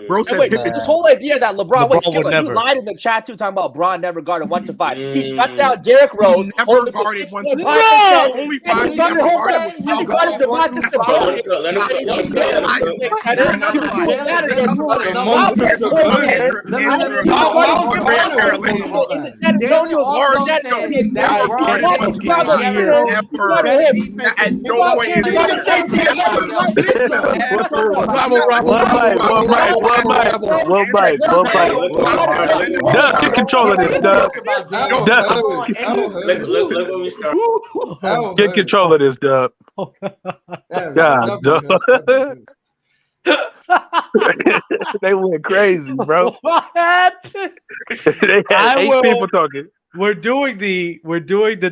Bro, this whole idea that LeBron he lied in the chat too, talking about Bron never guarded 1 to 5. He shut down Derrick Rose. Never guarded 1 to 5. Only 5. He guarded DeMontis One bite. Dub, get control of this, Dub. Look when we start. Get control of this, Dub. God, Dub. They went crazy, bro. What happened? They had 8 people talking. We're doing the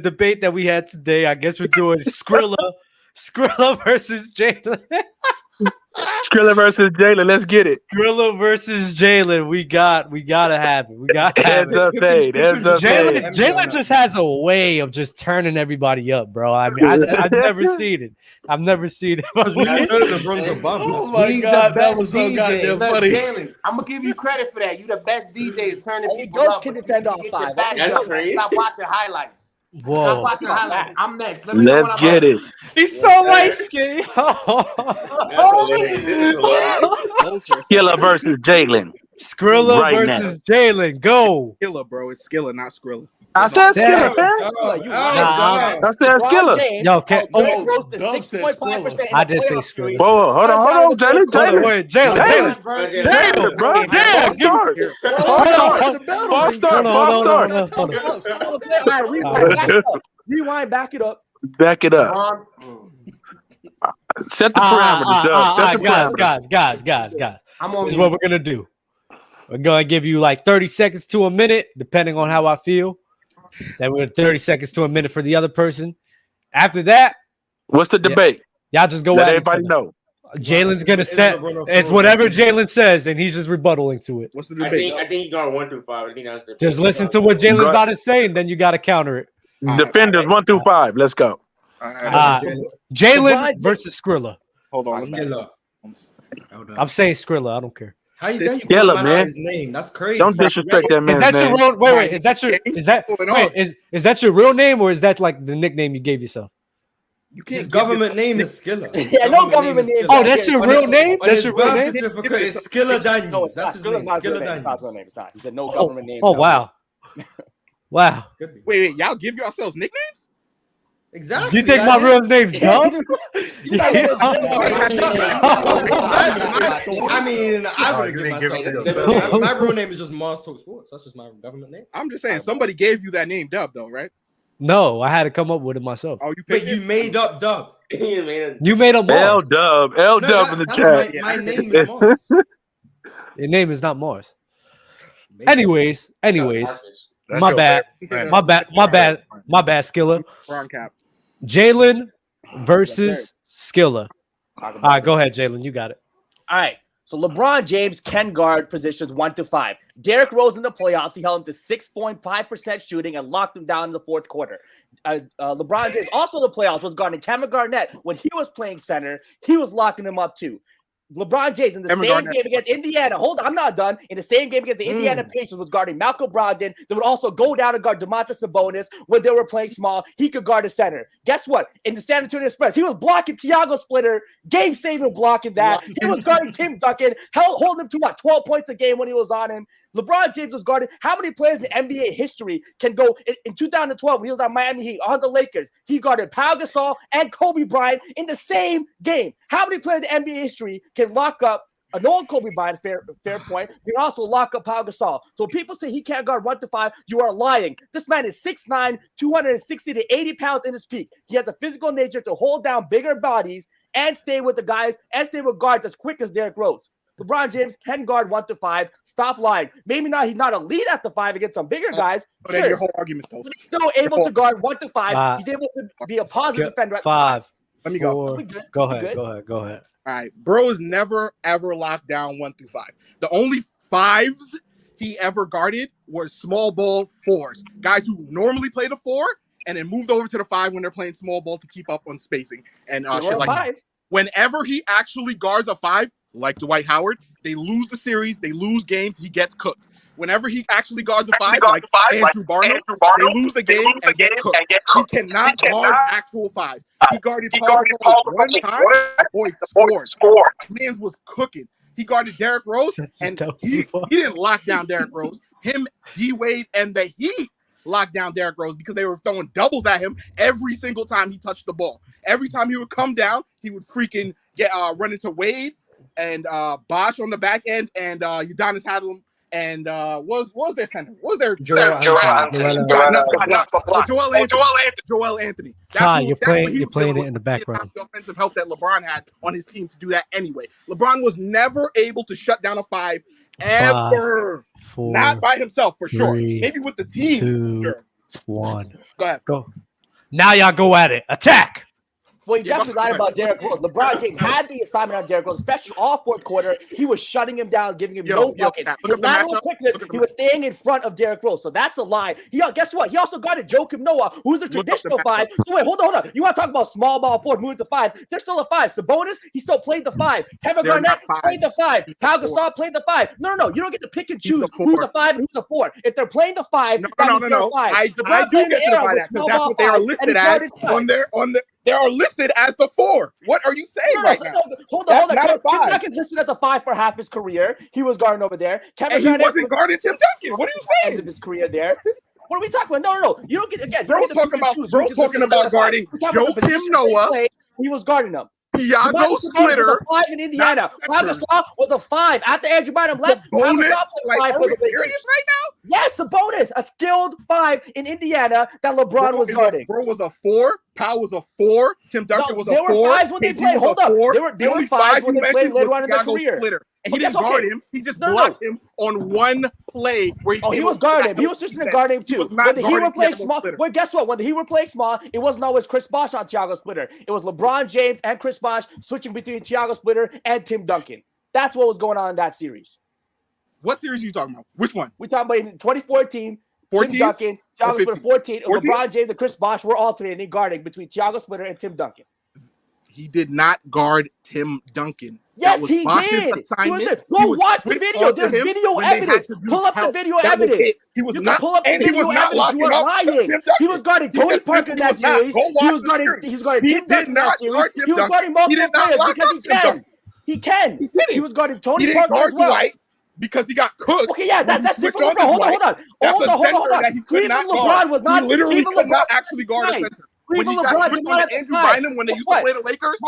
debate that we had today. I guess we're doing Skrilla versus Jalen. Skrilla versus Jalen. Let's get it. Skrilla versus Jalen. We gotta have it. We gotta have Heads up, fade. Heads up, fade. Jalen just has a way of just turning everybody up, bro. I mean, I've never seen it. I've never seen it. Oh my God, that was so goddamn funny. Jalen, I'm gonna give you credit for that. You the best DJ turning And people Ghost up. can but defend you on get 5. your back That's up. crazy. Stop watching highlights. Whoa. Stop watching highlights. I'm next. Let me know Let's when I'm get up. it. He's so light skinned. Skilla versus Jalen. Skrilla Right now. versus Jalen. Go. Skilla, bro. It's Skilla, not Skrilla. I said Skilla, man. Nah, I said Skilla. Yo, okay. Derrick Rose to 6.5%. I did say Skrilla. Whoa, hold on, Jalen. Hold on, wait, Jalen. Jalen, bro. Damn, False start. Rewind, back it up. Back it up. Set the parameters, Doug. Set the parameters. Guys. I'm on This is what we're gonna do. We're gonna give you like 30 seconds to a minute, depending on how I feel. Then we're 30 seconds to a minute for the other person. After that, what's the debate? Y'all just go Let at everybody each other. know. Jalen's gonna set. It's whatever Jalen says, and he's just rebuttaling to it. What's the I debate? think you got 1 through 5. I think that's the Just listen to what Jalen's about to say, and then you got to counter it. Defenders 1 through 5. Let's go. Jalen versus Skrilla. Hold on. Skilla. I'm saying Skrilla. I don't care. How you done? Skilla, man. His name. That's crazy. Don't disrespect that man's Is that name. your real? Wait. Is that your real name, or is that like the nickname you gave yourself? His government name is Skilla. Yeah, no government name. Oh, that's your real name? On That's his your real birth name? certificate is Skilla Daniels. That's his name. Skilla It's not Daniels. name. It's not. He said no government name. Oh, wow. Wow. Wait, y'all give yourselves nicknames? Exactly. Do you think my real name's Doug? I mean, I wouldn't give myself my real name is just Mars Talk Sports. That's just my government name. I'm just saying, somebody gave you that name, Dub, though, right? No, I had to come up with it myself. Oh, you But you made up Dub. You made up L Mars. Dub in the chat. My name is Mars. Your name is not Mars. Anyways, my bad, Skilla. Wrong cap. Jalen versus Skilla. All right, go ahead, Jalen. You got it. All right. So LeBron James can guard positions 1 to 5. Derrick Rose in the playoffs, he held him to 6.5% shooting and locked him down in the fourth quarter. LeBron James also in the playoffs was guarding Kevin Garnett. When he was playing center, he was locking him up too. LeBron James in the same game against Indiana. Hold on, I'm not done. In the same game against the Indiana Pacers was guarding Malcolm Brogdon. They would also go down and guard Domantas Sabonis when they were playing small. He could guard a center. Guess what? In the San Antonio Spurs, he was blocking Thiago Splitter, game-saving blocking that. He was guarding Tim Duncan, holding him to 12 points a game when he was on him. LeBron James was guarding. How many players in NBA history can go in 2012 when he was on Miami Heat on the Lakers? He guarded Pau Gasol and Kobe Bryant in the same game. How many players in NBA history can lock up an old Kobe Bryant? Fair point. You can also lock up Pau Gasol. So people say he can't guard 1 to 5. You are lying. This man is 6'9", 260 to 80 pounds in his peak. He has a physical nature to hold down bigger bodies and stay with the guys and stay with guards as quick as Derrick Rose. LeBron James can guard 1 to 5. Stop lying. Maybe not. He's not elite at the 5 against some bigger guys. But then your whole argument's toast. But he's still able to guard 1 to 5. He's able to be a positive defender at 5. Let me go. Go ahead. Go ahead. All right. Bro is never, ever locked down 1 through 5. The only 5s he ever guarded were small ball 4s. Guys who normally play the 4 and then moved over to the 5 when they're playing small ball to keep up on spacing and shit like that. Whenever he actually guards a 5, like Dwight Howard, they lose the series, they lose games, he gets cooked. Whenever he actually guards a 5, like Andrew Barnum, they lose the game and get cooked. He cannot guard actual 5s. He guarded Paul Gasol one time, boy scored. Mans was cooking. He guarded Derrick Rose, and he didn't lock down Derrick Rose. Him, D-Wade, and the Heat locked down Derrick Rose because they were throwing doubles at him every single time he touched the ball. Every time he would come down, he would freaking get run into Wade and Bosch on the back end, and Giannis had him. And what was their center? What was their Joel Anthony. You're playing it in the background. The offensive help that LeBron had on his team to do that anyway. LeBron was never able to shut down a 5 ever. 4, not by himself for 3, sure. Maybe with the team. 2, sure. 1. Go ahead. Go. Now y'all go at it. Attack. Well, you definitely lied about Derrick Rose. LeBron James had the assignment on Derrick Rose, especially all fourth quarter. He was shutting him down, giving him no buckets. With lateral quickness, he was staying in front of Derrick Rose. So that's a lie. Guess what? He also got Joakim Noah, who's a traditional 5. So wait, hold on. You want to talk about small ball forward, moving to 5? They're still a 5. Sabonis, he still played the 5. Kevin Garnett played the 5. Pau Gasol played the 5. No. You don't get to pick and choose who's the 5 and who's the 4. If they're playing the 5, no. I do get to that because that's what they are listed as they are listed as the 4. What are you saying right now? Hold on. Tim Duncan's listed at the 5 for half his career. He was guarding over there. And he wasn't guarding Tim Duncan. What are you saying? End of his career there. What are we talking about? No. You don't get again. Bro's talking about guarding Joakim Noah. He was guarding them. Thiago Splitter. 5 in Indiana. Pau Gasol was a 5 after Andrew Bynum left. Bonus? Like, are we serious right now? Yes, a bonus. A skilled 5 in Indiana that LeBron was guarding. Bro was a 4. Pau was a 4. Tim Duncan was a 4. There were 5s when they played. Hold up. There were 5s when they played later on in their career. Splitter. And he didn't guard him. He just blocked him on one play where he was guarding him. He was just guarding him too. When the Heat were playing small, well, guess what? When the Heat were playing small, it wasn't always Chris Bosh on Thiago Splitter. It was LeBron James and Chris Bosh switching between Thiago Splitter and Tim Duncan. That's what was going on in that series. What series are you talking about? Which one? We're talking about in 2014. 14? Tim Duncan, Thiago Splitter, 14. 14? LeBron James and Chris Bosh were alternating guarding between Thiago Splitter and Tim Duncan. He did not guard Tim Duncan. Yes, he did. Go watch the video. There's video evidence. Pull up the video evidence. He was not locking up. He was guarding Tony Parker in that series. He was guarding Tim Duncan in that series. He was guarding multiple players because he can. He can. He was guarding Tony Parker as well. Because he got cooked. Okay, yeah, that's different. Hold on. Cleveland LeBron was not. He literally could not actually guard a center. When he got switched on Andrew Bynum when they used to play the Lakers,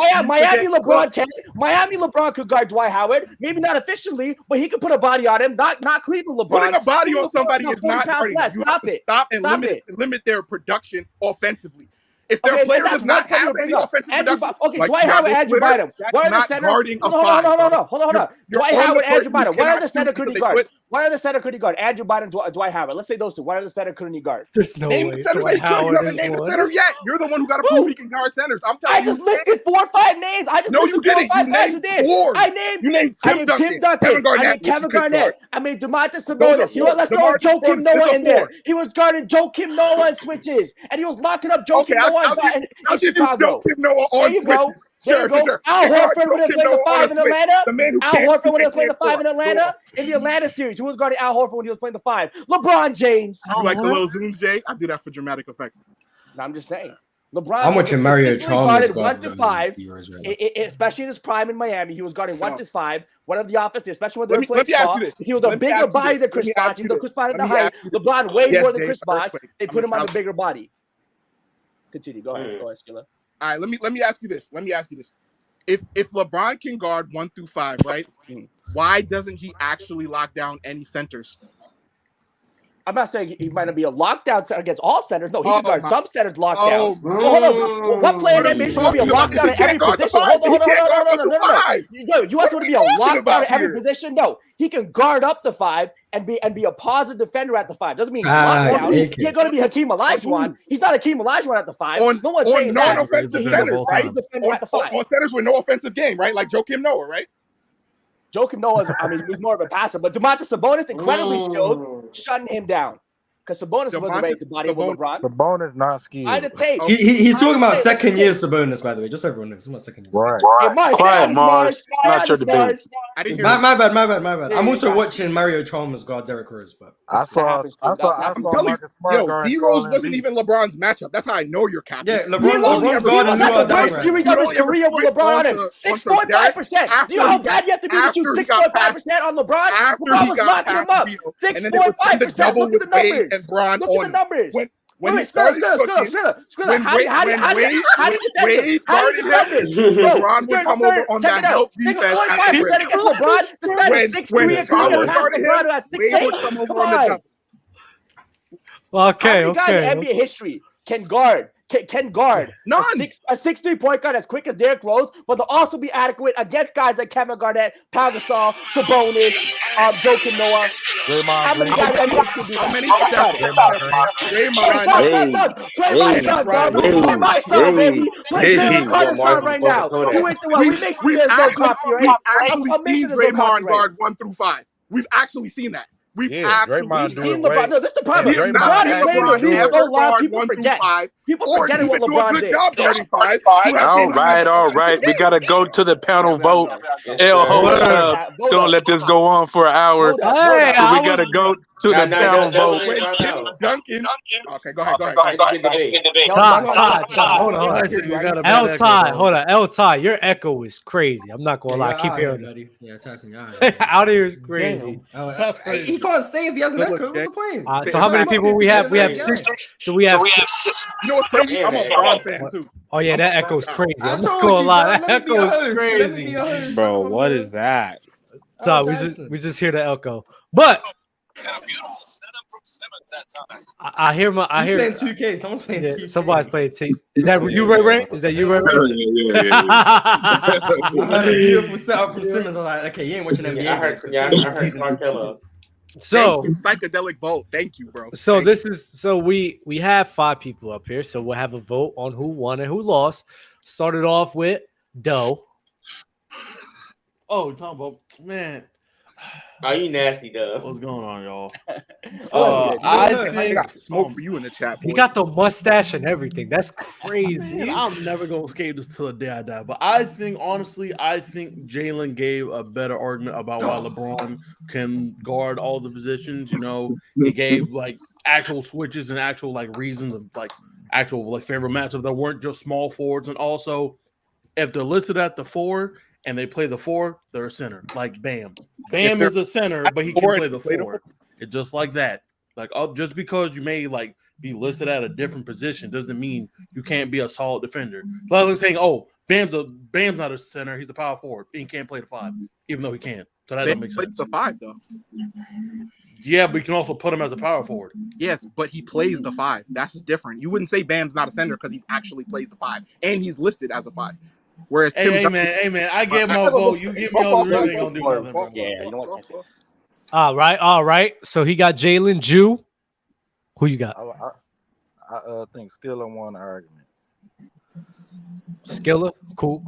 Miami LeBron could guard Dwight Howard. Maybe not efficiently, but he could put a body on him. Not Cleveland LeBron. Putting a body on somebody is not guarding. You have to stop and limit their production offensively. If their player does not have any offensive production, Dwight Howard, Andrew Bynum. What are the center? Hold on. Dwight Howard, Andrew Bynum. What other center could he guard? What other center could he guard? Andrew Bynum, Dwight Howard. Let's say those two. What other center couldn't he guard? There's no way. Name the centers that he could. You haven't named the center yet. You're the one who got to prove he can guard centers. I'm telling you. I just listed 4 or 5 names. No, you didn't. You named 4. You named Tim Duncan. Kevin Garnett. I mean, Domantas Sabonis. You know what? Let's throw Joakim Noah in there. He was guarding Joakim Noah in switches, and he was locking up Joakim Noah I'll give you Joakim Noah on switches. There you go. Al Horford would have played the 5 in Atlanta. Al Horford would have played the 5 in Atlanta. In the Atlanta series, who was guarding Al Horford when he was playing the 5? LeBron James. You like the little zooms, Jay? I do that for dramatic effect. No, I'm just saying. LeBron. How much in Mario Chalmers guarded 1 to 5, especially in his prime in Miami. He was guarding 1 to 5. One of the offensive, especially when they were playing small. He was a bigger body than Chris Bosh. Even though Chris Bosh had the height, LeBron way more than Chris Bosh. They put him on the bigger body. Continue. Go ahead, Skilla. All right, let me ask you this. If LeBron can guard 1 through 5, right? Why doesn't he actually lock down any centers? I'm not saying he might not be a lockdown center against all centers. No, he can guard some centers locked down. Hold on. What player that makes you be a lockdown at every position? Hold on. You want him to be a lockdown at every position? No. He can guard up the 5 and be a positive defender at the 5. Doesn't mean he's locked down. He ain't going to be Hakeem Olajuwon. He's not Hakeem Olajuwon at the 5. On non-offensive centers, right? On centers with no offensive game, right? Like Joakim Noah, right? Joakim Noah, he's more of a passer, but Domantas Sabonis incredibly skilled, shutting him down. Because Sabonis wasn't ready to body with LeBron. Sabonis not skilled. I had to take. He's talking about second year Sabonis, by the way. Just so everyone knows. He's not second year. Right. Quiet, Mars. Not your debate. I didn't hear my bad. I'm also watching Mario Chalmers guard Derrick Rose, but I saw I'm telling you, D Rose wasn't even LeBron's matchup. That's how I know you're capping. Yeah, LeBron's guarding the worst series of his career with LeBron on him. 6.5%. Do you know how bad you have to be to shoot 6.5% on LeBron? LeBron was locking him up. 6.5%. Look at the numbers. And Bron look at the numbers. When he started cooking, how did Wade guarded him, LeBron would come over on that help defense. When Chalmers guarded him, Wade would come over on the double. Okay. How many guys in NBA history can guard can guard None. a 6'3" point guard as quick as Derrick Rose, but they'll also be adequate against guys like Kevin Garnett, Pau Gasol, Sabonis, Joe Noah. How many guys can do that? How many Draymond, my son, baby. Play Jalen Carter's son right now. Who is the one? We make sure there's no copyright. We've seen Draymond guard 1 through 5. We've actually seen that. We've seen LeBron. No, this is the problem. We have not seen LeBron ever guard 1 through 5. People or forgetting what even do a LeBron good did. job guarding 5. All right. We gotta go to the panel vote. Hold up. Don't let this go on for an hour. We gotta go to the panel vote. When Tim Duncan. Okay, go ahead. Ty, hold on. Hold on. L-Ty, your echo is crazy. I'm not gonna lie. I keep hearing it. Yeah, Tyson, out here is crazy. That's crazy. He can't stay if he has an echo. What's the point? So how many people we have? We have 6. So we have 6. You know what's crazy? I'm a Bron fan too. Oh yeah, that echo's crazy. I'm not gonna lie. That echo is crazy. Bro, what is that? So we just hear the echo. But I hear He's playing 2K. Someone's playing 2K. Somebody's playing T. Is that you, Ray? Is that you, Ray? Yeah. I heard a beautiful setup from Simmons. I'm like, okay, you ain't watching NBA. I heard Markello. So psychedelic vote. Thank you, bro. So we have 5 people up here. So we'll have a vote on who won and who lost. Started off with Doe. Oh, talking about man. Oh, you nasty, Doug. What's going on, y'all? I think smoke for you in the chat. He got the mustache and everything. That's crazy. Man, I'm never gonna escape this till the day I die. But I think, honestly, Jalen gave a better argument about why LeBron can guard all the positions. You know, he gave like actual switches and actual like reasons of like actual like favorite matchups that weren't just small forwards. And also, if they're listed at the 4 and they play the 4, they're a center. Like Bam is a center, but he can play the 4. It's just like that. Like just because you may like be listed at a different position doesn't mean you can't be a solid defender. Like saying, oh, Bam's not a center, he's a power forward. He can't play the 5, even though he can. So that doesn't make sense. The 5 though. Yeah, but you can also put him as a power forward. Yes, but he plays the 5. That's different. You wouldn't say Bam's not a center because he actually plays the 5, and he's listed as a 5. Whereas Tim hey man, I get my vote. You give me all the really gonna do nothing, bro. Yeah, you know what? All right. So he got Jalen Jew. Who you got? I think Skiller won the argument. Skiller, cool.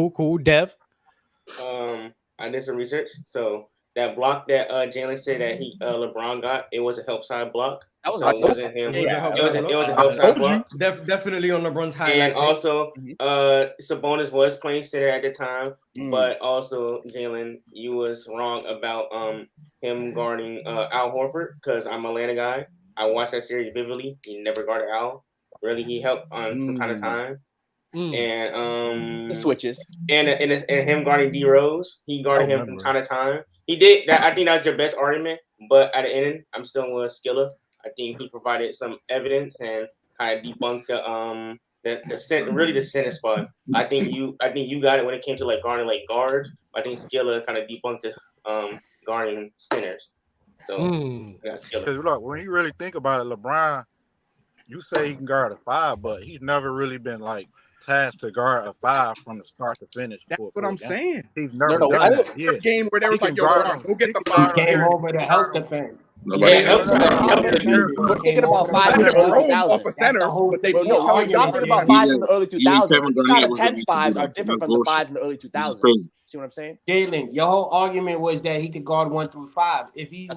Cool. Dev. I did some research. So that block that Jalen said that LeBron got, it was a help side block. It wasn't him. It was a help side block. Definitely on LeBron's highlight. And also, Sabonis was playing center at the time, but also Jalen, you was wrong about him guarding Al Horford because I'm a Atlanta guy. I watched that series vividly. He never guarded Al. Really, he helped from time to time. And the switches and him guarding D Rose, he guarded him from time to time. He did that. I think that's your best argument. But at the end, I'm still with Skilla. I think he provided some evidence and kind of debunked the center spot. I think you got it when it came to like guarding like guard. I think Skilla kind of debunked the guarding centers. So because look, when you really think about it, LeBron, you say he can guard a 5, but he's never really been like tasked to guard a 5 from the start to finish. That's what I'm saying. He's never done that. Yeah. Game where there was like, yo, go get the 5. Came over to help defend. We're thinking about 5 in the early 2000s. Off a center, but they we're talking about 5 in the early 2000s. It's not the 10s 5s are different from the 5s in the early 2000s. See what I'm saying? Jalen, your whole argument was that he could guard 1 through 5. If he's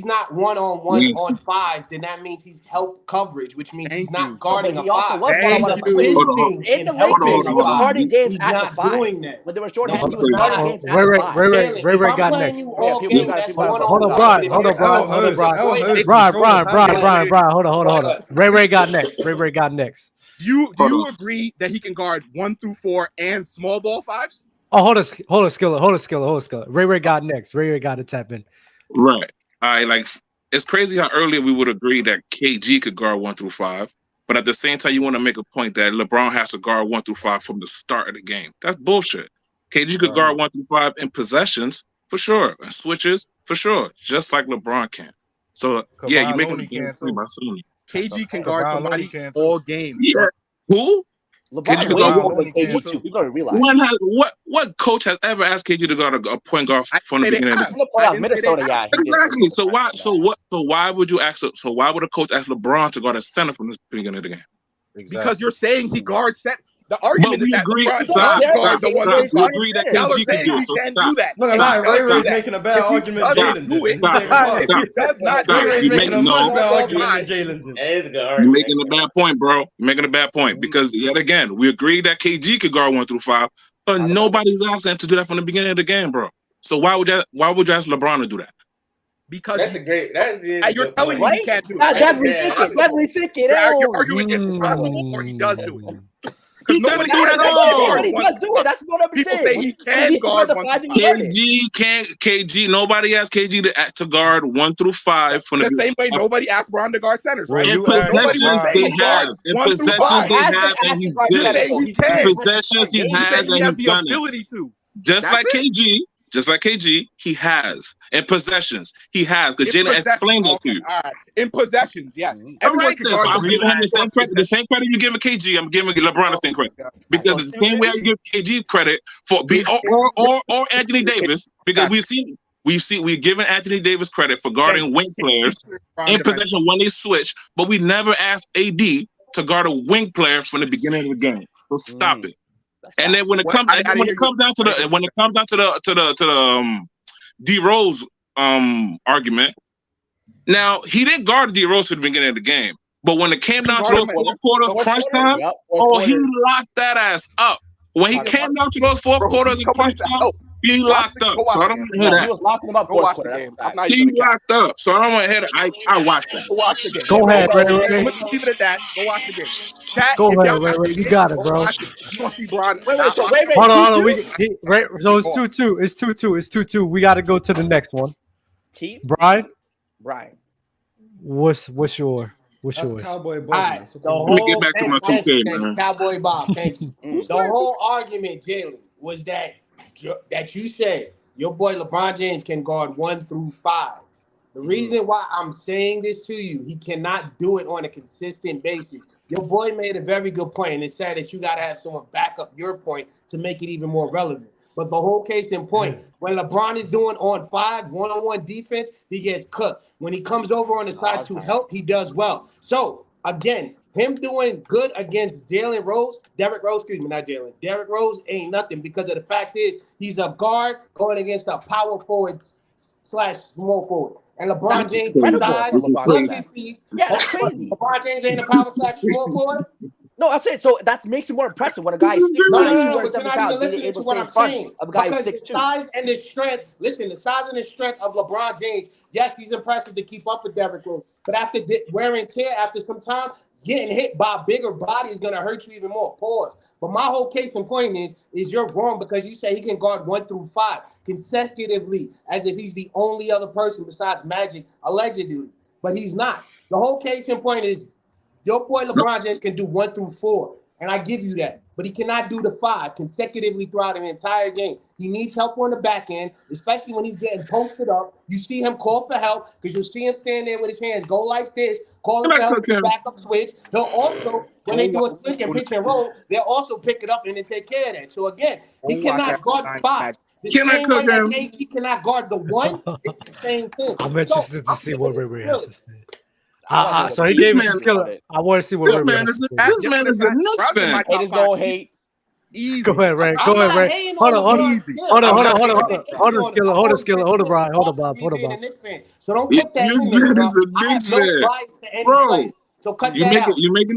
not 1-on-1 on 5s, then that means he's help coverage, which means he's not guarding a 5. He also was one-on-1 in the Lakers. He was guarding games at the 5. When they were short, he was guarding games at the 5. Ray got next. Hold on. Ray got next. Do you agree that he can guard 1 through 4 and small ball 5s? Oh, hold on, Skilla. Ray got next. Ray got to tap in. Right. It's crazy how earlier we would agree that KG could guard 1 through 5, but at the same time, you want to make a point that LeBron has to guard 1 through 5 from the start of the game. That's bullshit. KG could guard 1 through 5 in possessions for sure, and switches for sure, just like LeBron can. So yeah, you make him by KG can guard LeBron somebody Looney can all game. Yeah. Who? LeBron KG could way guard more one. than KG too. You gotta realize. What coach has ever asked KG to guard a point guard from the say they beginning of the have. game? In the playoffs, Minnesota, yeah, he did. Exactly. So why would you ask? So why would a coach ask LeBron to guard a center from the beginning of the game? Because you're saying he guards set. The argument But we is that agree. LeBron Stop. does guard the one Stop. through We five. agree that Y'all are KG can saying do it. he So can't stop. do that. Not gonna If lie, he Ray does Ray's that, making a better if he argument doesn't Jalen do did. it, Stop. if he does not do Ray it, Ray's You making make a much no. better all argument time. than Jalen did. That is a good You're argument. making a bad point, bro. You're making a bad point because yet again, we agreed that KG could guard 1 through 5, but nobody's asking him to do that from the beginning of the game, bro. So why would you ask LeBron to do that? Because That's a great. That's you're telling me he can't do it. That's Right? rethinking. You're arguing it's possible or he does do it. He Because doesn't nobody do it says at he all. can guard He one does through do it. five. That's what I'm People saying. say he can guard one through five. KG can't. KG. Nobody asked KG to guard 1 through 5 from The same way nobody asked Bron to guard centers, right? In you asked Nobody possessions would LeBron- say they he have. guards In 1 through possessions 5. they have, and he's You're did saying it. he can. In possessions he You're has, saying he and has he's the done it. ability to. Just That's like it. KG. Just like KG, he has. In possessions, he has. Because In Jalen possessions, explained that to okay, you. all right. In possessions, yes. All Everyone right, can then. guard I'm somebody giving him the for same credit. The possession. same credit you giving KG, I'm giving LeBron the same credit. Because it's the same way I give KG credit for being or Anthony Davis. Because we've given Anthony Davis credit for guarding wing players in possession when they switch, but we never asked AD to guard a wing player from the beginning of the game. So stop it. And then when it comes down to the D Rose argument, now he didn't guard D Rose at the beginning of the game, but when it came down to those 4 quarters, crunch time, he locked that ass up. When he came down to those 4 quarters in crunch time, he locked up. So I don't want to hear that. He was locking him up. Go watch the game. I'm not He even gonna count. locked up. So I don't want to hear that. I watched that. Go watch the game. Go ahead, Ray I'm Ray. gonna just leave it at that. Go watch the game. Chat, Go if ahead, y'all Ray got Ray. the You game, got it, go bro. watch it. You want to see Bron? So Hold on. So it's 2-2. It's 2-2. It's 2-2. We got to go to the next one. Keith? Brian, Brian. what's yours? Cowboy Bob. All right, the Let me get whole back to my thank you, 2K, thank you, man. Cowboy Bob, thank you. The whole argument, Jalen, was that you said your boy LeBron James can guard 1 through 5. The reason why I'm saying this to you, he cannot do it on a consistent basis. Your boy made a very good point, and it said that you got to have someone back up your point to make it even more relevant. But the whole case in point, when LeBron is doing on 5, one-on-one defense, he gets cooked. When he comes over on the side to help, he does well. So, again, him doing good against Derrick Rose ain't nothing because of the fact is he's a guard going against a power forward / small forward. And LeBron James, size, plus his speed. Yeah, that's crazy. LeBron James ain't a power / small forward. No, I'm saying so that makes it more impressive when a guy is 6'9", No, you're 207 not pounds, even being listening able to to what stay I'm in front saying. of a guy Because who's the 6'2". size and the strength, listen, the size and the strength of LeBron James, yes, he's impressive to keep up with Derrick Rose. But after wear and tear, after some time, getting hit by a bigger body is going to hurt you even more. Pause. But my whole case in point is you're wrong because you say he can guard 1 through 5 consecutively as if he's the only other person besides Magic, allegedly. But he's not. The whole case in point is your boy LeBron James can do 1 through 4. And I give you that. But he cannot do the 5 consecutively throughout an entire game. He needs help on the back end, especially when he's getting posted up. You see him call for help because you'll see him stand there with his hands go like this, calling for help, back up switch. He'll also, when they do a stick and pitch and roll, they'll also pick it up and then take care of that. So again, he cannot guard the 5. The same way that KG cannot guard the 1, it's the same thing. I'm interested to see what Ray Ray has to say. So he gave us a skiller. I want to see what Ray Ray has to say. This man is a Knicks fan. Haters gonna hate. Easy. Go ahead, Ray. Go ahead, Ray. Hold on, Skiller. Hold on, Brian. Hold on, Bob. Hold on, Bob. So don't put that in there, bro. I have no bias to any player. So cut that out. You're making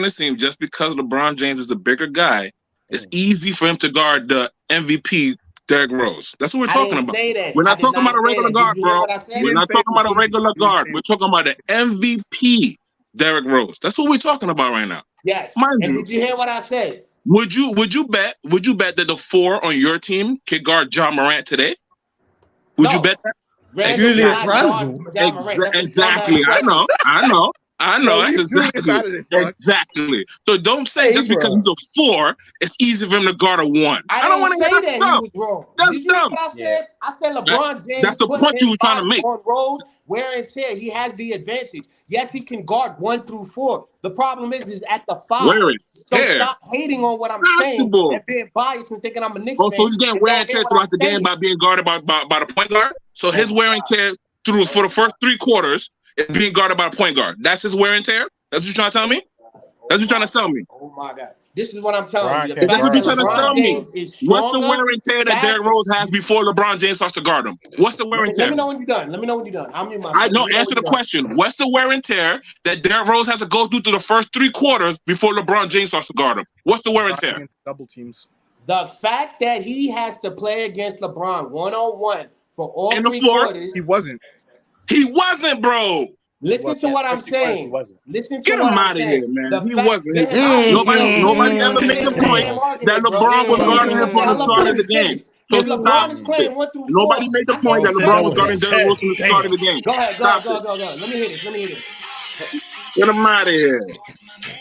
the seem just because LeBron James is a bigger guy, it's easy for him to guard the MVP Derrick Rose. That's what we're talking about. We're not talking about a regular guard, bro. We're not talking about a regular guard. We're talking about the MVP Derrick Rose. That's what we're talking about right now. Yes. Mind And you, did you hear what I said? Would you bet that the 4 on your team could guard John Morant today? Would you bet that? Julius Randle. Exactly. I I know. Yo, That's leave Julius exactly. out of this, dog. Exactly. So don't say Hey, just because bro. he's a 4, it's easy for him to guard a 1. I don't want to say hear that that he stuff. was wrong. That's Did you hear dumb. what I said? I said LeBron James That's the putting point you his were trying to body make. on road, wear and tear. He has the advantage. Yes, he can guard 1 through 4. The problem is at the 5. Wear and So tear. stop hating on what I'm saying Basketball. and being biased and thinking I'm a Knicks Oh, fan. so he's getting and wear don't and hear tear what throughout I'm the game saying. by being guarded by the point guard. So his wear and tear for the first 3 quarters is being guarded by a point guard. That's his wear and tear? That's what you're trying to tell me? That's what you're trying to sell me. Oh my God. This is what I'm telling Brian you. The can't fact That's what that you're trying to LeBron sell me. James is What's the stronger, wear and tear that Derrick faster. Rose has before LeBron James starts to guard him? What's the wear and tear? Let me know when you're done. Let me know when you're done. I'll mute myself. I know. Let me Answer when the you're done. question. What's the wear and tear that Derrick Rose has to go through the first 3 quarters before LeBron James starts to guard him? What's the wear and tear? Double teams. The fact that he has to play against LeBron 1-on-1 for all In the 3 fourth? quarters. He wasn't. He wasn't, bro. Listen to what I'm saying. Listen to Get what him I'm out of saying. here, man. The He fact- wasn't. Get him out of here. Nobody ever Finish made the the point damn that argument, bro. LeBron was guarding him from the Let start of the me game. finish. So If stop LeBron is playing it. 1 through 4, Nobody made the I point that can't LeBron say was guarding Derrick Rose from the start of the game. Go ahead, Stop go. it. Let me hit it. Get him out of here.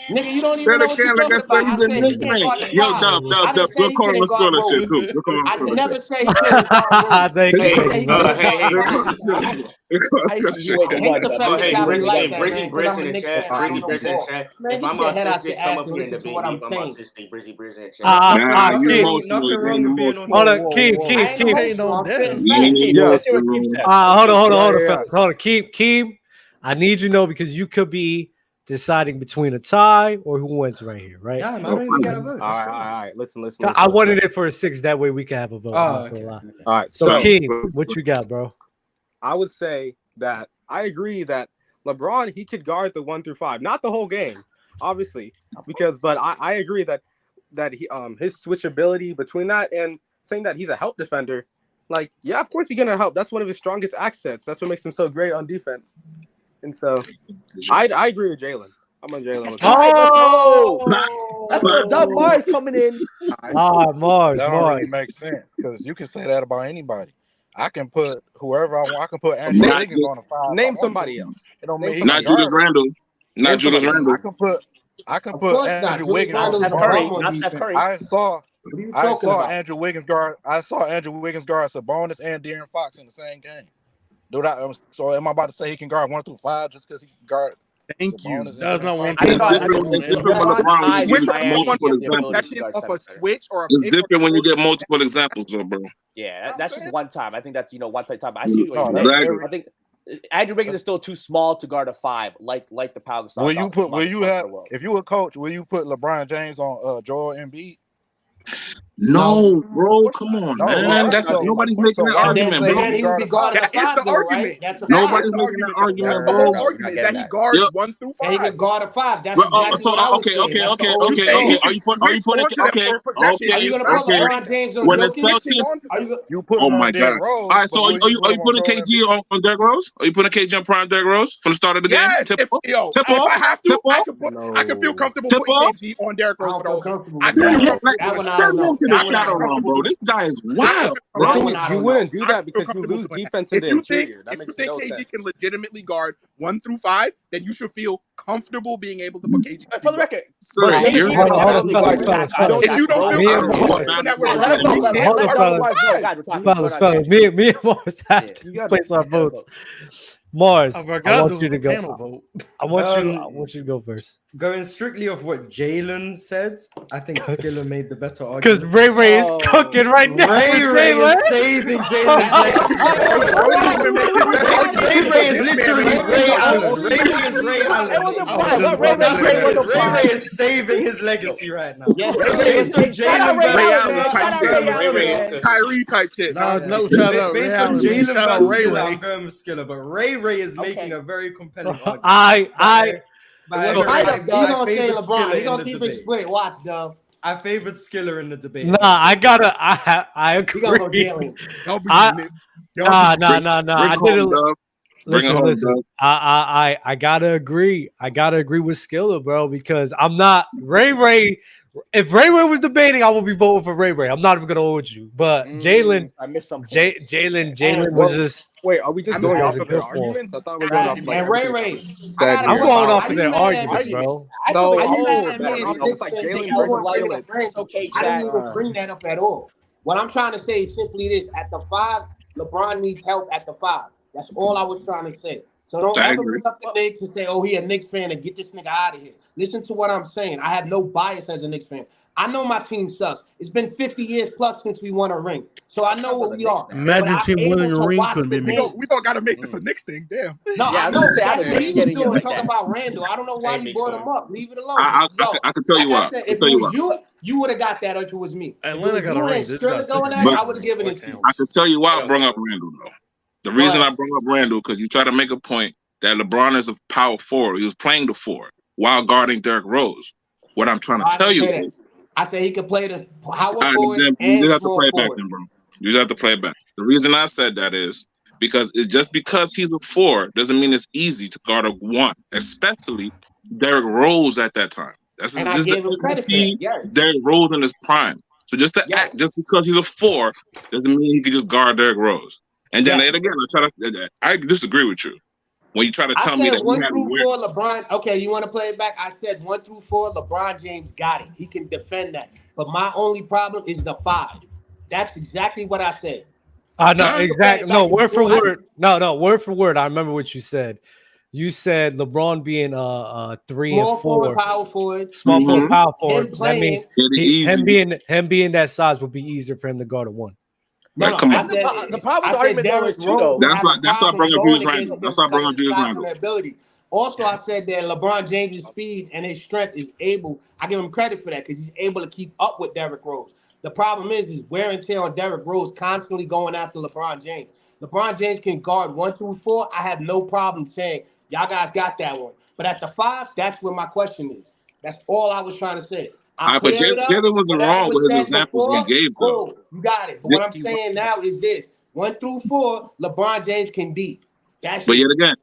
Nigga, you don't Say even it know what you're again, like I talking said, about. I he's a said he Knicks can't fan. guard the Yo, 5. Dub, I didn't say go he call him a couldn't guard score and shit Rose. too. Go call him a I score and never shit. say he couldn't guard Rose. Thank I you. said he couldn't guard Hey, I hate the fact that y'all be like that, man, because I'm a Knicks fan. I don't know ball. Man, If get I'm your head out your autistic, come ass up and here and listen to debate what me. I'm If I'm saying. autistic, Brizzy in the chat. Nah, you Nothing emotional. wrong Man, with being emotional. Hold on, emotional. Keem. I ain't emotional. I'm spitting facts. Yeah. Let's Hold on, fellas. Hold on, Keem. I need you to know because you could be deciding between a tie or who wins right here, right? Yeah, man, I don't even get a vote. All That's right, crazy. all right. Listen. I wanted it for a 6. That way we can have a vote. Oh, I'm not okay. gonna lie. All right. So, So Keem, what you got, bro? I would say that I agree that LeBron, he could guard the 1 through 5, not the whole game, obviously, but I agree that he his switchability between that and saying that he's a help defender, like, yeah, of course he's gonna help. That's one of his strongest assets. That's what makes him so great on defense. And so I agree with Jalen. I'm on Jalen. Let's go. That's the Dub Mars coming in. Mars. That don't really make sense because you can say that about anybody. I can put whoever I want. I can put Andrew Not Wiggins on a 5. Name somebody else. It don't mean he Not can guard Julius him. Randle. Not Julius Randle. I can Of put course not. Andrew Julius Wiggins on Randle's the Steph Curry, ball. not Steph Curry. I saw What are you talking about? Andrew Wiggins guard. I saw Andrew Wiggins guard Sabonis and De'Aaron Fox in the same game. So am I about to say he can guard 1 through 5 just because he can guard? Thank you. That's not one. It's different when LeBron Switch gives multiple examples. possession off a switch or a It's pick or different when you get multiple examples, though, bro. Yeah, that's just one time. I think that's one time. I see what you're Exactly. saying. I think Andrew Wiggins is still too small to guard a 5, like the Power Star. If you a coach, will you put LeBron James on Joel Embiid? No, bro, come on, man. Nobody's making that argument, bro. Then he would be guarding a 5, That is the though, argument. right? That's a Nobody's 5. making that argument, That's the bro. whole argument that he guards 1 through 5. And he could guard a 5. That's Well, exactly what I was saying. That's the whole okay. thing. Are you putting Are you gonna put LeBron James on When the Jokic? Celtics, You put oh him my on god! Derrick Rose. All right, so are you putting KG on Derrick Rose? Are you putting KG on prime Derrick Rose from the start of the game? Yes, Tip if off. I have to, I can feel comfortable putting KG on Derrick Rose for the whole game. I do feel comfortable. Send him to the shadow realm, bro. This guy is wild, bro. You wouldn't do that because you lose defense in the interior. That If you makes think no KG sense. can legitimately guard 1 through 5, then you should feel comfortable being able to put KG. For the record, Sir, if you don't feel comfortable doing that with fellas, me and Mars have to place our votes. Mars, I want you to go. I want you to go first. Going strictly off what Jalen said, I think Skiller made the better argument. Because Ray is cooking right now. Ray is saving Jalen's legacy. Ray is literally Ray Allen. Ray is saving his legacy right now. Based on Jalen Kyrie type shit. No, shout out based Ray on Allen. Jalen Shout out versus Ray Skiller, Ray. I'm going with Skiller, but Ray is making a very compelling argument. He's gonna say LeBron. He's gonna keep it split. Watch, though. I favored Skiller in the debate. Nah, I agree. He gonna go Jalen. Nah. I didn't. Listen. Dub. I gotta agree. I gotta agree with Skiller, bro, because I'm not Ray If Ray Ray was debating, I would be voting for Ray Ray. I'm not even gonna hold you, but Jalen, I missed some. Jalen was just. Wait, are we just going off of their arguments? I thought we were going off like And Ray Ray, I'm going off of their argument, bro. So, Are you mad oh, at me? that It's like Knicks Jalen fan. versus Jalen. It's okay, I didn't Chad. even bring that up at all. What I'm trying to say is simply this: at the 5, LeBron needs help at the 5. That's all I was trying to say. So don't I ever agree. bring up the Knicks and say, "Oh, he a Knicks fan," and get this nigga out of here. Listen to what I'm saying. I have no bias as a Knicks fan. I know my team sucks. It's been 50 years plus since we won a ring, so I know what we are. Imagine But I'm team winning able a to ring watch couldn't be the me. game. We don't got to make this a Knicks thing. Damn. No, Yeah, I I'm know. gonna say, I That's didn't what think he getting was you doing. like Talk that. about Randall. I don't know why Same you big brought fan. him up. Leave it alone. I can tell you like I why. said, I can if tell it you was why. you would have got that if it was me. Atlanta If it was got a you ring. and This Skrilla got going six at it, But I would have given it to you. I can tell you why I brought up Randall though. The reason I brought up Randall because you try to make a point that LeBron is a power forward. He was playing the 4 while guarding Derrick Rose. What I'm trying to I tell didn't you say that. is, I said he could play the power all right, forward then you and just have to small play it back forward. then, bro. You just have to play it back. The reason I said that is because it's just because he's a 4 doesn't mean it's easy to guard a 1, especially Derrick Rose at that time. This And I is the gave him credit for that. MVP Yes. Derrick Rose in his prime. So just to act, just because he's a 4 doesn't mean he can just guard Derrick Rose. And then and again, I disagree with you when you try to I tell me said that he 1 had through weird. 4, LeBron. Okay, you want to play it back? I said 1 through 4, LeBron James got it. He can defend that. But my only problem is the 5. That's exactly what I said. No, exactly. No, word for word. No, word for word. I remember what you said. You said LeBron being 3 Small and 4, forward, power forward, small forward, him power forward. That playing. means him being that size would be easier for him to guard a 1. No, Come I on. said The problem with the I said argument though Derrick is too, though. Rose would That's have why a that's why I problem brought up going Julius Randle. against That's him why I brought because up of the Julius size Randle. and ability. Also, I said that LeBron James' speed and his strength is able. I give him credit for that because he's able to keep up with Derrick Rose. The problem is wear and tear on Derrick Rose constantly going after LeBron James. LeBron James can guard 1 through 4. I have no problem saying y'all guys got that one. But at the 5, that's where my question is. That's all I was trying to say. I But clear it up. Jalen wasn't Whatever wrong was with his said examples he before, gave, though. cool. You got it. But what I'm saying now is this: 1 through 4, LeBron James can deep. That's But it. yet again,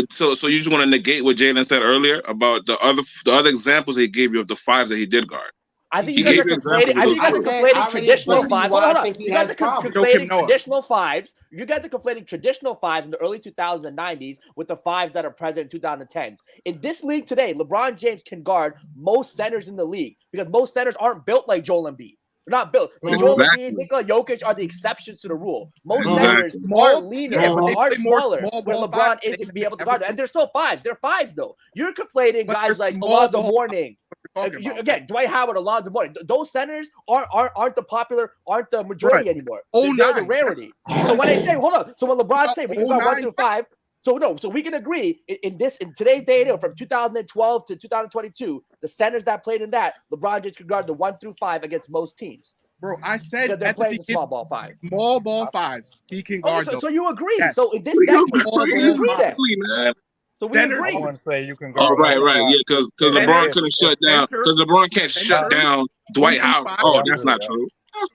so you just want to negate what Jalen said earlier about the other examples he gave you of the 5s that he did guard. I think He you guys gave are you examples conflating. of I think those you guys are 4s. conflating traditional 5s. Hold on. You guys are conflating Noah. traditional 5s. You guys are conflating traditional 5s in the early 2000s and 90s with the 5s that are present in 2010s. In this league today, LeBron James can guard most centers in the league because most centers aren't built like Joel Embiid. They're not built. Joel Embiid, Nikola Jokic are the exceptions to the rule. Most centers are leaner, are smaller, where LeBron isn't be able to guard them. And they're still 5s. They're 5s though. You're conflating guys like Alonzo Mourning. Again, Dwight Howard, Alonzo Mourning. Those centers aren't the majority anymore. They're the rarity. So when I say, hold on, so when LeBron say we can guard 1 through 5, so we can agree in today's day and age, from 2012 to 2022, the centers that played in that, LeBron James could guard the 1 through 5 against most teams. Bro, I said they're playing the small ball 5. Small ball 5s. He can guard those. So you agree? Yes. So in this decade, we agree then. Man. So we agree. I want to say you can Oh, guard. right, yeah, because LeBron couldn't shut down. Because LeBron can't shut down Dwight Howard. Oh, that's not true.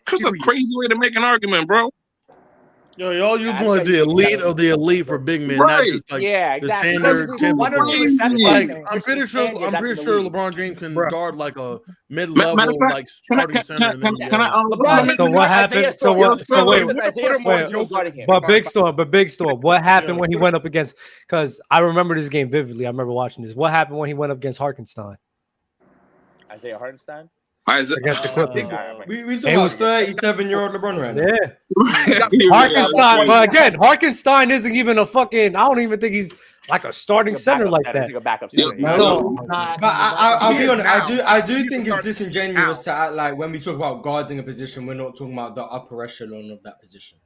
That's a crazy way to make an argument, bro. Yo, y'all using like the elite of the elite for big men, not just like exactly. the standard. Like, I'm versus pretty sure standard, that's LeBron James can guard like a mid-level, Matter of fact, like starting center. So what happened? But Big Store. What happened when he went up against? Because I remember this game vividly. I remember watching this. What happened when he went up against Hartenstein? Isaiah Hartenstein. Against the Clippers. We talking about 37-year-old LeBron right now. Yeah. Hartenstein, but again, Hartenstein isn't even a fucking. I don't even think he's like a starting center like that. But I'll be honest. I do think it's disingenuous to act like when we talk about guarding a position, we're not talking about the upper echelon of that position.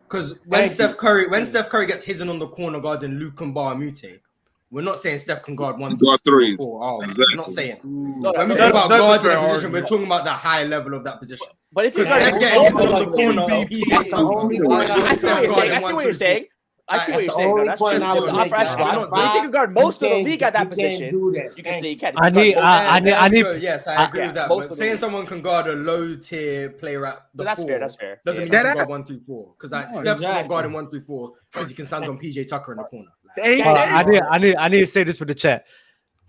Because when Steph Curry gets hidden on the corner guarding Luke and Mute, we're not saying Steph can guard 1, 2, 3, 4. Oh, we're not saying. When we talk about guarding a position, we're talking about the high level of that position. But if you Steph getting hidden on the corner, I see what you're saying. That's just upper echelon. But if you can guard most of the league at that position, you can say you can't. Yes, I agree with that. But saying someone can guard a low tier player at the 4 that's fair. doesn't mean they can guard 1 through 4. Because Steph's not guarding 1 through 4 because he can stand on PJ Tucker in the corner. I need to say this for the chat.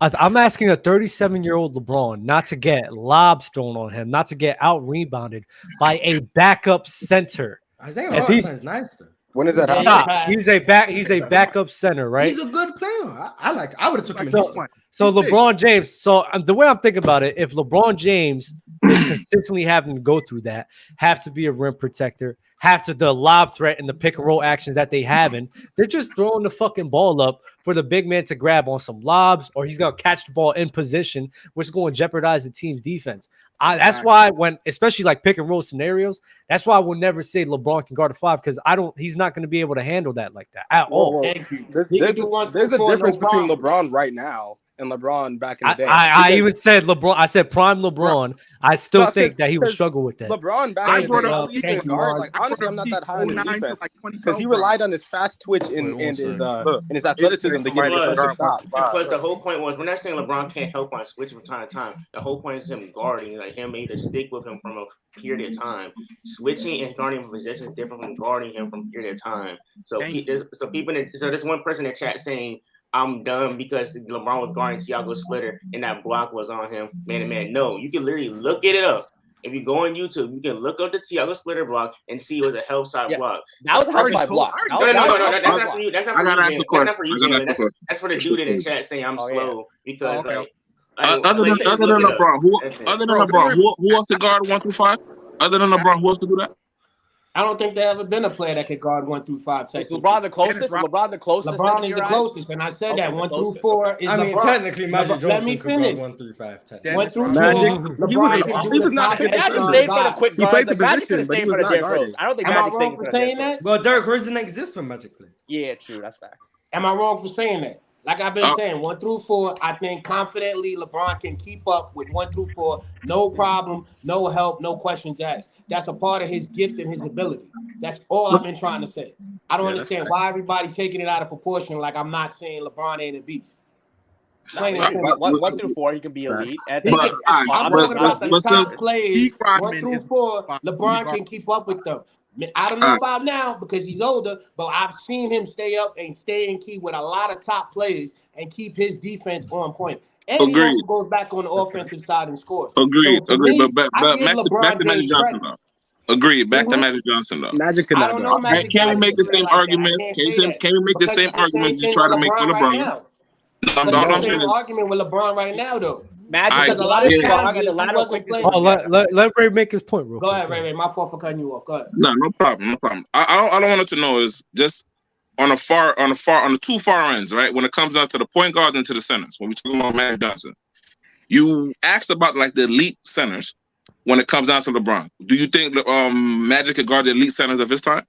I'm asking a 37-year-old LeBron not to get lobs thrown on him, not to get out rebounded by a backup center. Isaiah If he's Hartenstein's nice though. When is that stop, happening? he's a backup center, right? He's a good player. I would have took him in So, this one. so LeBron James. So the way I'm thinking about it, if LeBron James is consistently having to go through that, have to be a rim protector, have to the lob threat and the pick and roll actions that they haven't, they're just throwing the fucking ball up for the big man to grab on some lobs, or he's gonna catch the ball in position, which is going to jeopardize the team's defense. That's why when, especially like pick and roll scenarios, that's why I will never say LeBron can guard a 5 because he's not going to be able to handle that like that at all. Thank you. There's a difference between LeBron right now and LeBron back in the day. I even said LeBron. I said prime LeBron. I still think that he would struggle with that. LeBron back in the day, guard. Like honestly, I'm not that high on his defense because he relied on his fast twitch and his athleticism to get defensive stops. Because the whole point was, we're not saying LeBron can't help on switch from time to time. The whole point is him guarding, like him able to stick with him from a period of time. Switching and guarding from position is different from guarding him from a period of time. So there's one person in the chat saying, I'm done because LeBron was guarding Thiago Splitter and that block was on him man to man. No, you can literally look it up. If you go on YouTube, you can look up the Thiago Splitter block and see it was a help side block. That was a help side block. No, that's not for you. That's not for you. That's not for you, Jalen. That's for the dude in the chat saying I'm slow because other than LeBron, who wants to guard 1 through 5? Other than LeBron, who wants to do that? I don't think there ever been a player that could guard 1 through 5. Is LeBron the closest? LeBron the closest? LeBron is the closest, and I said that 1 through 4 is LeBron. I mean, technically, Magic Let me Johnson could finish. guard 1 through 5. 1 through 4. Magic. He was not. Magic stayed for the quick guards. played the Magic could position, have but he stayed was for the not Derrick guarding. Rose. I don't think Am I Magic stayed wrong for for the saying Derrick Rose. that? Well, Derrick Rose didn't exist when Magic played. Yeah, true. That's fact. Am I wrong for saying that? Like I've been saying, 1 through 4, I think confidently LeBron can keep up with 1 through 4. No problem, no help, no questions asked. That's a part of his gift and his ability. That's all I've been trying to say. I don't understand why everybody taking it out of proportion like I'm not saying LeBron ain't a beast. Plain and simple. 1 through 4, he can be elite. I'm talking about the top players. 1 through 4, LeBron can keep up with them. I don't know about now because he's older, but I've seen him stay up and stay in key with a lot of top players and keep his defense on point. And he also goes back on the offensive side and scores. Agreed. So Agreed. me, But back to Magic Johnson though. Agreed. Back to Magic Johnson though. Magic could not do it. Can we make the same arguments? Can we make the same arguments you try to make for LeBron? But I'm saying an argument with LeBron right now though. Magic because a lot of times he wasn't playing. Let Ray make his point real quick. Go ahead, Ray. My fault for cutting you off. Go ahead. No problem. I don't want it to know is just on the two far ends, right? When it comes down to the point guards and to the centers, when we talking about Magic Johnson, you asked about like the elite centers. When it comes down to LeBron, do you think Magic could guard the elite centers of his time?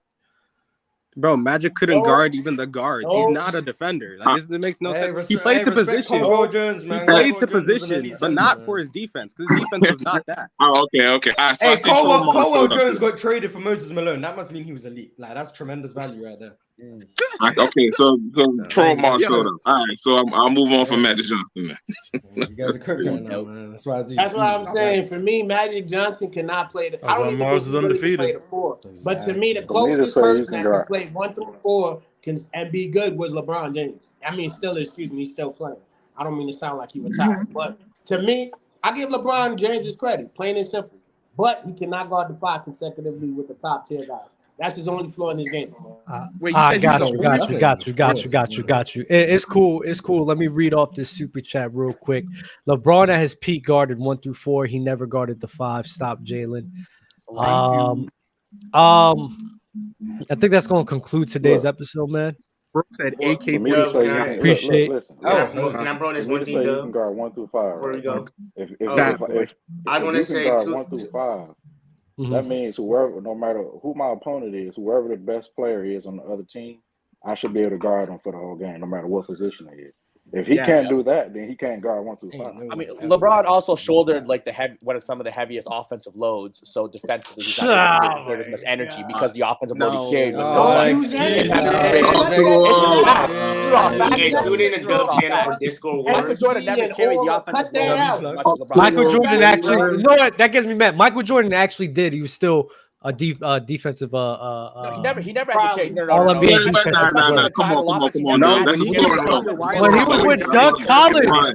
Bro, Magic couldn't guard even the guards. He's not a defender. Like, it makes no sense. He played the position. Jones, man. He played the position, but not for his defense because his defense was not that. Oh, okay. Hey, Colwell Jones got traded for Moses Malone. That must mean he was elite. Like that's tremendous value right there. Okay, so troll showed up. All right, so I'll move on from Magic Johnson. Then. You guys are cooked right now, man. That's why I'm saying. For me, Magic Johnson cannot play the. I don't even think he really can play the 4. But to me, the closest person that can play 1 through 4 and be good was LeBron James. I mean, he's still playing. I don't mean to sound like he retired, but to me, I give LeBron James his credit, plain and simple. But he cannot guard the 5 consecutively with the top tier guys. That's his only flaw in his game. Got you. It's cool. Let me read off this super chat real quick. LeBron at his peak guarded 1 through 4. He never guarded the 5. Stop, Jalen. I think that's going to conclude today's episode, man. Brooke said AK. Appreciate. Can I throw this one thing? You can guard 1 through 5. Before we go, If I want to say 1 through 5. That means whoever, no matter who my opponent is, whoever the best player is on the other team, I should be able to guard him for the whole game, no matter what position he is. If he can't do that, then he can't guard 1 through 5. I mean, LeBron also shouldered like one of some of the heaviest offensive loads, so defensively he's not able to exert as much energy because the offensive load he carried was so much. Tune in the Dub channel for Discord. Michael Jordan never carried the offensive load as much as LeBron. Michael Jordan actually, you know what? That gets me mad. Michael Jordan actually did. He was still a defensive. He never had to change. Come on. When he was with Doug Collins.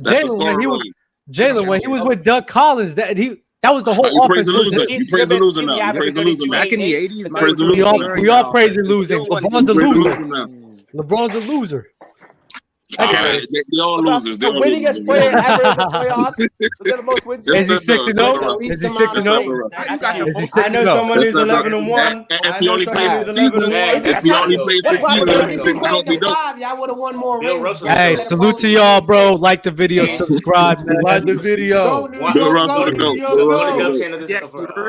Jalen when he was with Doug Collins, that was the whole You praise offense. the loser. You praise the loser now. You praise the loser now. Back in the 80s, praise the loser. We all praising losing. LeBron's a loser. Now. LeBron's a loser. All right, they all losers. They're The all winningest losers. player ever in the playoffs. Look at the most wins. Is he 6-0? Is he 6-0? I know someone who's 11-1. If he only plays 6 seasons, if he only plays 6 seasons, y'all would have won more rings. Hey, salute to y'all, bro. Like the video, subscribe, man. Like the video. Bill Russell to go.